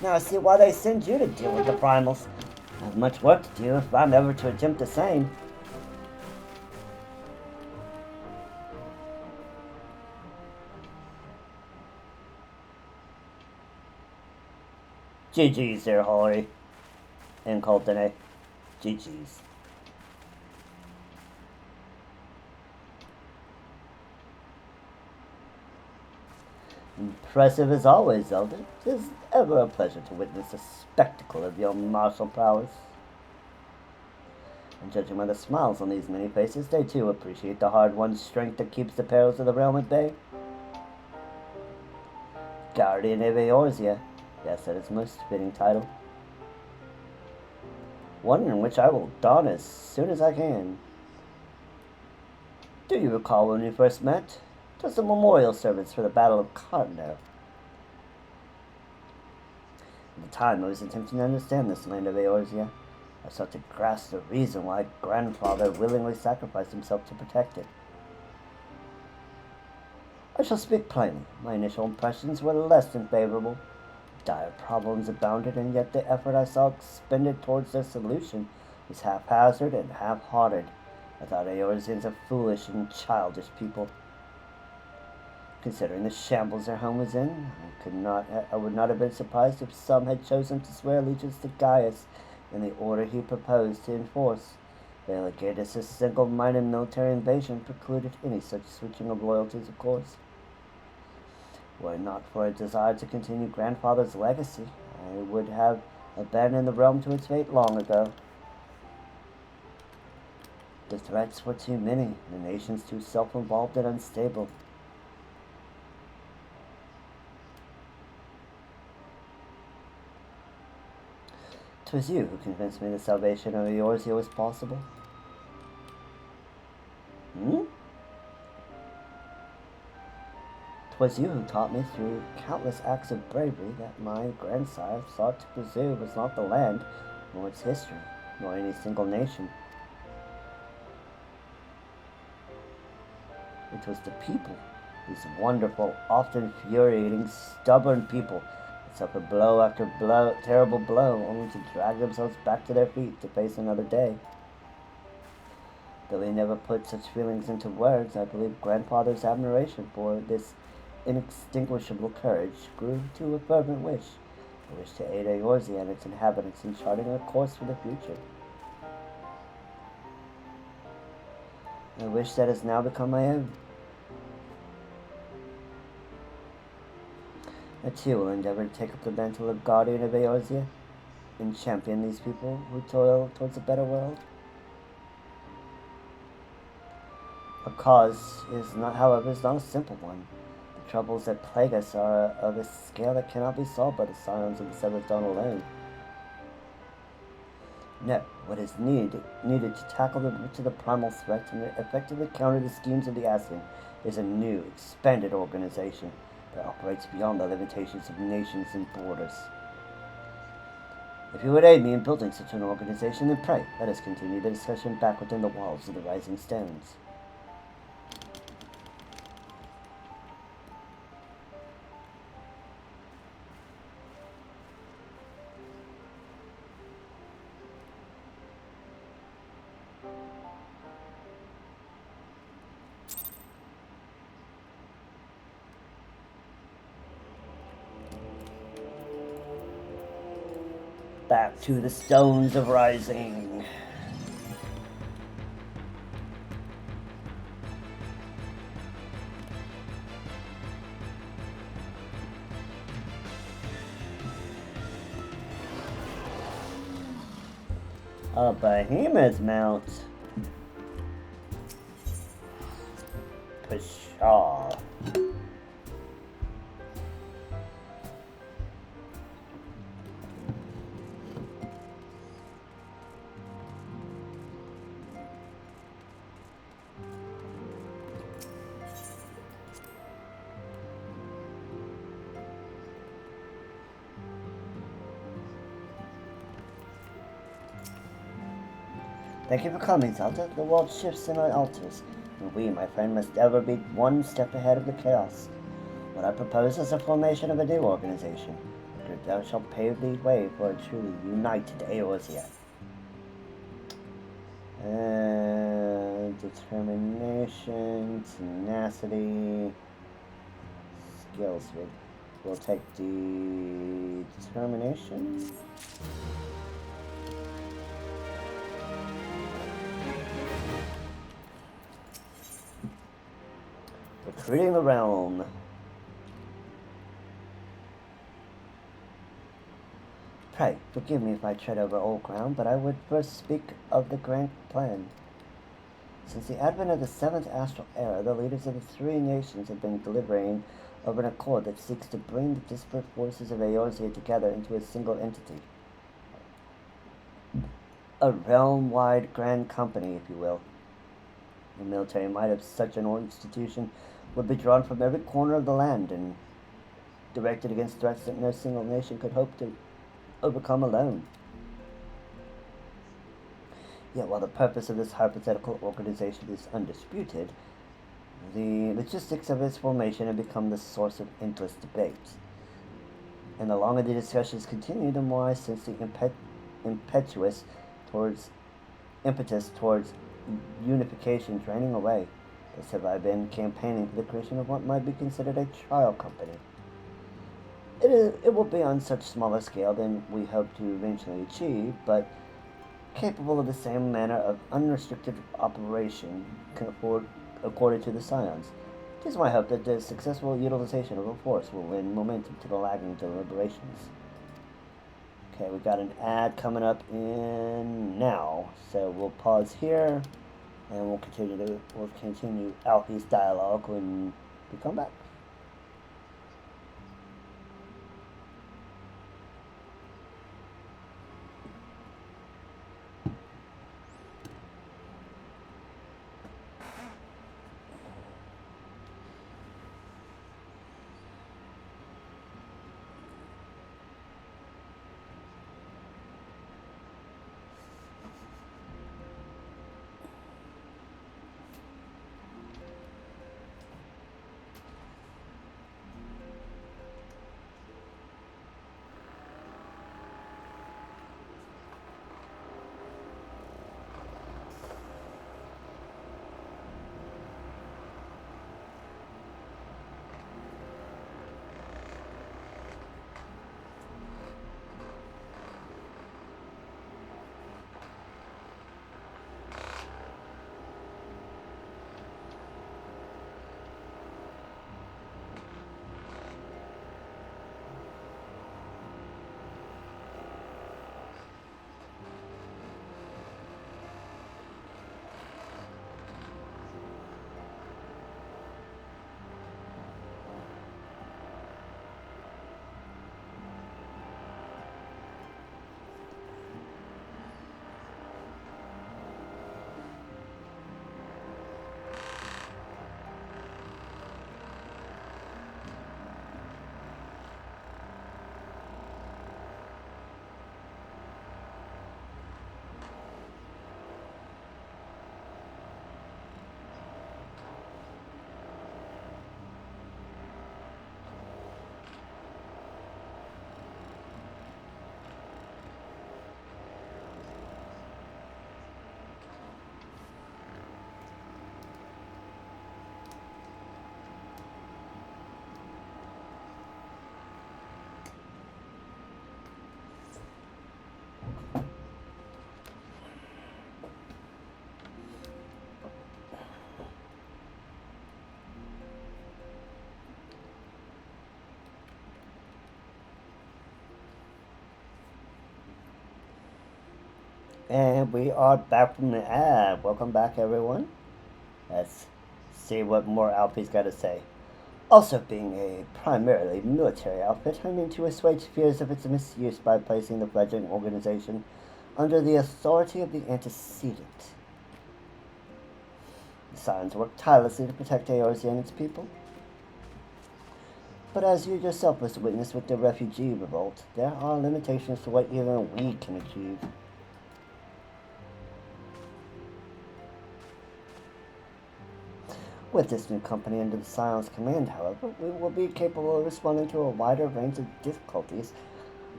Now I see why they send you to deal with the primals. I have much work to do if I'm ever to attempt the same. GG's there, Holly. And Colton, GG's. Impressive as always, Zelda. It is ever a pleasure to witness the spectacle of your martial prowess. And judging by the smiles on these many faces, they too appreciate the hard-won strength that keeps the perils of the realm at bay. Guardian of Eorzea. Yes, that is most fitting title. One in which I will don as soon as I can. Do you recall when we first met? It was the memorial service for the Battle of Cardinal. At the time, I was attempting to understand this land of Eorzea. I sought to grasp the reason why grandfather willingly sacrificed himself to protect it. I shall speak plainly. My initial impressions were less than favorable. Dire problems abounded, and yet the effort I saw expended towards their solution was haphazard and half-hearted. I thought Eorzeans a foolish and childish people. Considering the shambles their home was in, I would not have been surprised if some had chosen to swear allegiance to Gaius in the order he proposed to enforce. Veligatus' single-minded military invasion precluded any such switching of loyalties, of course. Were it not for a desire to continue grandfather's legacy, I would have abandoned the realm to its fate long ago. The threats were too many, the nations too self-involved and unstable. 'Twas you who convinced me the salvation of Eorzea was possible. Hmm? 'Twas you who taught me through countless acts of bravery that my grandsire sought to preserve was not the land, nor its history, nor any single nation. It was the people, these wonderful, often infuriating, stubborn people, that suffered blow after blow, terrible blow, only to drag themselves back to their feet to face another day. Though he never put such feelings into words, I believe grandfather's admiration for this inextinguishable courage grew to a fervent wish, a wish to aid Eorzea and its inhabitants in charting a course for the future. A wish that has now become my own. I too will endeavor to take up the mantle of guardian of Eorzea and champion these people who toil towards a better world. Our cause is not, however, is not a simple one. The troubles that plague us are of a scale that cannot be solved by the scions of the Seventh Dawn alone. No, what is needed to tackle the primal threat and effectively counter the schemes of the Ascian is a new, expanded organization that operates beyond the limitations of nations and borders. If you would aid me in building such an organization, then pray, let us continue the discussion back within the walls of the Rising Stones. Back to the Stones of Rising. A behemoth mount. Pshaw. Thank you for coming, Zelda. The world shifts and alters, and we, my friend, must ever be one step ahead of the chaos. What I propose is the formation of a new organization, a group that shall pave the way for a truly united Eorzea. Determination, tenacity, skills. We'll take the determination. Recruiting the realm. Pray, forgive me if I tread over old ground, but I would first speak of the grand plan. Since the advent of the 7th astral era, the leaders of the three nations have been deliberating over an accord that seeks to bring the disparate forces of Eorzea together into a single entity. A realm-wide grand company, if you will. The military might of such an institution would be drawn from every corner of the land and directed against threats that no single nation could hope to overcome alone. Yet while the purpose of this hypothetical organization is undisputed, the logistics of its formation have become the source of endless debate. And the longer the discussions continue, the more I sense the impetus towards unification draining away. Thus have I been campaigning for the creation of what might be considered a trial company. It will be on such smaller scale than we hope to eventually achieve, but capable of the same manner of unrestricted operation accorded to the scions, It is my hope that the successful utilization of the force will lend momentum to the lagging deliberations. Okay, we got an ad coming up in now, so we'll pause here, and we'll continue Alfie's dialogue when we come back. And we are back from the ad. Welcome back, everyone. Let's see what more Alfie's got to say. Also, being a primarily military outfit, I mean to assuage fears of its misuse by placing the fledgling organization under the authority of the antecedent. The Scions work tirelessly to protect ARZ and its people. But as you yourself was witness with the refugee revolt, there are limitations to what even we can achieve. With this new company under the Scion's command, however, we will be capable of responding to a wider range of difficulties,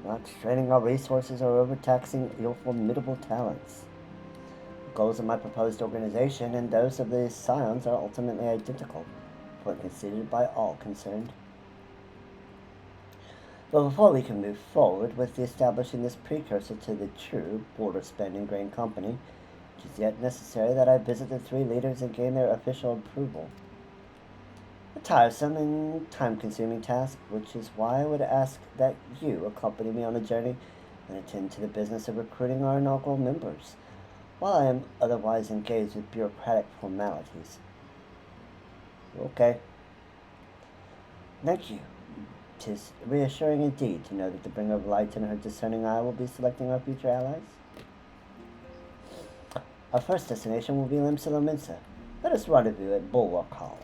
not straining our resources or overtaxing your formidable talents. The goals of my proposed organization and those of the Scions are ultimately identical, when considered by all concerned. But before we can move forward with establishing this precursor to the true border-spanning grain company, it is yet necessary that I visit the three leaders and gain their official approval. A tiresome and time-consuming task, which is why I would ask that you accompany me on the journey and attend to the business of recruiting our inaugural members, while I am otherwise engaged with bureaucratic formalities. Okay. Thank you. 'Tis reassuring indeed to know that the bringer of light and her discerning eye will be selecting our future allies. Our first destination will be Limsa Mensa. Let us rendezvous at Bulwark Hall.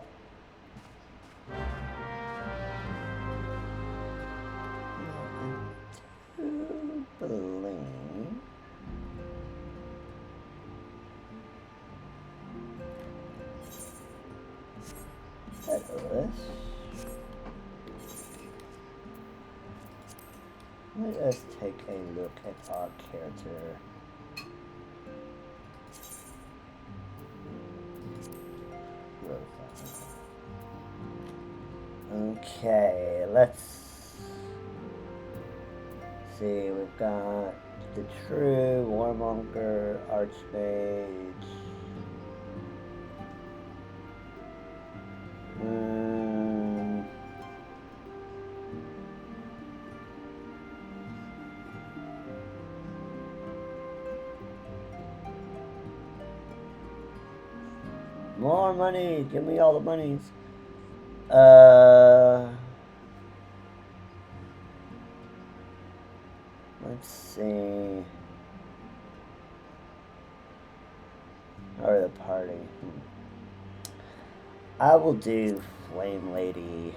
Let us take a look at our character. Okay, let's see. We've got the True, Warmonger, Archmage. More money! Give me all the monies. Let's see. Or the party. I will do Flame Lady.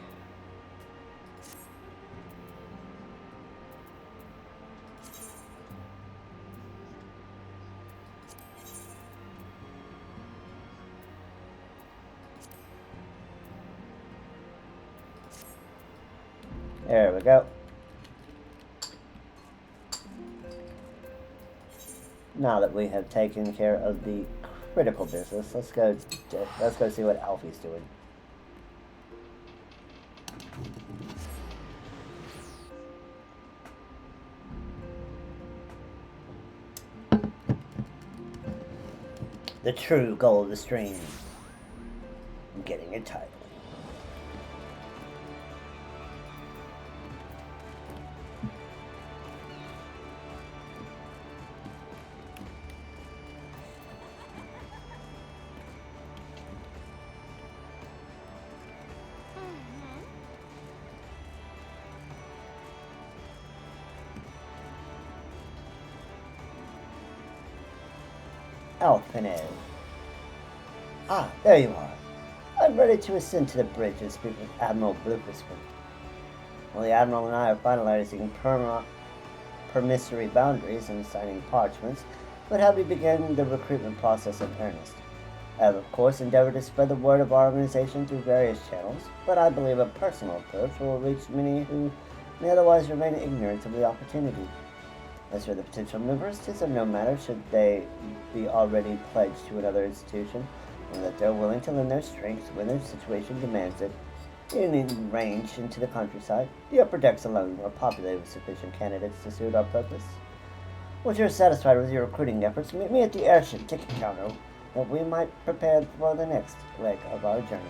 There we go. Now that we have taken care of the critical business, let's go see what Alfie's doing. The true goal of the stream. I'm getting a title. Alpine. Ah, there you are. I'm ready to ascend to the bridge and speak with Admiral Bluefiskin. Well, the Admiral and I are finalizing permissory boundaries and signing parchments, but have we begun the recruitment process in earnest? I have, of course, endeavored to spread the word of our organization through various channels, but I believe a personal approach will reach many who may otherwise remain ignorant of the opportunity. As for the potential members, 'tis of no matter should they be already pledged to another institution, and that they're willing to lend their strength when their situation demands it. In range into the countryside, the upper decks alone are populated with sufficient candidates to suit our purpose. Once you're satisfied with your recruiting efforts, meet me at the airship ticket counter, that we might prepare for the next leg of our journey.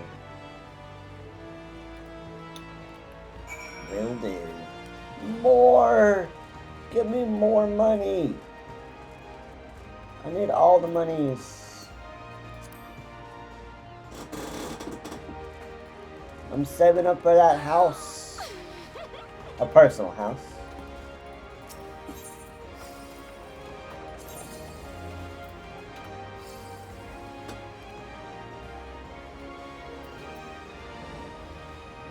Will do. More! Give me more money! I need all the monies. I'm saving up for that house. A personal house.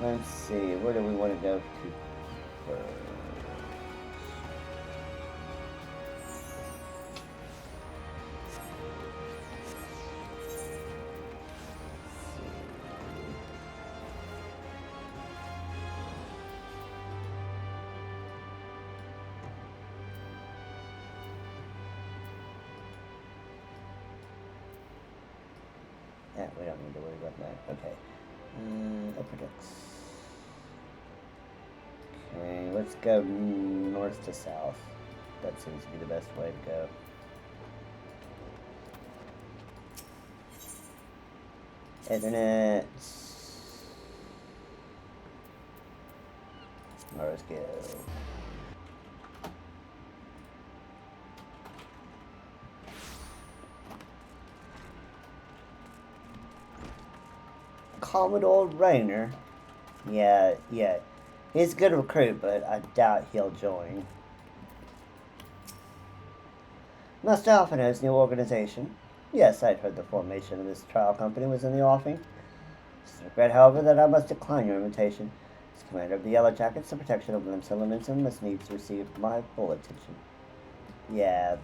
Let's see, where do we want to go to first? Yeah, we don't need to worry about that. Okay. Upper decks. Okay, let's go north to south. That seems to be the best way to go. Internet. Let's go. Commodore Rainer. Yeah. He's a good recruit, but I doubt he'll join. Master Alphinaud's new organization. Yes, I'd heard the formation of this trial company was in the offing. It's a regret, however, that I must decline your invitation. As commander of the Yellow Jackets, the protection of Limsa Levinson must needs receive my full attention. Yeah,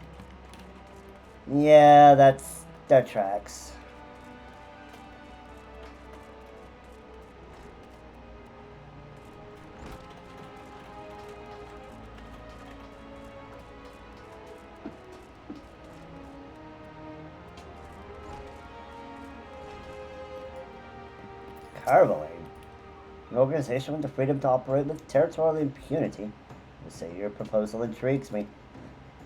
that tracks. Carveling. An organization with the freedom to operate with territorial impunity. I say your proposal intrigues me.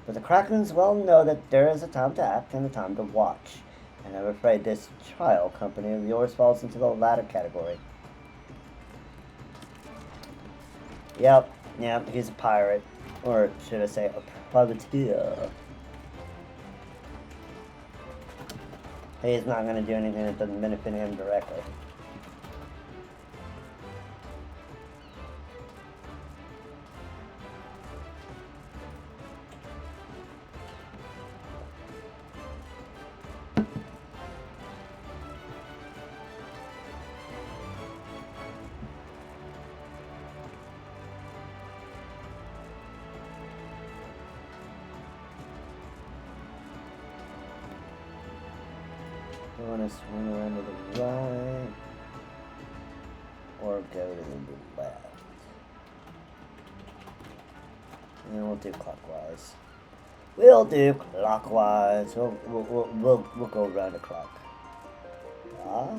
But the Krakens well know that there is a time to act and a time to watch. And I'm afraid this trial company of yours falls into the latter category. Yep, he's a pirate. Or should I say a privateer. He's not going to do anything that doesn't benefit him directly. I want to swing around to the right or go to the left. And we'll do clockwise. We'll do clockwise. We'll go around the clock. Ah,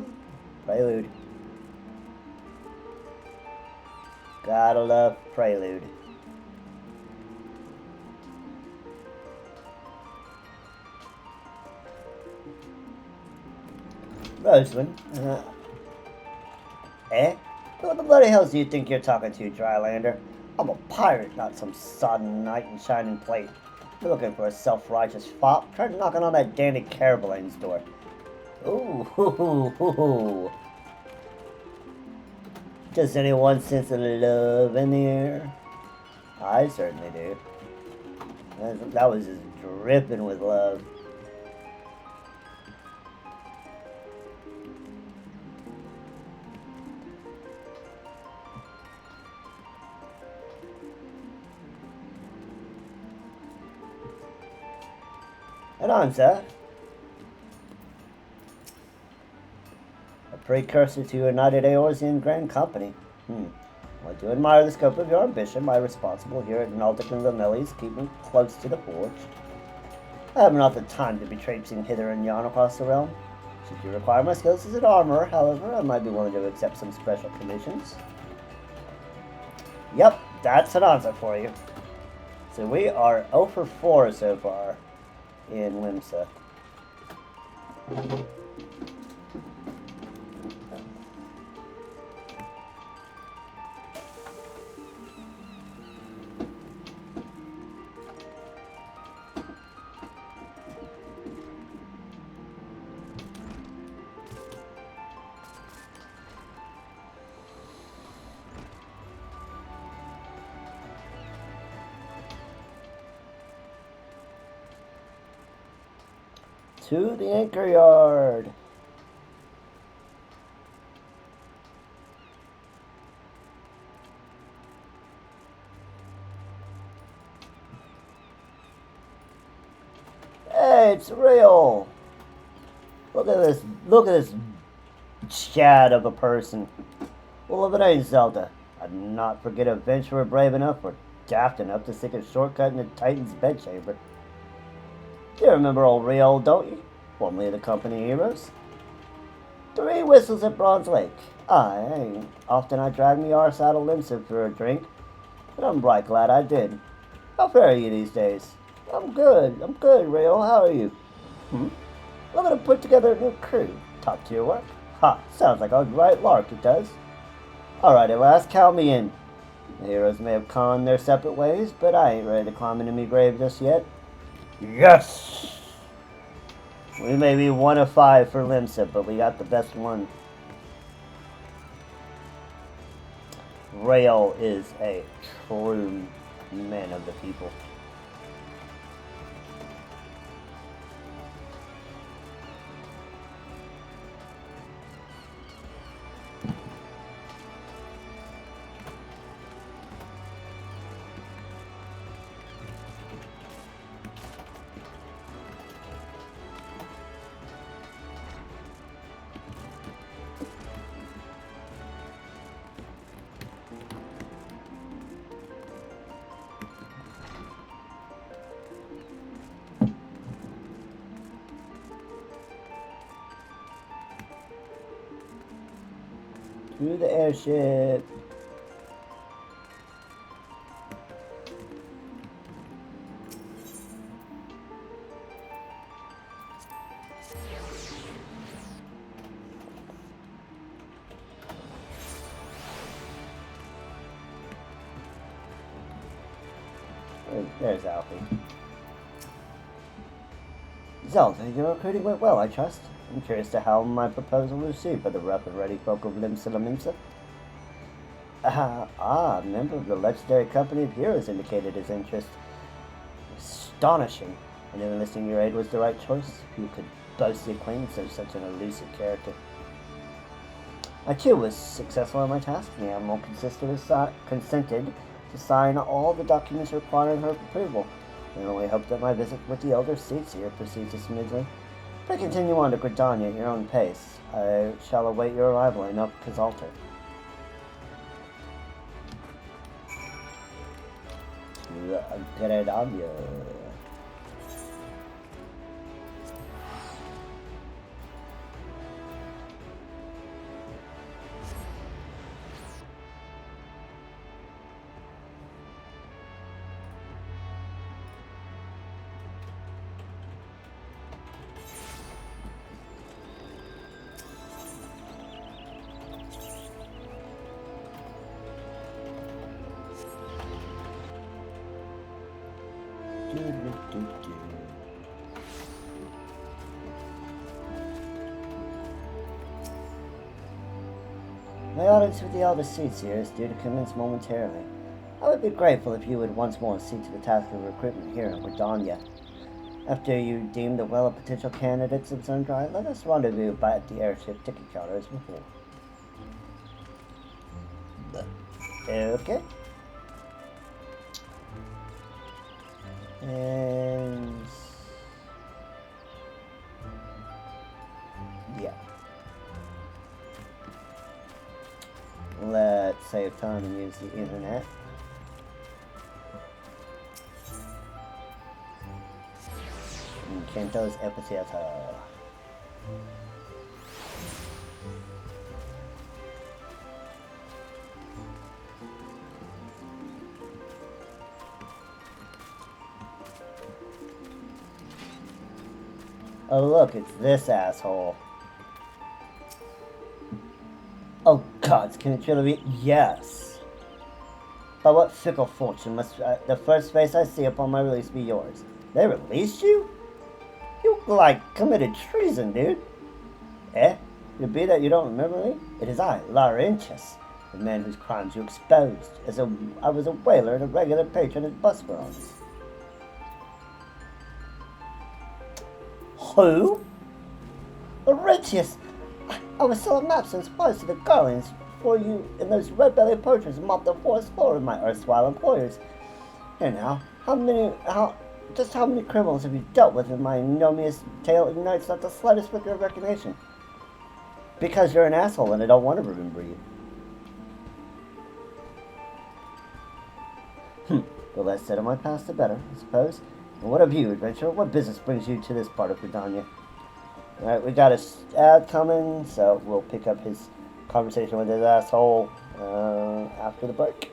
prelude. Gotta love prelude. Rosalind. Eh? Who the bloody hell do you think you're talking to, Drylander? I'm a pirate, not some sodden knight in shining plate. You're looking for a self-righteous fop? Try knocking on that dandy Carablaine's door. Ooh, hoo, hoo, hoo, hoo. Does anyone sense a love in the air? I certainly do. That was just dripping with love. Head on, sir. A precursor to United Eorzean Grand Company. Well, I do admire the scope of your ambition. My responsible here at Naldic and Lameli's keep me close to the forge. I have not the time to be traipsing hither and yon across the realm. Should you require my skills as an armorer, however, I might be willing to accept some special commissions. Yep, that's an answer for you. So we are 0 for 4 so far in Limsa. To the anchor yard. Hey, it's real. Look at this chad of a person. Well, if it ain't Zelda, I'd not forget a adventurer brave enough or daft enough to seek a shortcut in the Titan's bedchamber. You remember old Rio, don't you? Formerly of the Company Heroes. 3 whistles at Bronze Lake. Aye, often I drag me arse out of Limsa for a drink, but I'm right glad I did. How fare you these days? I'm good, Rio. How are you? Looking to put together a new crew. Top tier work. Ha, sounds like a right lark, it does. Alright, at last, count me in. The heroes may have gone their separate ways, but I ain't ready to climb into me grave just yet. Yes! We may be 1 of 5 for Limsa, but we got the best one. Rail is a true man of the people. To the airship. There's Alfie. Zelda, your recruiting went well, I trust. I'm curious to how my proposal was received by the rough and ready folk of Limsa. A member of the legendary company of heroes indicated his interest. Astonishing. I knew enlisting your aid was the right choice. Who could boast the acquaintance of such an elusive character? I too was successful in my task, and the Admiral consented to sign all the documents requiring her approval. I only hope that my visit with the Elder Seetsier proceeds as smoothly. Pray continue on to Gridania at your own pace. I shall await your arrival in Kazalter. Gridania. My audience with the Elder Seetsier is due to commence momentarily. I would be grateful if you would once more see to the task of recruitment here in Gridania. After you deem the well of potential candidates of Zundrai, let us rendezvous at the airship ticket counter as before. Okay. And yeah. Let's save time and use the internet. Kento's Epicenter. Oh look, it's this asshole. Oh gods, can it really be? Yes. By what fickle fortune must the first face I see upon my release be yours? They released you? You, like, committed treason, dude. Eh? Could it be that you don't remember me? It is I, Laurentius, the man whose crimes you exposed. I was a whaler and a regular patron at Busperons. Who? Laurentius! I was selling maps and supplies to the Guardians for you and those red-bellied poachers mopped the forest floor of my erstwhile employers. Here now, how many criminals have you dealt with in my ignominious tale ignites not the slightest flicker of recognition? Because you're an asshole and I don't want to remember you. The less said of my past, the better, I suppose. And what of you, adventurer? What business brings you to this part of Gridania? Alright, we got a ad coming, so we'll pick up his conversation with his asshole after the break.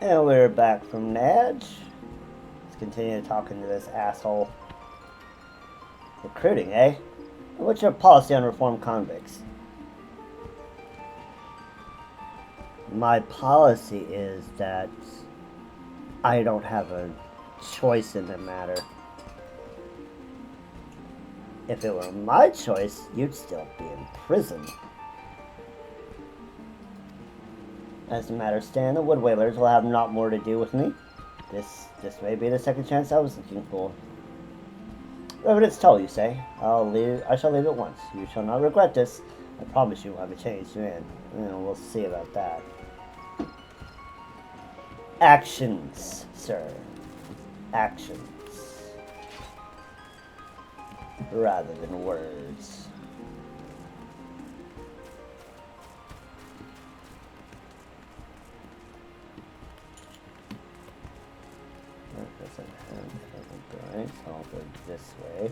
And we're back from Nadge. Let's continue talking to this asshole. Recruiting, eh? What's your policy on reformed convicts? My policy is that I don't have a choice in the matter. If it were my choice, you'd still be in prison. As the matter stands, the Wood Whalers will have not more to do with me. This may be the second chance I was looking for. Evidence told, you say. I shall leave at once. You shall not regret this. I promise you will have a changed man. We'll see about that. Actions, sir. Actions. Rather than words. That doesn't have anything, so I'll go this way.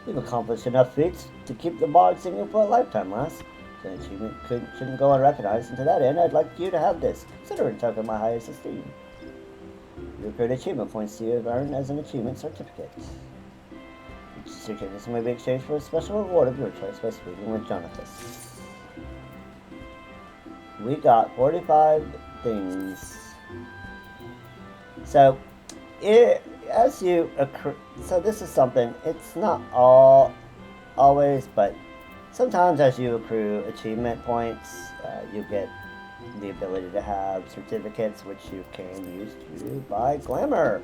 You've accomplished enough feats to keep the bard singing for a lifetime, lass. So an achievement shouldn't go unrecognized, and to that end, I'd like you to have this. Consider it a token of my highest esteem. Your accrued achievement points you have earned as an achievement certificate. Each certificate may be exchanged for a special reward of your choice by speaking with Jonathan. We got 45 things. So, as you accrue, so this is something, it's not always, but sometimes as you accrue achievement points, you get the ability to have certificates which you can use to buy glamour.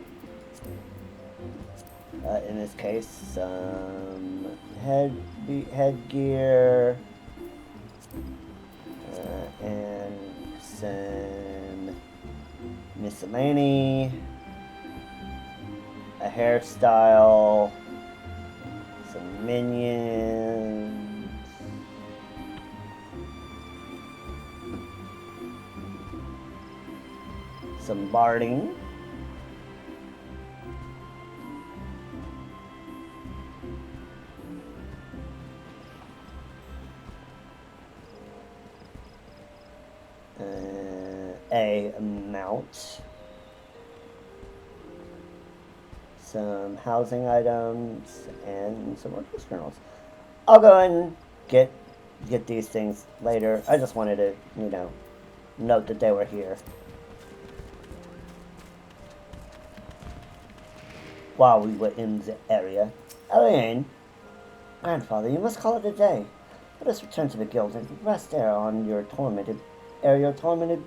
In this case, some headgear, and some miscellany, a hairstyle, some minions, some barding, a mount, some housing items, and some workers journals. I'll go and get these things later. I just wanted to, note that they were here while we were in the area. Elaine, grandfather, you must call it a day. Let us return to the guild and rest on your tormented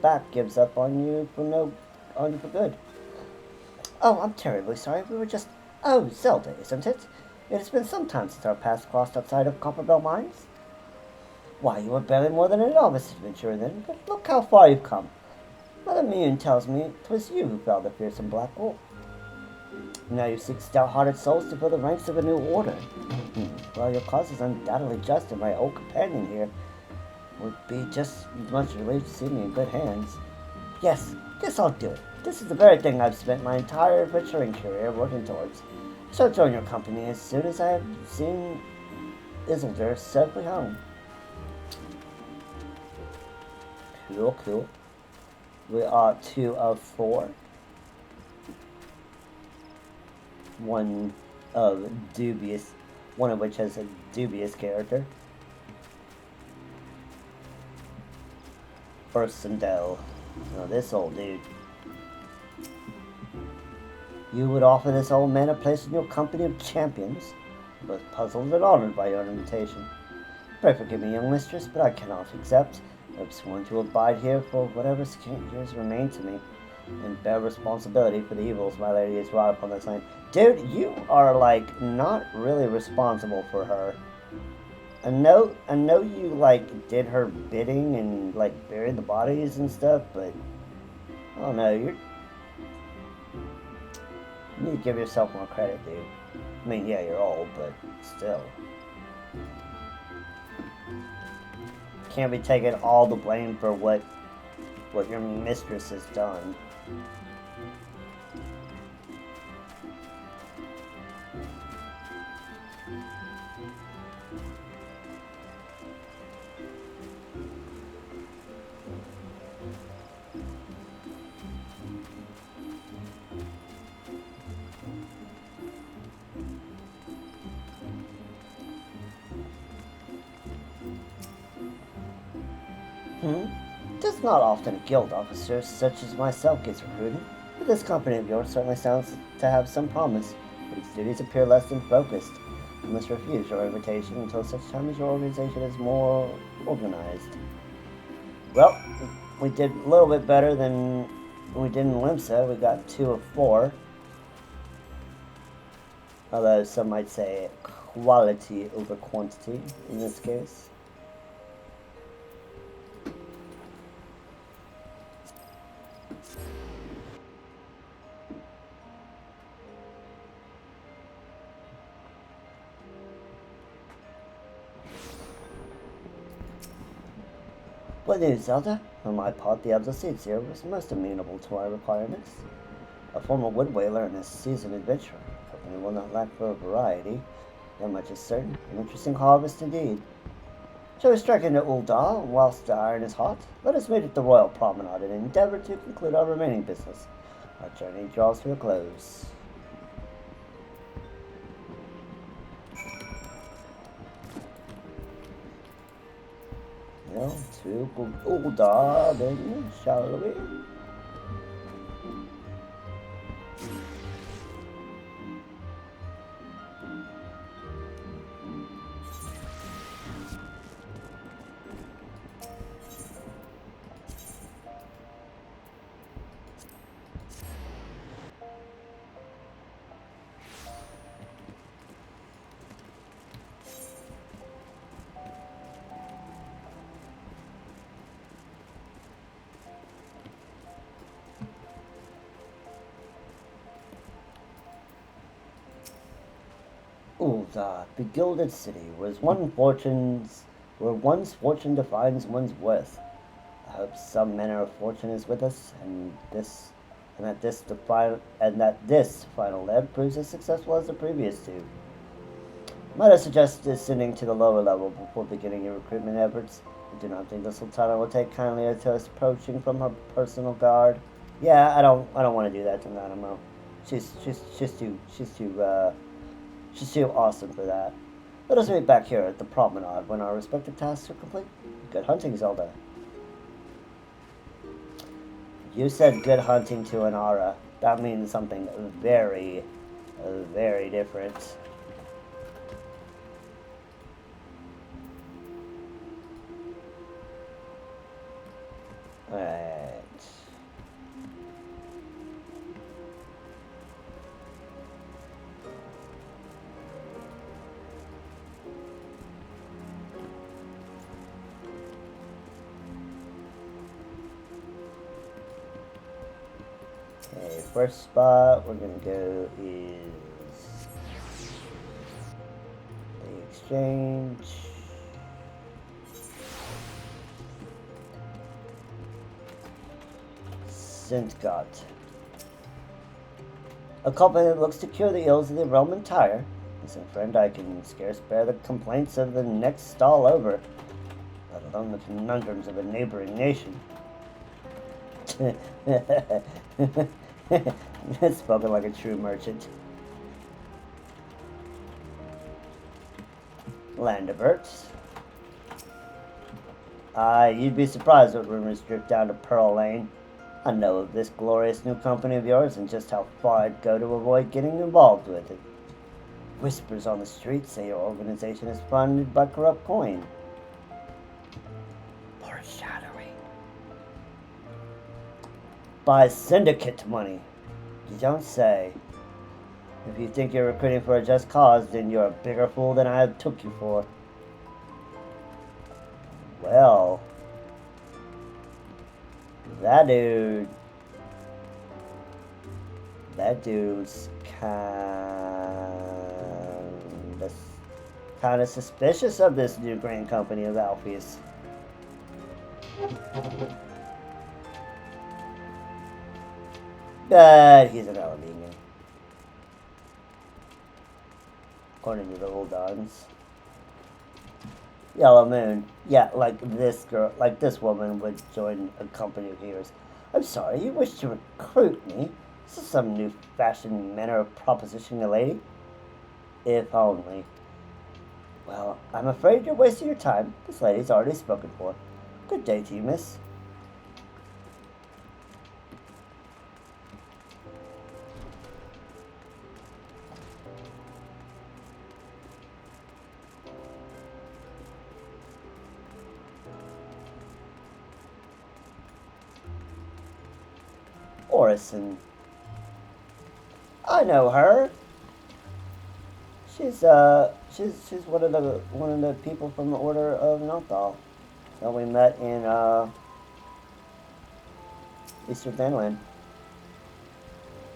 back gives up on you for good. Oh, I'm terribly sorry. We were just... Oh, Zelda, isn't it? It has been some time since our paths crossed outside of Copperbell Mines. Why, you were barely more than a novice adventurer then, but look how far you've come. Mother Mune tells me 'twas you who felled the fearsome Black Wolf. Now you seek stout-hearted souls to fill the ranks of a new order. Well, your cause is undoubtedly just, and my old companion here would be just as much relieved to see me in good hands. Yes, I'll do it. This is the very thing I've spent my entire adventuring career working towards. I shall join your company as soon as I have seen Isildur safely home. Cool. We are 2 of 4. One of which has a dubious character. Ursendel. Oh, this old dude. You would offer this old man a place in your company of champions. Both puzzled and honored by your invitation. Pray forgive me, young mistress, but I cannot accept. I've sworn to abide here for whatever scant years remain to me, and bear responsibility for the evils my lady has wrought upon this land. Dude, you are, not really responsible for her. I know you, did her bidding and, buried the bodies and stuff, but I don't know, you need to give yourself more credit, dude. I mean, yeah, you're old, but still. can't be taking all the blame for what your mistress has done. It's not often a guild officer such as myself gets recruited, but this company of yours certainly sounds to have some promise. Its duties appear less than focused. You must refuse your invitation until such time as your organization is more organized. Well, we did a little bit better than we did in Limsa. We got 2 of 4. Although some might say quality over quantity in this case. What news, Zelda? For my part, the elder seeds here was most amenable to our requirements. A former wood whaler and a seasoned adventurer. The company will not lack for a variety. That much is certain. An interesting harvest indeed. Shall we strike into Ul'dah whilst the iron is hot? Let us meet at the Royal Promenade and endeavor to conclude our remaining business. Our journey draws to a close. Well, to Ul'dah then, shall we? Ul'dah, begilded city, where one's fortune defines one's worth. I hope some manner of fortune is with us, and that this final lab proves as successful as the previous two. Might I suggest descending to the lower level before beginning your recruitment efforts? I do not think the Sultana will take kindly to us approaching from her personal guard. Yeah, I don't want to do that to Nanamo. She's too awesome for that. Let us meet back here at the promenade when our respective tasks are complete. Good hunting, Zelda. You said good hunting to an Aura. That means something very, very different. Alright. Okay, first spot we're gonna go is the exchange. Sintgot. A company that looks to cure the ills of the realm entire. Listen, friend, I can scarce bear the complaints of the next stall over, let alone the conundrums of a neighboring nation. Spoken like a true merchant. Landiverts. You'd be surprised what rumors drift down to Pearl Lane. I know of this glorious new company of yours and just how far I'd go to avoid getting involved with it. Whispers on the street say your organization is funded by corrupt coin. Foreshadowing. By syndicate money. You don't say. If you think you're recruiting for a just cause, then you're a bigger fool than I took you for. Well, that dude's kind of suspicious of this new grain company of Alpheus. But he's an Alamenian. According to the old dogs. Yellow Moon. Yeah, like this girl, like this woman would join a company of heroes. I'm sorry, you wish to recruit me? Is this some new fashioned manner of propositioning a lady? If only. Well, I'm afraid you're wasting your time. This lady's already spoken for. Good day to you, miss. Orison. I know her. She's one of the people from the Order of Nothal that we met in Eastern Thanalan.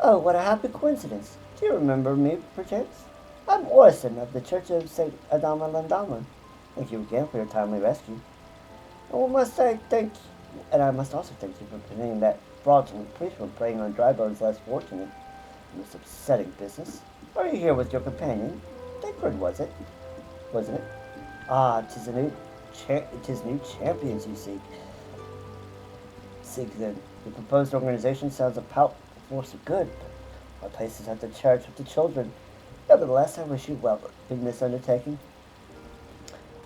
Oh, what a happy coincidence. Do you remember me, perchance? I'm Orison of the Church of St. Adama Landama. Thank you again for your timely rescue. And I must also thank you for preventing that fraudulent priest from preying on dry bones less fortunate in this upsetting business. Are you here with your companion? Deckard, wasn't it? Ah, 'tis new champions you seek. Seek then. The proposed organization sounds a powerful force of good, but our place is at the church with the children. Nevertheless, I wish you well in this undertaking.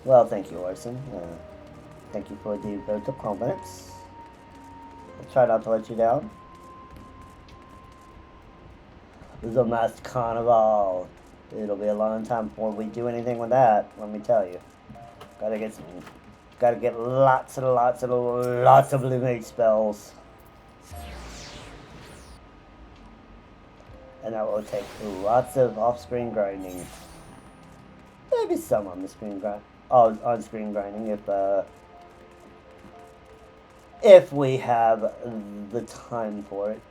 Well, thank you, Orson. Thank you for the vote of confidence. I'll try not to let you down. The masked carnival. It'll be a long time before we do anything with that, let me tell you. Gotta get lots and lots of blue mage spells. And that will take lots of off-screen grinding. Maybe some on the screen on-screen grinding if we have the time for it.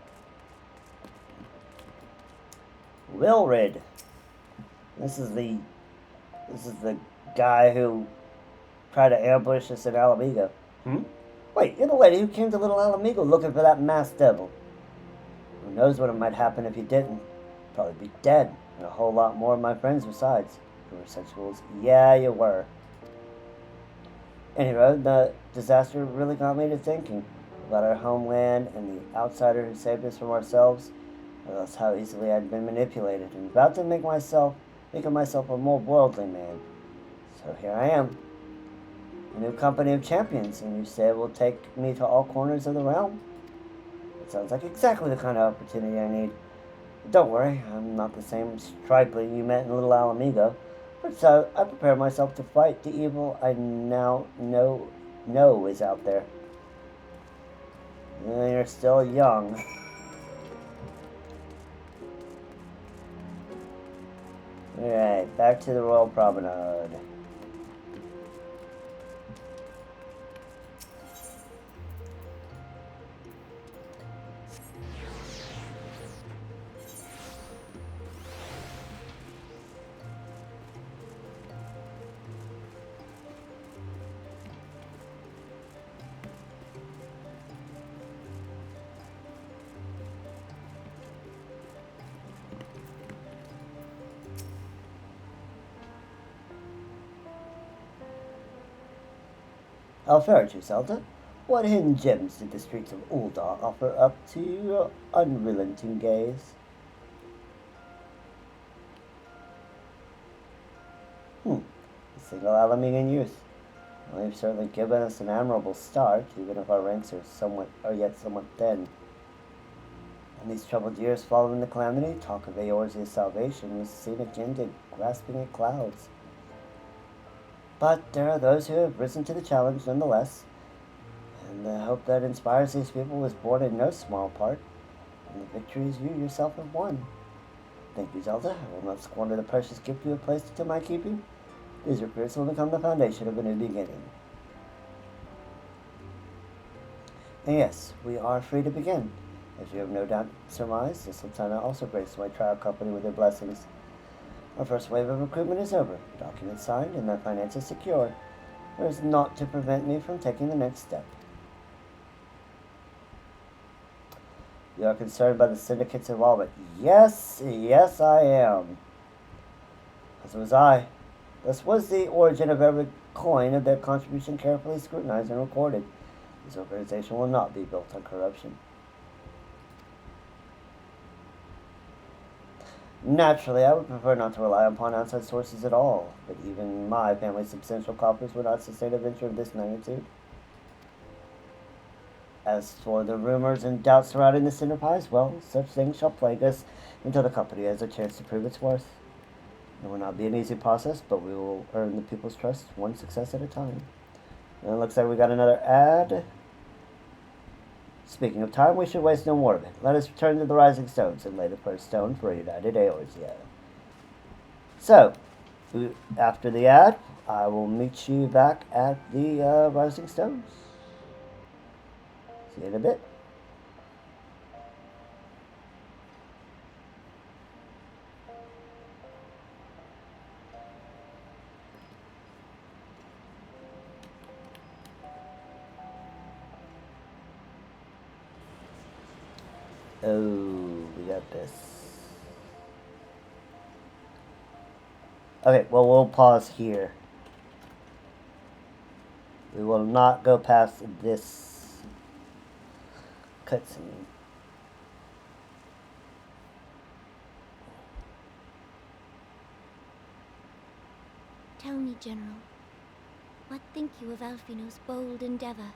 Wilrid. This is the guy who tried to ambush us in Alamigo. Wait, you're the lady who came to Little Alamigo looking for that masked devil. Who knows what might happen if you didn't? Probably be dead, and a whole lot more of my friends besides. Who were such fools. Yeah, you were. Anyway, the disaster really got me to thinking about our homeland and the outsider who saved us from ourselves. That's how easily I'd been manipulated, and about to making myself a more worldly man. So here I am, a new company of champions, and you say it will take me to all corners of the realm. It sounds like exactly the kind of opportunity I need. But don't worry, I'm not the same stripling you met in Little Alamigo. But so I prepared myself to fight the evil I now know is out there. You're still young. Alright, back to the Royal Promenade. How fared you, Zelda? What hidden gems did the streets of Ul'dah offer up to your unrelenting gaze? A single Alamenian youth. Well, you've certainly given us an admirable start, even if our ranks are yet somewhat thin. In these troubled years following the calamity, talk of Eorzea's salvation was seen akin to grasping at clouds. But there are those who have risen to the challenge nonetheless, and the hope that inspires these people was born in no small part in the victories you yourself have won. Thank you, Zelda. I will not squander the precious gift you have placed into my keeping. These recruits will become the foundation of a new beginning. And yes, we are free to begin. As you have no doubt surmised, the Sultana also graced my trial company with her blessings. Our first wave of recruitment is over, documents signed, and their finances secured. There is naught to prevent me from taking the next step. You are concerned by the Syndicate's involvement. Yes, yes I am. As was I. This was the origin of every coin of their contribution carefully scrutinized and recorded. This organization will not be built on corruption. Naturally, I would prefer not to rely upon outside sources at all, but even my family's substantial coffers would not sustain a venture of this magnitude. As for the rumors and doubts surrounding this enterprise, well, such things shall plague us until the company has a chance to prove its worth. It will not be an easy process, but we will earn the people's trust one success at a time. And it looks like we got another ad. Speaking of time, we should waste no more of it. Let us return to the Rising Stones and lay the first stone for a united Eorzea. So, after the ad, I will meet you back at the Rising Stones. See you in a bit. Oh, we got this. Okay, well, we'll pause here. We will not go past this cutscene. Tell me, General, what think you of Alfino's bold endeavor?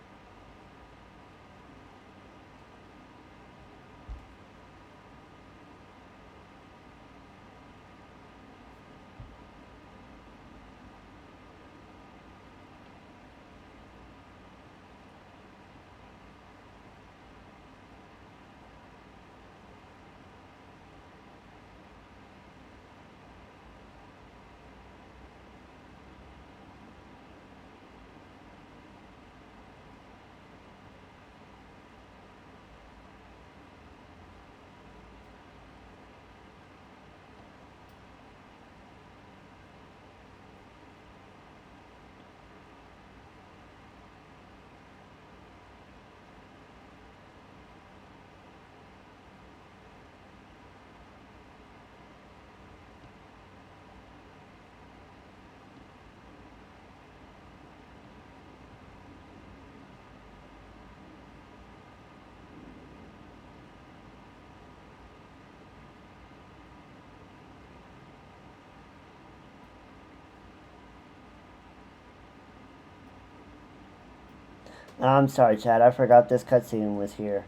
I'm sorry, Chad. I forgot this cutscene was here.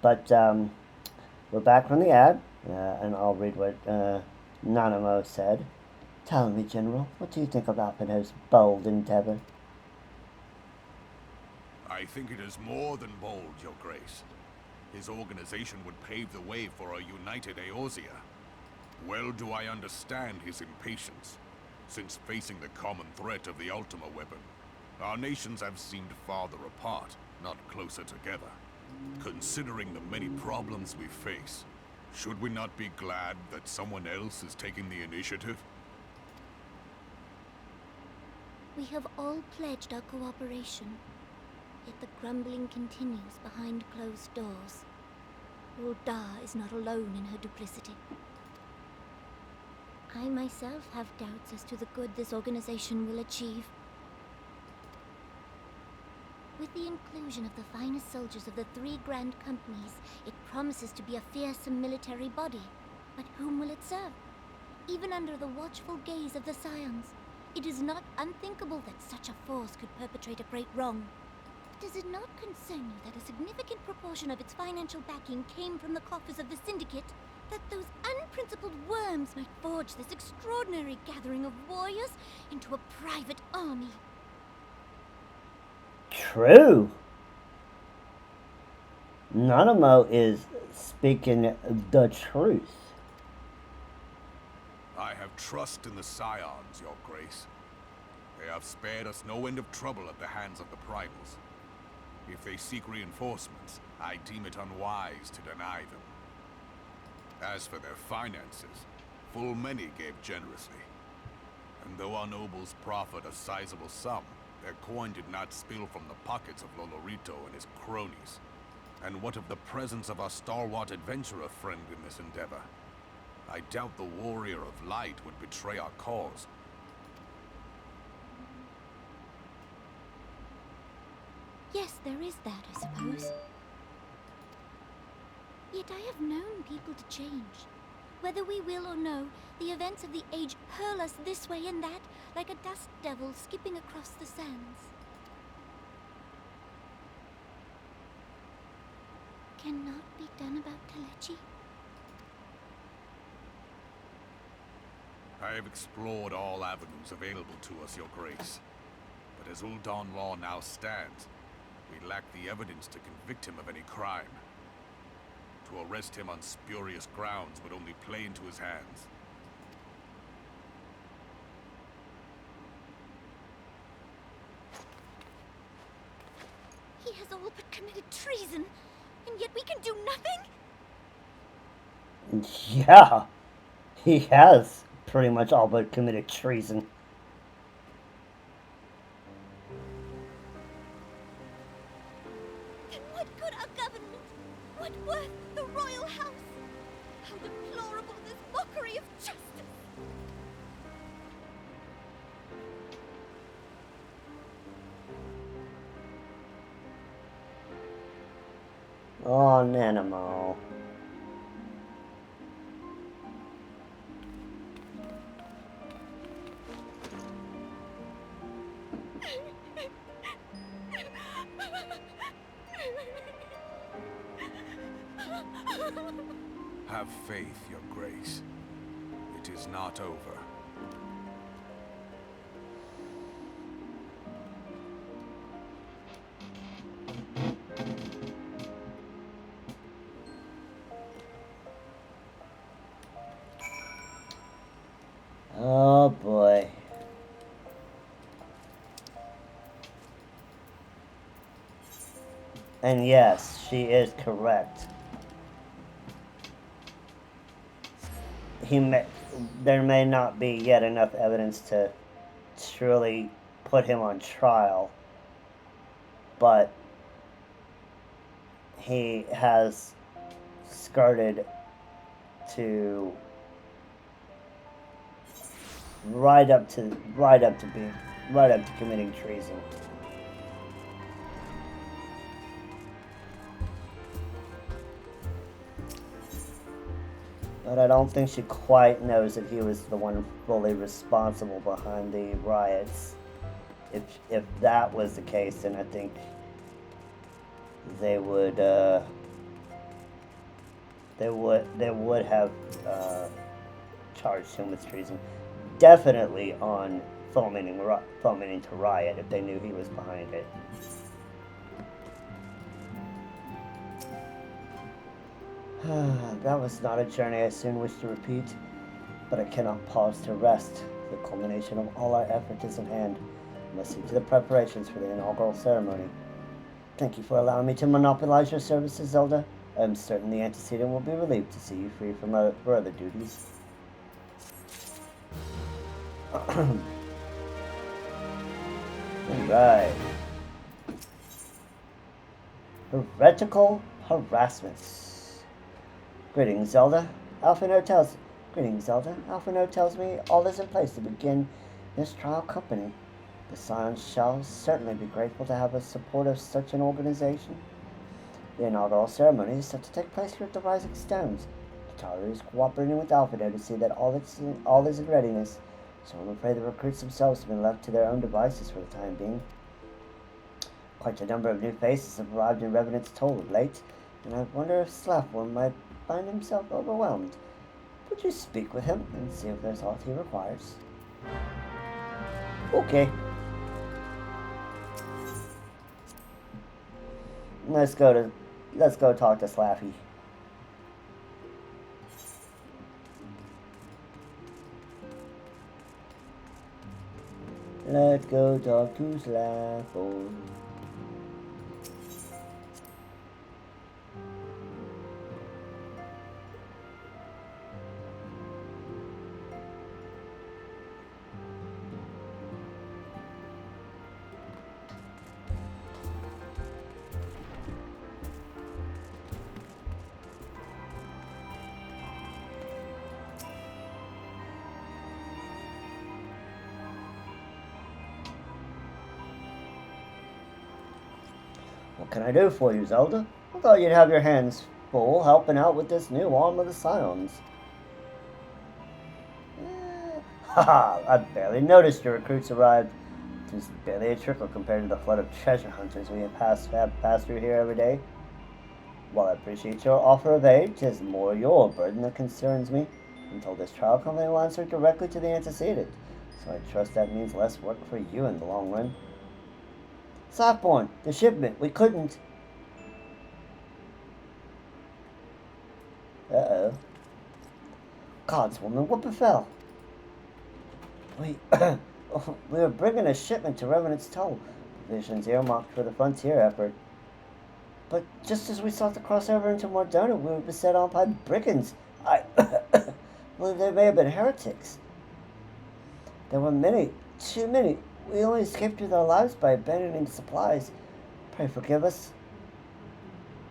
But we're back from the ad, and I'll read what Nanamo said. Tell me, General, what do you think of Alpino's bold endeavor? I think it is more than bold, Your Grace. His organization would pave the way for a united Eorzea. Well do I understand his impatience, since facing the common threat of the Ultima weapon, our nations have seemed farther apart, not closer together. Considering the many problems we face, should we not be glad that someone else is taking the initiative? We have all pledged our cooperation, yet the grumbling continues behind closed doors. Ul'dah is not alone in her duplicity. I myself have doubts as to the good this organization will achieve. With the inclusion of the finest soldiers of the 3 grand companies, it promises to be a fearsome military body. But whom will it serve? Even under the watchful gaze of the Scions, it is not unthinkable that such a force could perpetrate a great wrong. Does it not concern you that a significant proportion of its financial backing came from the coffers of the Syndicate? That those unprincipled worms might forge this extraordinary gathering of warriors into a private army? True. Nanamo is speaking the truth. I have trust in the Scions, Your Grace. They have spared us no end of trouble at the hands of the Primals. If they seek reinforcements, I deem it unwise to deny them. As for their finances, full many gave generously. And though our nobles proffered a sizable sum, their coin did not spill from the pockets of Lolorito and his cronies. And what of the presence of our stalwart adventurer friend in this endeavor? I doubt the warrior of light would betray our cause. Yes, there is that, I suppose. Yet I have known people to change. Whether we will or no, the events of the age hurl us this way and that, like a dust devil skipping across the sands. Cannot be done about Telechi? I have explored all avenues available to us, Your Grace. But as Ul'Dawn law now stands, we lack the evidence to convict him of any crime. To arrest him on spurious grounds would only play into his hands. He has all but committed treason, and yet we can do nothing? Yeah, he has pretty much all but committed treason. Then what good our government? What worth the royal house? How deplorable this mockery of justice! Oh, Nanamo. Have faith, Your Grace. It is not over. Oh boy. And yes, she is correct. There may not be yet enough evidence to truly put him on trial, but he has skirted to right up to committing treason. But I don't think she quite knows that he was the one fully responsible behind the riots. If that was the case, then I think they would have charged him with treason. Definitely on fomenting to riot if they knew he was behind it. That was not a journey I soon wish to repeat, but I cannot pause to rest. The culmination of all our effort is in hand. I must see to the preparations for the inaugural ceremony. Thank you for allowing me to monopolize your services, Zelda. I am certain the antecedent will be relieved to see you free from for other duties. Alright. Heretical harassments. Greetings, Zelda. Alphino tells me all is in place to begin this trial company. The Scions shall certainly be grateful to have the support of such an organization. The inaugural ceremony is set to take place here at the Rising Stones. Kitaru is cooperating with Alphino to see that all is in readiness, so I'm afraid the recruits themselves have been left to their own devices for the time being. Quite a number of new faces have arrived in Revenant's Toll of late, and I wonder if Slaffworm might find himself overwhelmed. Would you speak with him and see if there's aught he requires? Okay. Let's go talk to Slaffy. Let's go talk to Slaffy. What can I do for you, Zelda? I thought you'd have your hands full helping out with this new arm of the Scions. Haha, I barely noticed your recruits arrived. It's barely a trickle compared to the flood of treasure hunters we have passed through here every day. While I appreciate your offer of aid, 'tis more your burden that concerns me. Until this trial company will answer directly to the antecedent, so I trust that means less work for you in the long run. Softborn, the shipment, we couldn't. Uh-oh. Godswoman, what befell? We were bringing a shipment to Revenant's Toll, provisions earmarked for the frontier effort. But just as we sought to cross over into Mordona, we were beset on by brigands. I believe they may have been heretics. There were many, too many. We only escaped with our lives by abandoning supplies. Pray forgive us.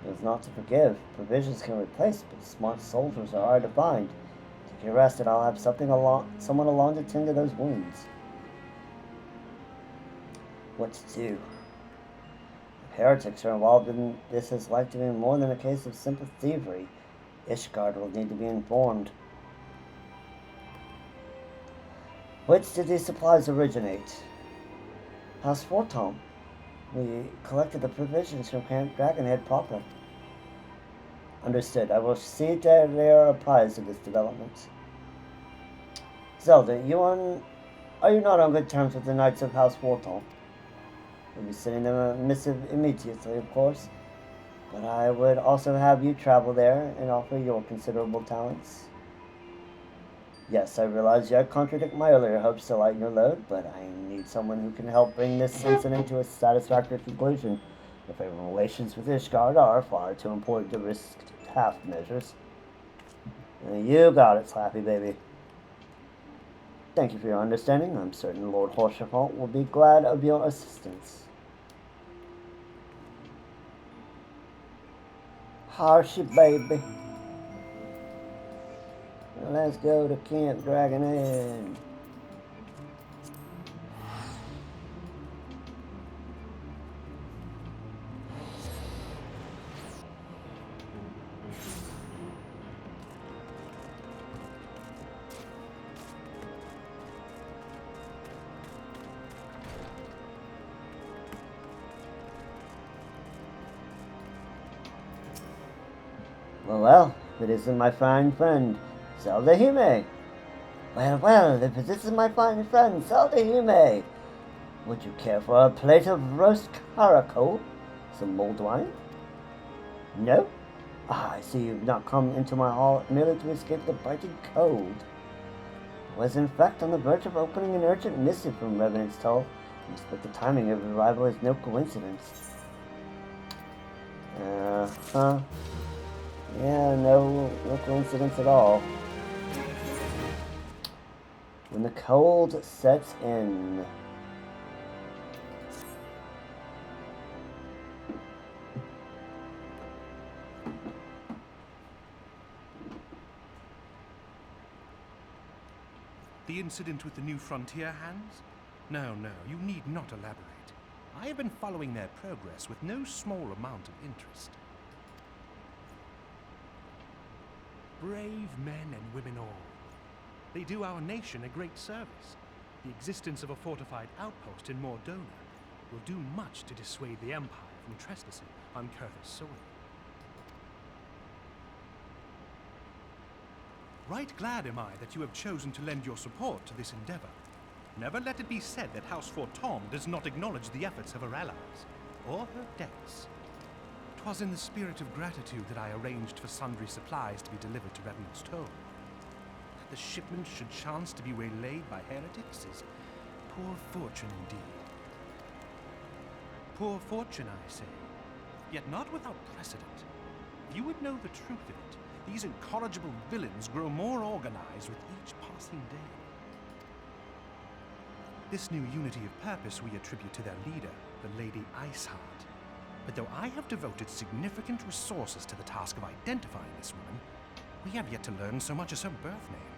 It was not to forgive. Provisions can replace, but smart soldiers are hard to find. Take your rest, and I'll have someone along to tend to those wounds. What to do? If heretics are involved in this, is likely to be more than a case of simple thievery. Ishgard will need to be informed. Whence did these supplies originate? House Fortom. We collected the provisions from Camp Dragonhead proper. Understood. I will see that they are apprised of this development. Zelda, are you not on good terms with the Knights of House Fortom? We'll be sending them a missive immediately, of course. But I would also have you travel there and offer your considerable talents. Yes, I realize I contradict my earlier hopes to lighten your load, but I need someone who can help bring this incident to a satisfactory conclusion. Your favorable relations with Ishgard are far too important to risk half measures. You got it, Slappy baby. Thank you for your understanding. I'm certain Lord Horsefalt will be glad of your assistance. Harshy baby. Let's go to Camp Dragonhead. Well, if it isn't my fine friend, Zelda Hime. Well, if this is my fine friend, Zelda Hime. Would you care for a plate of roast caraco? Some mulled wine? No? I see you've not come into my hall merely to escape the biting cold. I was in fact on the verge of opening an urgent missive from Revenant's Toll, but the timing of arrival is no coincidence. Yeah, no coincidence at all. When the cold sets in. The incident with the new frontier hands? No, you need not elaborate. I have been following their progress with no small amount of interest. Brave men and women all. They do our nation a great service. The existence of a fortified outpost in Mordona will do much to dissuade the Empire from trespassing on Kurthus soil. Right glad am I that you have chosen to lend your support to this endeavor. Never let it be said that House Fortom does not acknowledge the efforts of her allies, or her debts. 'Twas in the spirit of gratitude that I arranged for sundry supplies to be delivered to Revenant's Toll. That the shipment should chance to be waylaid by heretics is poor fortune indeed. Poor fortune, I say, yet not without precedent. If you would know the truth of it, these incorrigible villains grow more organized with each passing day. This new unity of purpose we attribute to their leader, the Lady Iceheart. But though I have devoted significant resources to the task of identifying this woman, we have yet to learn so much as her birth name.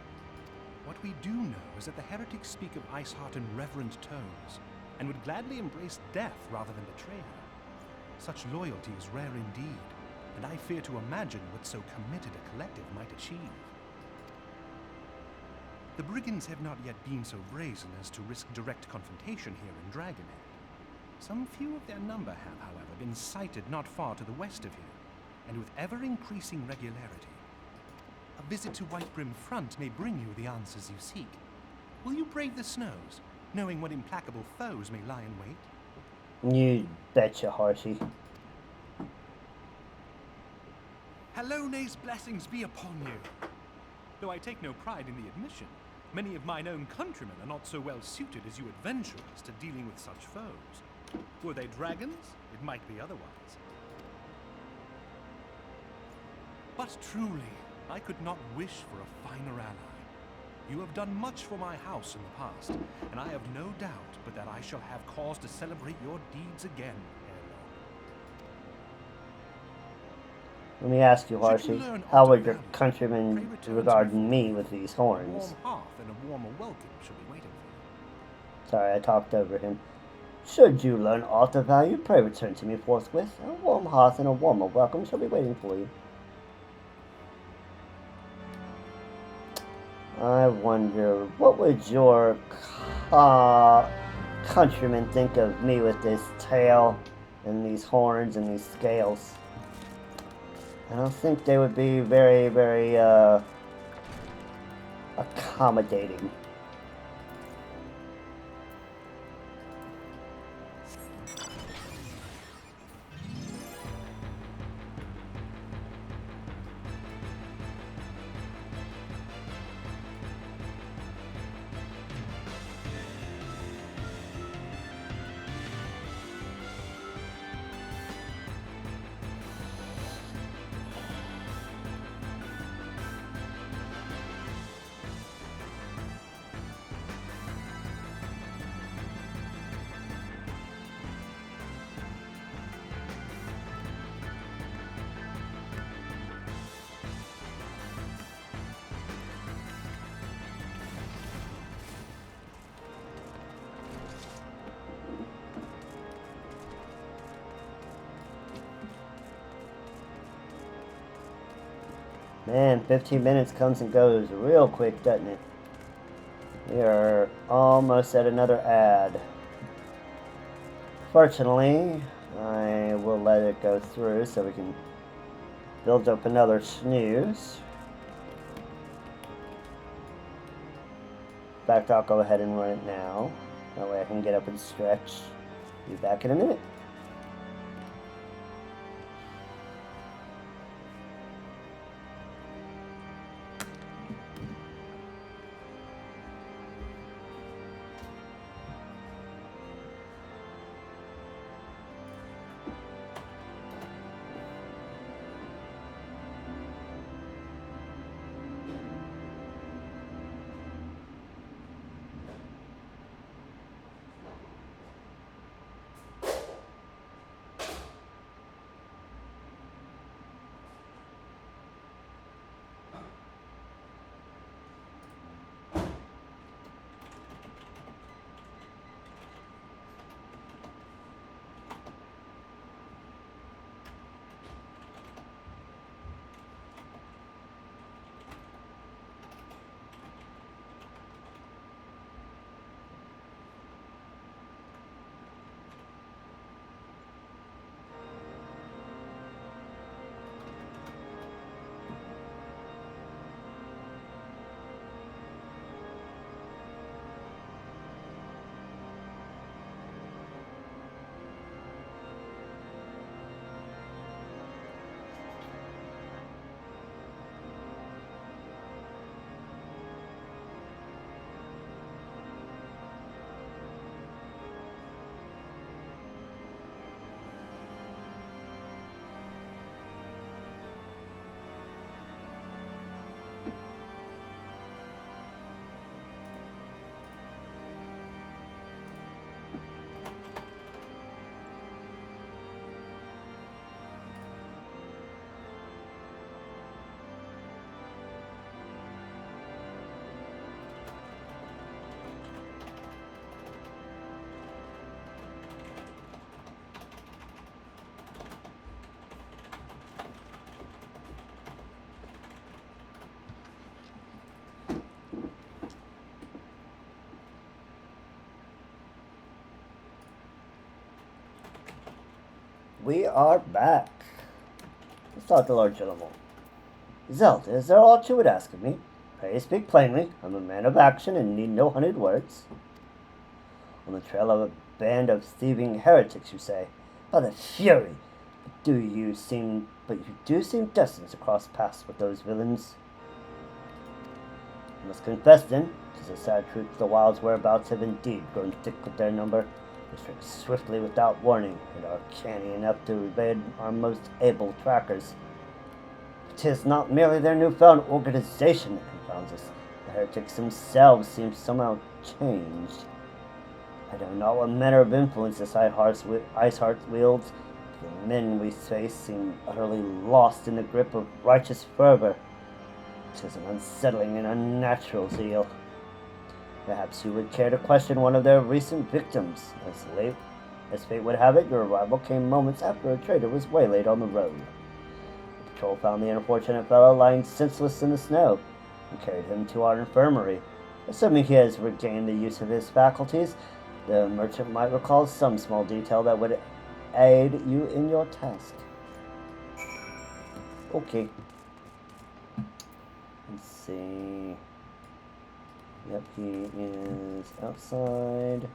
What we do know is that the heretics speak of Iceheart in reverent tones, and would gladly embrace death rather than betray her. Such loyalty is rare indeed, and I fear to imagine what so committed a collective might achieve. The brigands have not yet been so brazen as to risk direct confrontation here in Dragonhead. Some few of their number have, however, been sighted not far to the west of here, and with ever-increasing regularity. A visit to Whitebrim Front may bring you the answers you seek. Will you brave the snows, knowing what implacable foes may lie in wait? You betcha, Harshy. Hallone's blessings be upon you. Though I take no pride in the admission, many of mine own countrymen are not so well suited as you adventurers to dealing with such foes. Were they dragons, it might be otherwise. But truly, I could not wish for a finer ally. You have done much for my house in the past, and I have no doubt but that I shall have cause to celebrate your deeds again ere long. Let me ask you, Harshy, how would your countrymen regard me with these A horns? warm hearth and a warmer welcome shall be waiting for you. Sorry, I talked over him. Should you learn aught of value, pray return to me forthwith. A warm hearth and a warmer welcome shall be waiting for you. I wonder, what would your countrymen think of me with this tail and these horns and these scales? I don't think they would be very, very accommodating. Man, 15 minutes comes and goes real quick, doesn't it? We are almost at another ad. Fortunately, I will let it go through so we can build up another snooze. In fact, I'll go ahead and run it now. That way I can get up and stretch. Be back in a minute. we are back. Let's talk to Lord Gilliamore. Zelda, is there aught you would ask of me? Pray speak plainly. I'm a man of action and need no honeyed words. On the trail of a band of thieving heretics, you say? By the fury! But you do seem destined to cross paths with those villains. I must confess then, 'tis a sad truth, the wild's whereabouts have indeed grown thick with their number. They strike swiftly without warning, and are canny enough to evade our most able trackers. But 'tis not merely their newfound organization that confounds us. The heretics themselves seem somehow changed. I know not what manner of influence this Iceheart wields. The men we face seem utterly lost in the grip of righteous fervor. 'Tis an unsettling and unnatural zeal. Perhaps you would care to question one of their recent victims. As fate would have it, your arrival came moments after a traitor was waylaid on the road. The patrol found the unfortunate fellow lying senseless in the snow and carried him to our infirmary. Assuming he has regained the use of his faculties, the merchant might recall some small detail that would aid you in your task. Okay. Let's see. Yep, he is outside.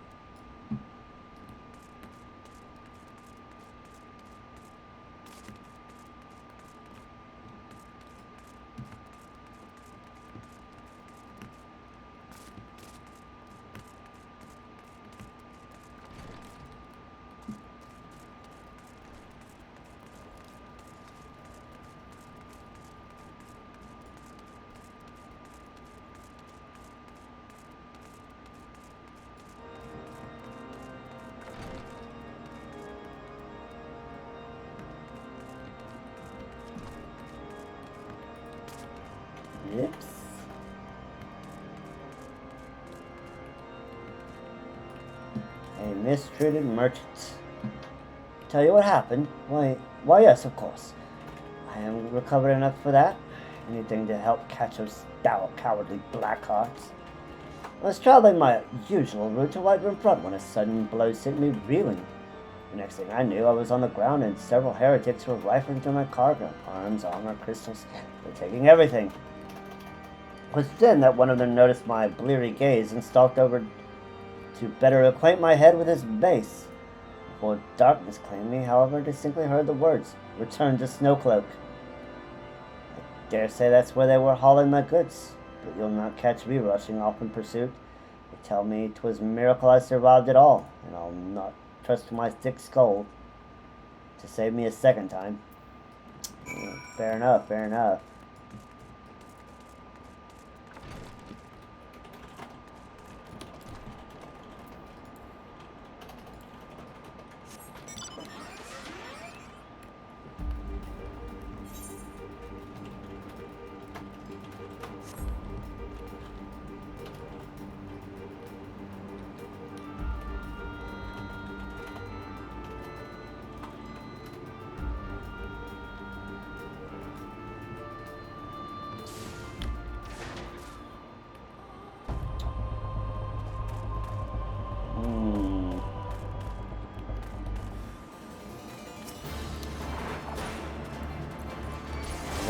Oops. A mistreated merchant. Tell you what happened? Why yes, of course. I am recovered enough for that. Anything to help catch those cowardly blackhearts. I was traveling my usual route to Whiterun Front when a sudden blow sent me reeling. The next thing I knew, I was on the ground and several heretics were rifling through my cargo. Arms, armor, crystals. They're taking everything. It was then that one of them noticed my bleary gaze and stalked over to better acquaint my head with his mace. Before darkness claimed me, however, I distinctly heard the words, "Return to Snowcloak." I dare say that's where they were hauling my goods, but you'll not catch me rushing off in pursuit. They tell me 'twas a miracle I survived it all, and I'll not trust my thick skull to save me a second time. Fair enough, fair enough.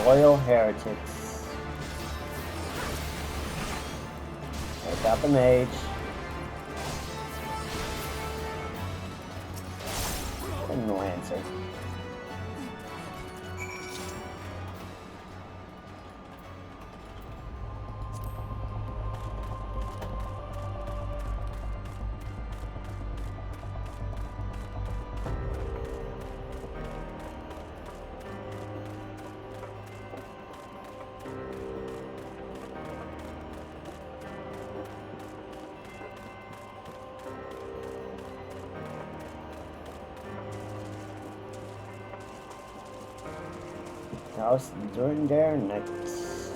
Loyal heretics. Take out the mage. And the lancer. House during their nights.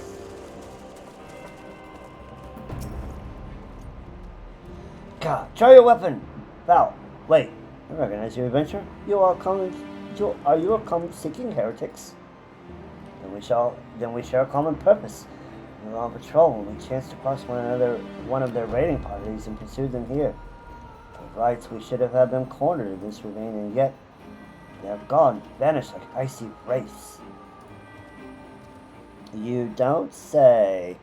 God, try your weapon! Val, wait. I recognize your adventure. Are you a come seeking heretics? Then we share a common purpose. We were on patrol when we chanced to cross one of their raiding parties and pursued them here. By rights, we should have had them cornered in this ravine, and yet They have gone, vanished like icy wraiths. You don't say.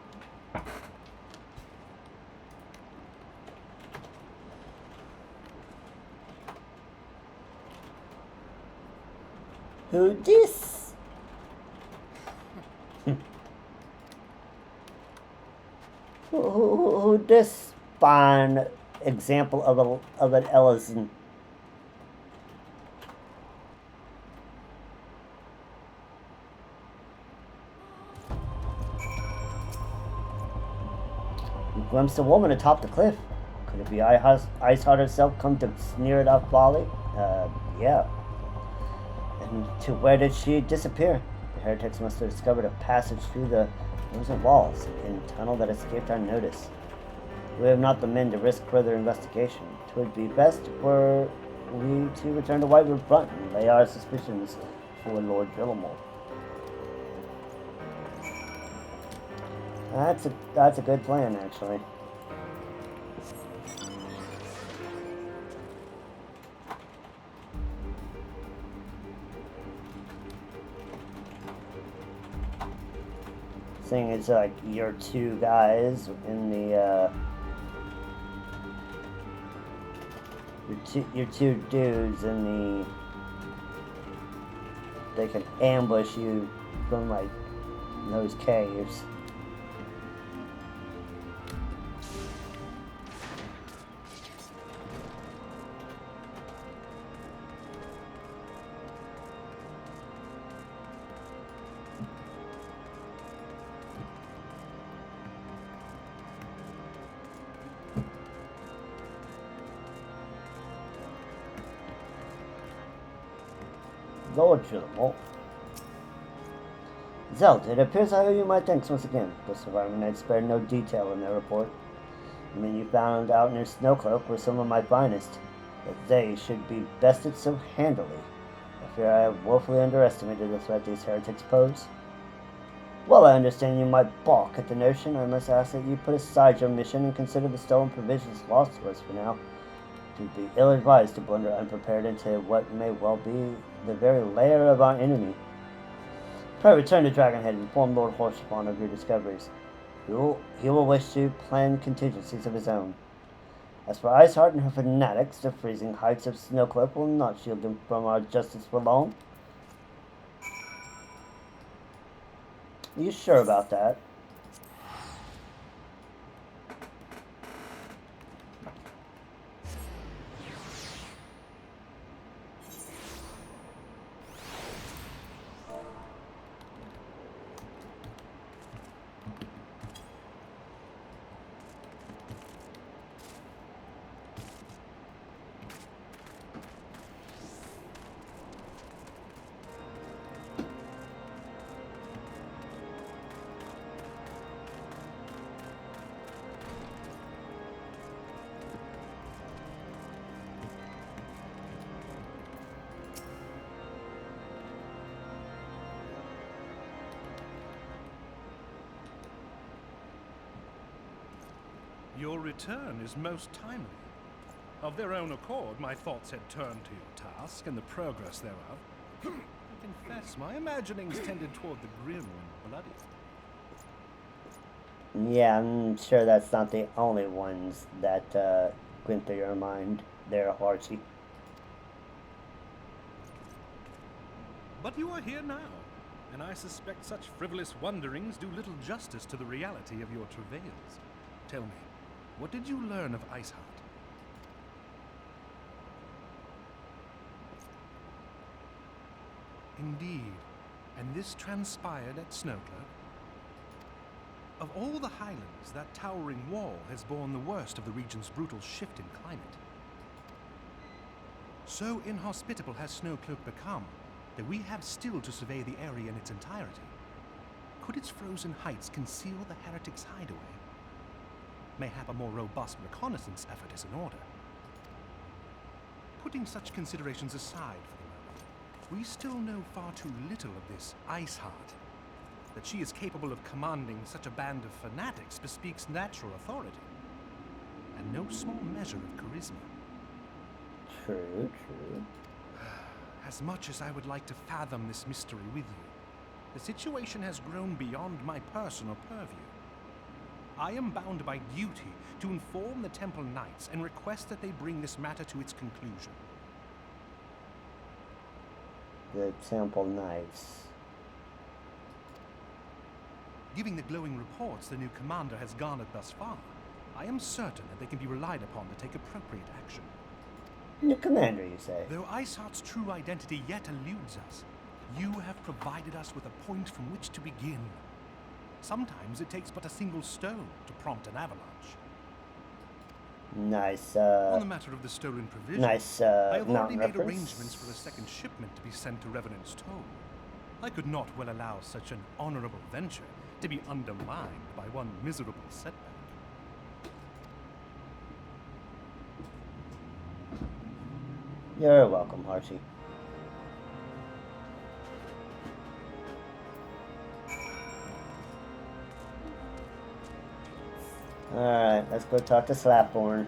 Who dis? who this fine example of an Ellison? You glimpsed a woman atop the cliff. Could it be Iceheart herself come to sneer at our folly? Yeah. And to where did she disappear? The heretics must have discovered a passage through the frozen walls, in a tunnel that escaped our notice. We have not the men to risk further investigation. It would be best were we to return to Whitewood Front and lay our suspicions for Lord Gillimore. That's a good plan, actually. Seeing it's like your two guys in the your two dudes in the, they can ambush you from like those caves. Lord Gillimore. Zelda, it appears I owe you my thanks once again. The surviving knights spared no detail in their report. The men you found out near Snowcloak were some of my finest, but they should be bested so handily. I fear I have woefully underestimated the threat these heretics pose. While I understand you might balk at the notion, I must ask that you put aside your mission and consider the stolen provisions lost to us for now. It would be ill-advised to blunder unprepared into what may well be the very lair of our enemy. Pray return to Dragonhead and inform Lord Horshawn of your discoveries. He will wish to plan contingencies of his own. As for Iceheart and her fanatics, the freezing heights of Snowcloak will not shield them from our justice for long. Are you sure about that? Your return is most timely. Of their own accord, my thoughts had turned to your task and the progress thereof. I confess, my imaginings tended toward the grim and bloody. Yeah, I'm sure that's not the only ones that went through your mind there, Archie. But you are here now, and I suspect such frivolous wonderings do little justice to the reality of your travails. Tell me, what did you learn of Iceheart? Indeed, and this transpired at Snowcloak? Of all the highlands, that towering wall has borne the worst of the region's brutal shift in climate. So inhospitable has Snowcloak become that we have still to survey the area in its entirety. Could its frozen heights conceal the heretics' hideaway? Mayhap a more robust reconnaissance effort is in order. Putting such considerations aside for the moment, we still know far too little of this Iceheart. That she is capable of commanding such a band of fanatics bespeaks natural authority, and no small measure of charisma. True, true. As much as I would like to fathom this mystery with you, the situation has grown beyond my personal purview. I am bound by duty to inform the Temple Knights and request that they bring this matter to its conclusion. The Temple Knights. Given the glowing reports the new commander has garnered thus far, I am certain that they can be relied upon to take appropriate action. New commander, you say? Though Iceheart's true identity yet eludes us, you have provided us with a point from which to begin. Sometimes it takes but a single stone to prompt an avalanche. Nice, On the matter of the stolen provisions, nice, I have already mountain made reference. arrangements for a second shipment to be sent to Revenant's Toll. I could not well allow such an honorable venture to be undermined by one miserable setback. You're welcome, Harshy. Alright, let's go talk to Slapborn.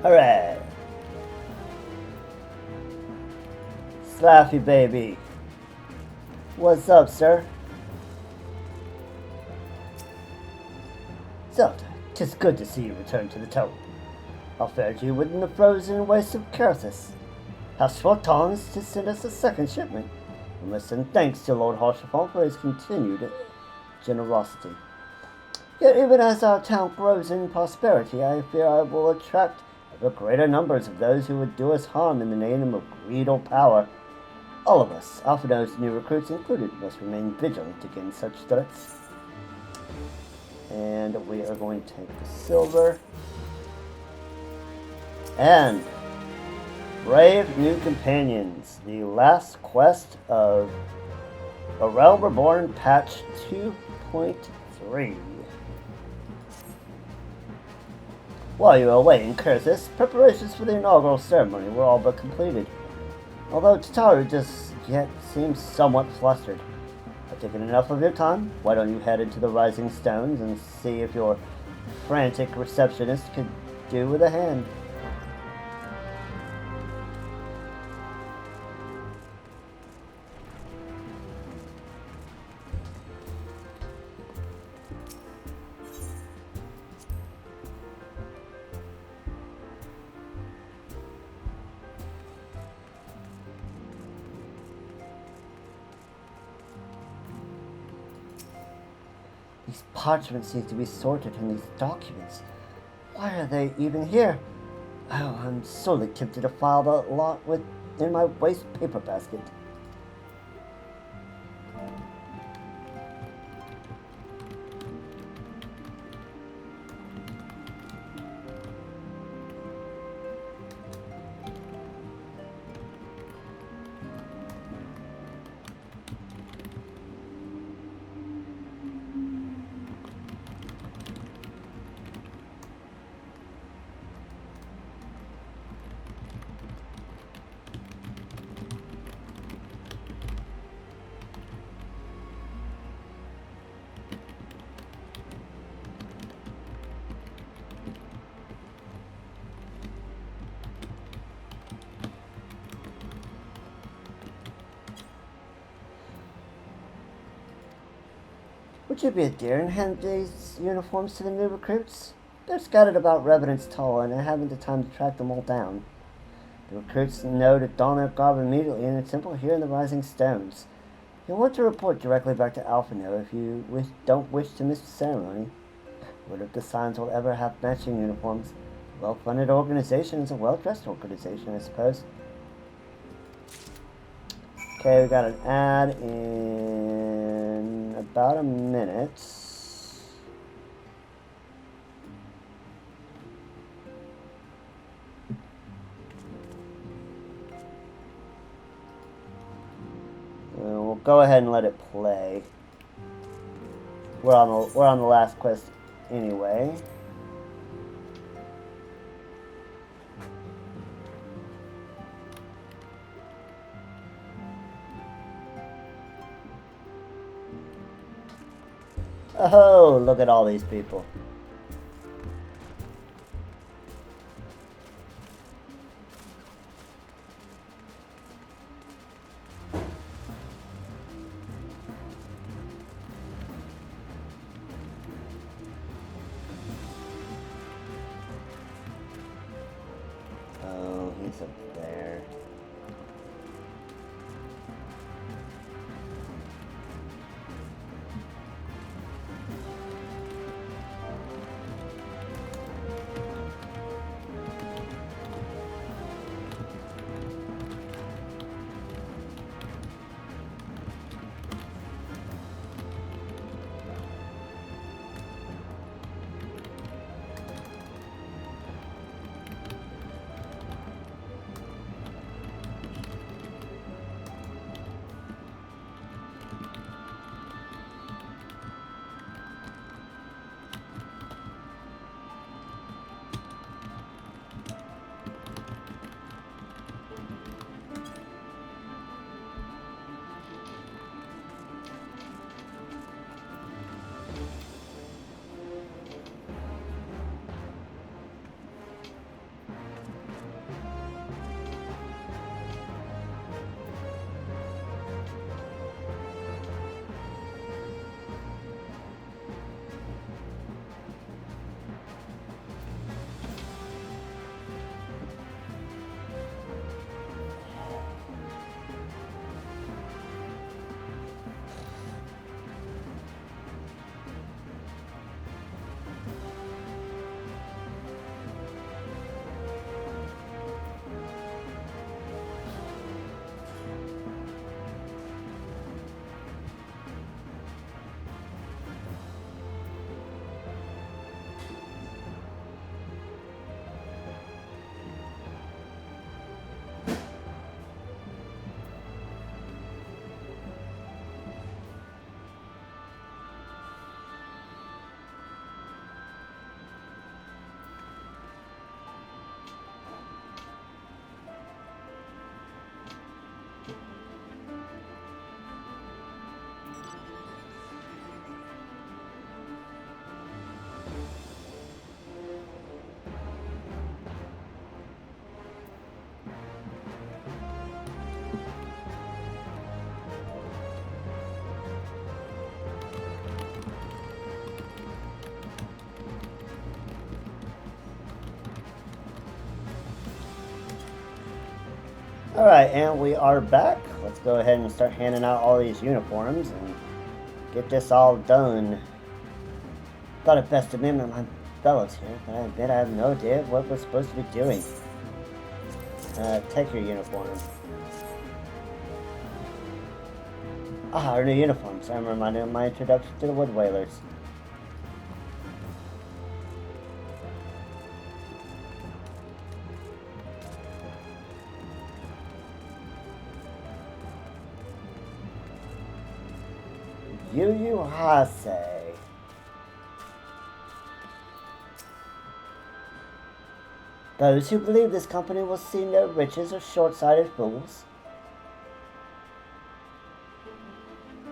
Alright. Slaffy baby. What's up, sir? Zelda, 'tis good to see you return to the town. How fared you within the frozen wastes of Carthus? How short times to send us a second shipment. We must send thanks to Lord Harshaphon for his continued generosity. Yet even as our town grows in prosperity, I fear I will attract ever greater numbers of those who would do us harm in the name of greed or power. All of us, Alphinaud's new recruits included, must remain vigilant against such threats. And we are going to take the silver. And brave new companions, the last quest of A Realm Reborn patch 2.3. While you were away in Curthus, preparations for the inaugural ceremony were all but completed. Although Tataru just yet seems somewhat flustered. I've taken enough of your time. Why don't you head into the Rising Stones and see if your frantic receptionist could do with a hand? These parchments need to be sorted in these documents. Why are they even here? Oh, I'm sorely tempted to file the lot in my waste paper basket. Would you be a dear and hand these uniforms to the new recruits? They're scattered about Revenant's Toll, and I haven't the time to track them all down. The recruits know to don their garb immediately in a temple here in the Rising Stones. You'll want to report directly back to Alphinaud if you don't wish to miss the ceremony. Wonder if the Signs will ever have matching uniforms. well-funded organization is a well-dressed organization, I suppose. Okay, we got an ad in about a minute. We'll go ahead and let it play. We're on the last quest anyway. Oh, look at all these people. Oh, he's up there. Alright, and we are back. Let's go ahead and start handing out all these uniforms and get this all done. Thought it best to mimic my fellows here, but I admit I have no idea what we're supposed to be doing. Take your uniform. Ah, our new uniforms. I'm reminded of my introduction to the Wood Whalers. Yu Hase. Those who believe this company will see no riches are short-sighted fools.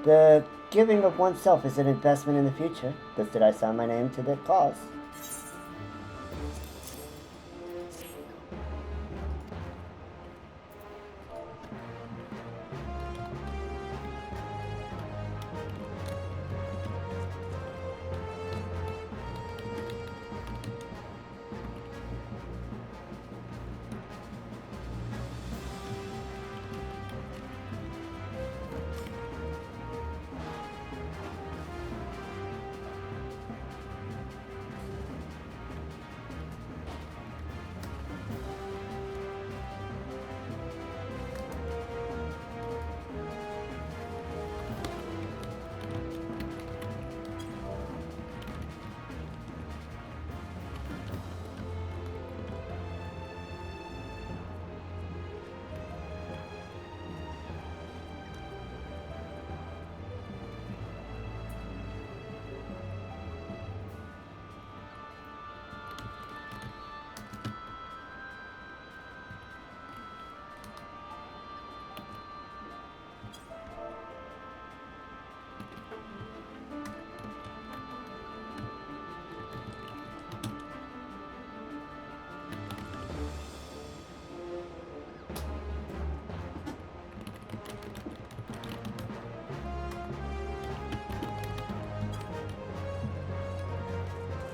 The giving of oneself is an investment in the future. Thus did I sign my name to the cause.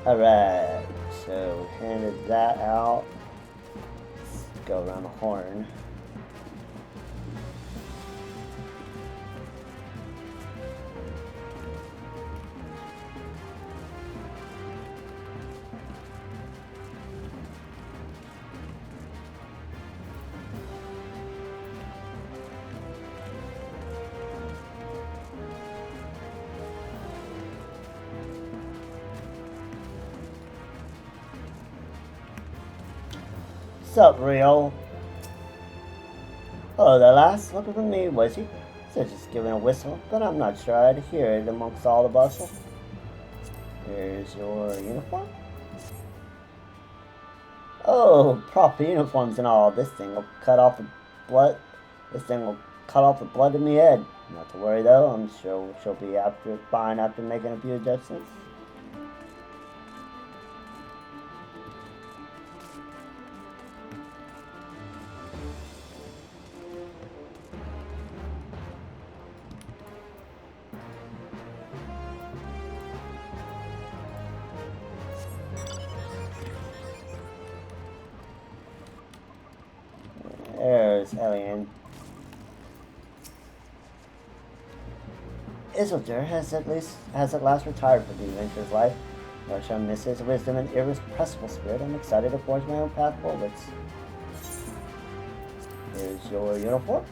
Alright, so handed that out. Let's go around the horn. Sup, Rio? Hello there, lass. Looking for me, was he? Said just giving a whistle, but I'm not sure I'd hear it amongst all the bustle. Here's your uniform. Oh, proper uniforms and all. This thing will cut off the blood. This thing will cut off the blood in my head. Not to worry though. I'm sure she'll be fine after making a few adjustments. There's Elian. Isildur has at last retired from the adventurer's life. Though I shall miss his wisdom and irrepressible spirit, I'm excited to forge my own path forwards. Here's your uniform.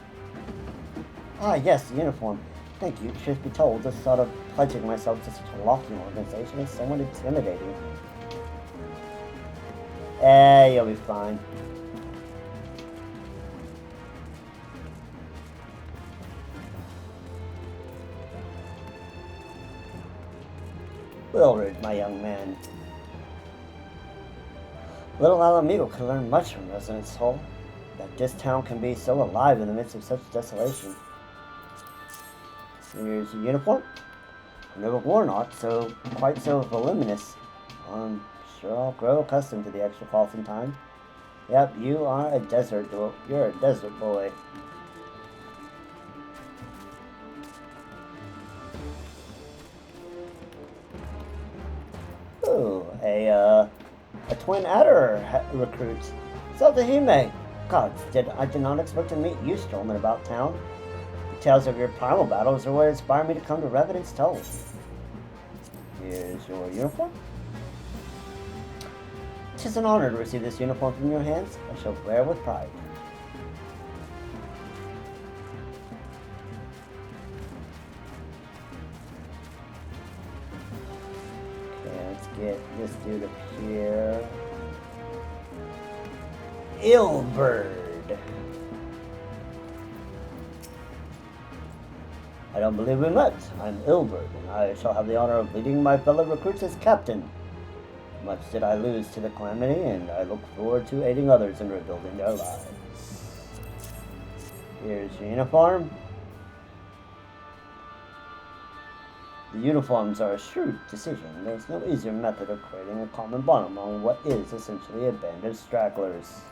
Ah, yes, the uniform. Thank you. Truth be told, the thought of pledging myself to such a lofty organization is somewhat intimidating. You'll be fine. Wilred, my young man. Little Alamigo could learn much from Resonance Soul. That this town can be so alive in the midst of such desolation. Here's your uniform. I've never worn aught quite so voluminous. I'm sure I'll grow accustomed to the extra cloth in time. Yep, you're a desert boy. Ooh, a twin ARR recruit. Zelda Hime. Gods, I did not expect to meet you strolling about town. The tales of your primal battles are what inspired me to come to Revenant's Toll. Here's your uniform. 'Tis an honor to receive this uniform from your hands. I shall wear it with pride. Get this dude up here. Illbird. I don't believe we met. I'm Illbird, and I shall have the honor of leading my fellow recruits as captain. Much did I lose to the calamity, and I look forward to aiding others in rebuilding their lives. Here's your uniform. The uniforms are a shrewd decision. There's no easier method of creating a common bond among what is essentially a band of stragglers.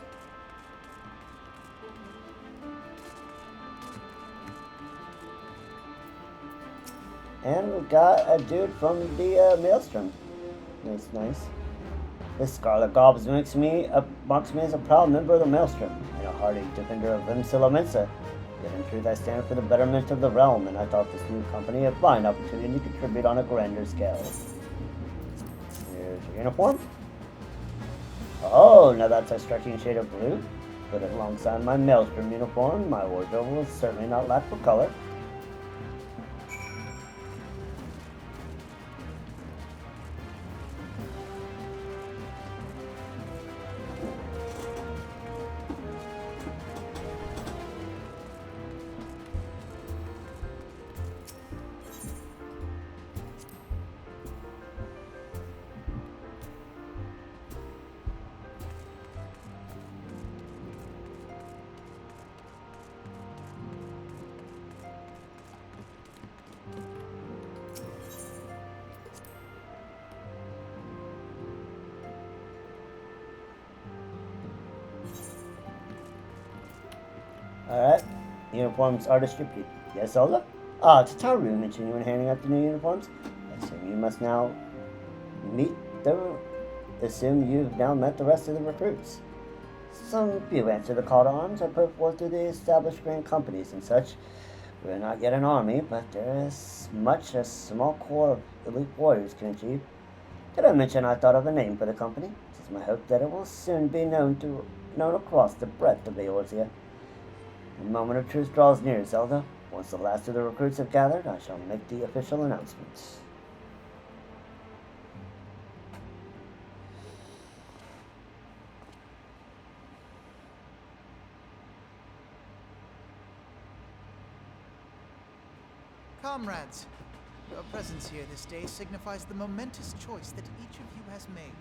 And we got a dude from the Maelstrom. Nice. This Scarlet Gobs marks me as a proud member of the Maelstrom and a hardy defender of Limsila Mensa. Yet in truth I stand for the betterment of the realm, and I thought this new company a fine opportunity to contribute on a grander scale. Here's your uniform. Oh, now that's a striking shade of blue. Put it alongside my Maelstrom uniform, my wardrobe will certainly not lack for color. Alright, uniforms are distributed. Yes, Zelda? Ah, Tataru mentioned you when handing out the new uniforms. I assume you must now meet Don't assume you've now met the rest of the recruits. Some few answer the call to arms are put forth through the established grand companies and such. We're not yet an army, but there is much a small core of elite warriors can achieve. Did I mention I thought of a name for the company? It is my hope that it will soon be known across the breadth of Eorzea. The moment of truth draws near, Zelda. Once the last of the recruits have gathered, I shall make the official announcements. Comrades, your presence here this day signifies the momentous choice that each of you has made.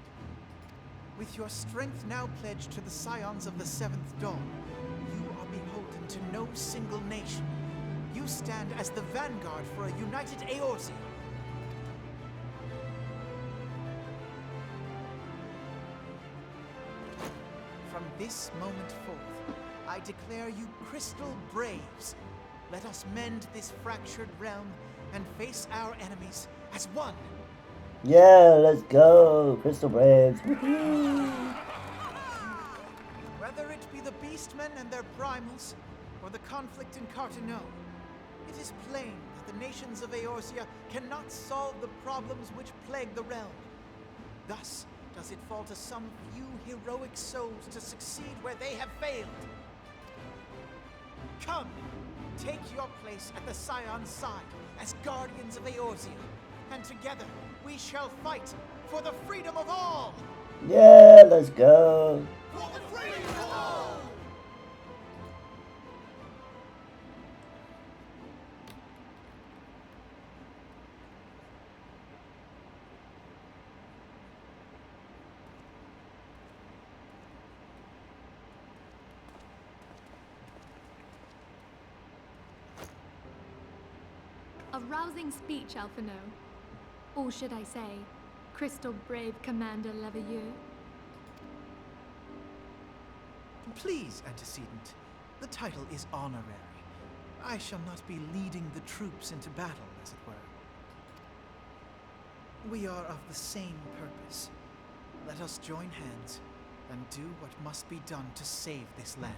With your strength now pledged to the scions of the Seventh Dawn, you are beholden to no single nation. You stand as the vanguard for a united Eorzea. From this moment forth, I declare you Crystal Braves. Let us mend this fractured realm and face our enemies as one. Yeah, let's go, Crystal Braves. Whether it be the Beastmen and their primals, or the conflict in Carteneau, it is plain that the nations of Eorzea cannot solve the problems which plague the realm. Thus does it fall to some few heroic souls to succeed where they have failed. Come, take your place at the Scion's side as guardians of Eorzea, and together we shall fight for the freedom of all! Yeah, let's go. For the freedom of all! A rousing speech, Alphino. Or should I say, Crystal Brave Commander Leveilleur? Please, antecedent. The title is honorary. I shall not be leading the troops into battle, as it were. We are of the same purpose. Let us join hands and do what must be done to save this land.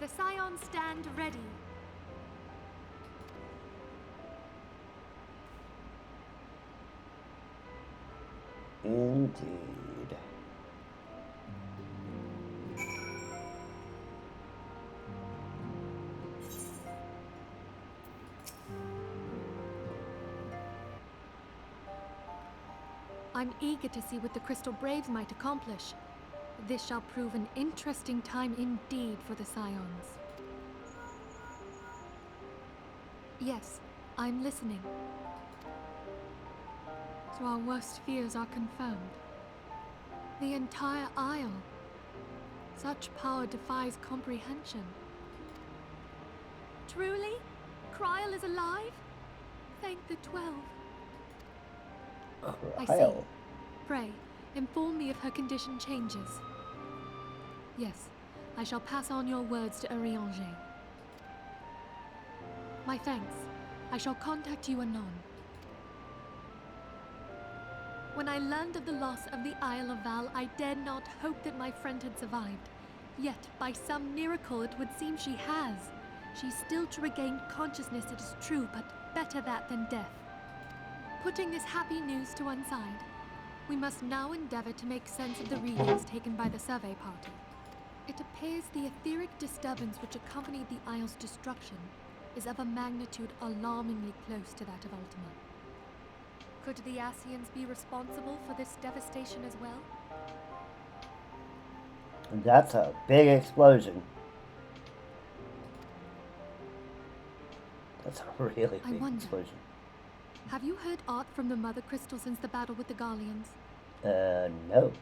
The Scions stand ready. Indeed. I'm eager to see what the Crystal Braves might accomplish. This shall prove an interesting time indeed for the Scions. Yes, I'm listening. So our worst fears are confirmed. The entire Isle. Such power defies comprehension. Truly? Kryl is alive? Thank the 12. I see. Kryl. Pray, inform me if her condition changes. Yes, I shall pass on your words to Urianger. My thanks. I shall contact you anon. When I learned of the loss of the Isle of Val, I dared not hope that my friend had survived. Yet, by some miracle, it would seem she has. She's still to regain consciousness, it is true, but better that than death. Putting this happy news to one side, we must now endeavor to make sense of the readings taken by the survey party. It appears the etheric disturbance which accompanied the Isle's destruction is of a magnitude alarmingly close to that of Ultima. Could the Ascians be responsible for this devastation as well? That's a big explosion. That's a really big explosion. Have you heard aught from the Mother Crystal since the battle with the Garleans? No.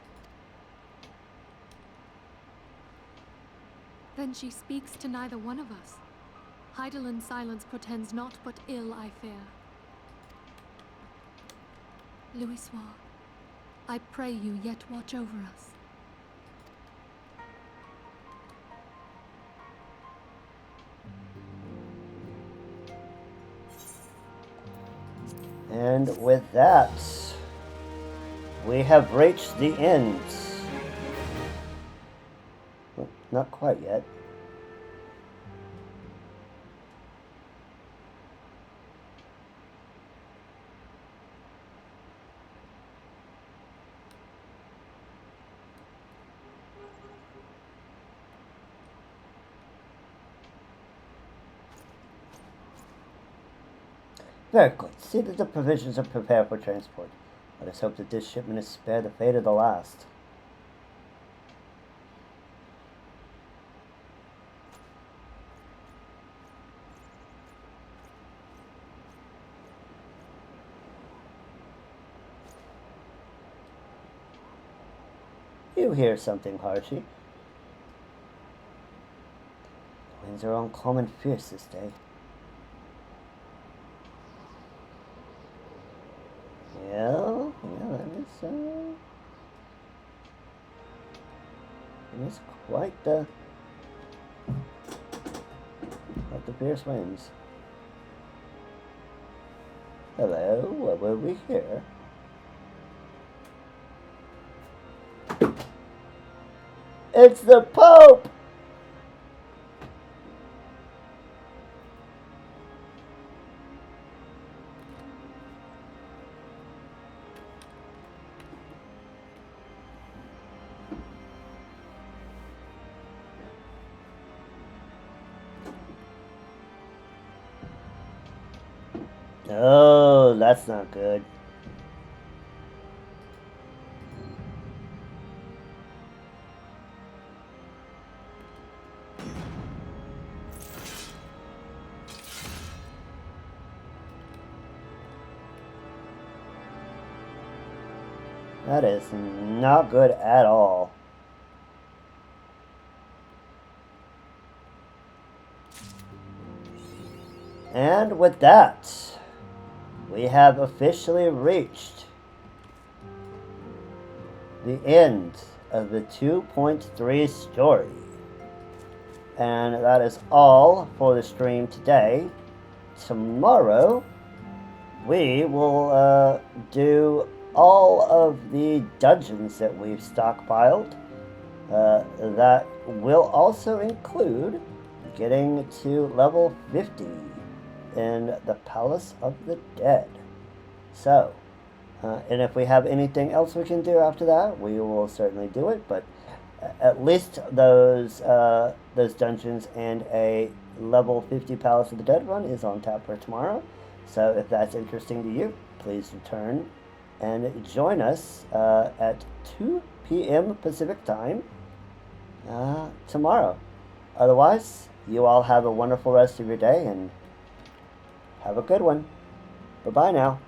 Then she speaks to neither one of us. Heidelind's silence portends naught but ill, I fear. Louisoix, I pray you yet watch over us. And with that, we have reached the end. Well, not quite yet. Very good. See that the provisions are prepared for transport. Let us hope that this shipment is spared the fate of the last. You hear something, Harshy. The winds are uncommon fierce this day. Yeah, that is quite the fierce winds. Hello, what will we hear? It's the Pope! Oh, that's not good. That is not good at all. And with that, we have officially reached the end of the 2.3 story. And that is all for the stream today. Tomorrow, we will do all of the dungeons that we've stockpiled. That will also include getting to level 50 in the Palace of the Dead. So, and if we have anything else we can do after that, we will certainly do it, but at least those dungeons and a level 50 Palace of the Dead run is on tap for tomorrow. So if that's interesting to you, please return and join us at 2 p.m. Pacific time tomorrow. Otherwise, you all have a wonderful rest of your day and have a good one. Bye-bye now.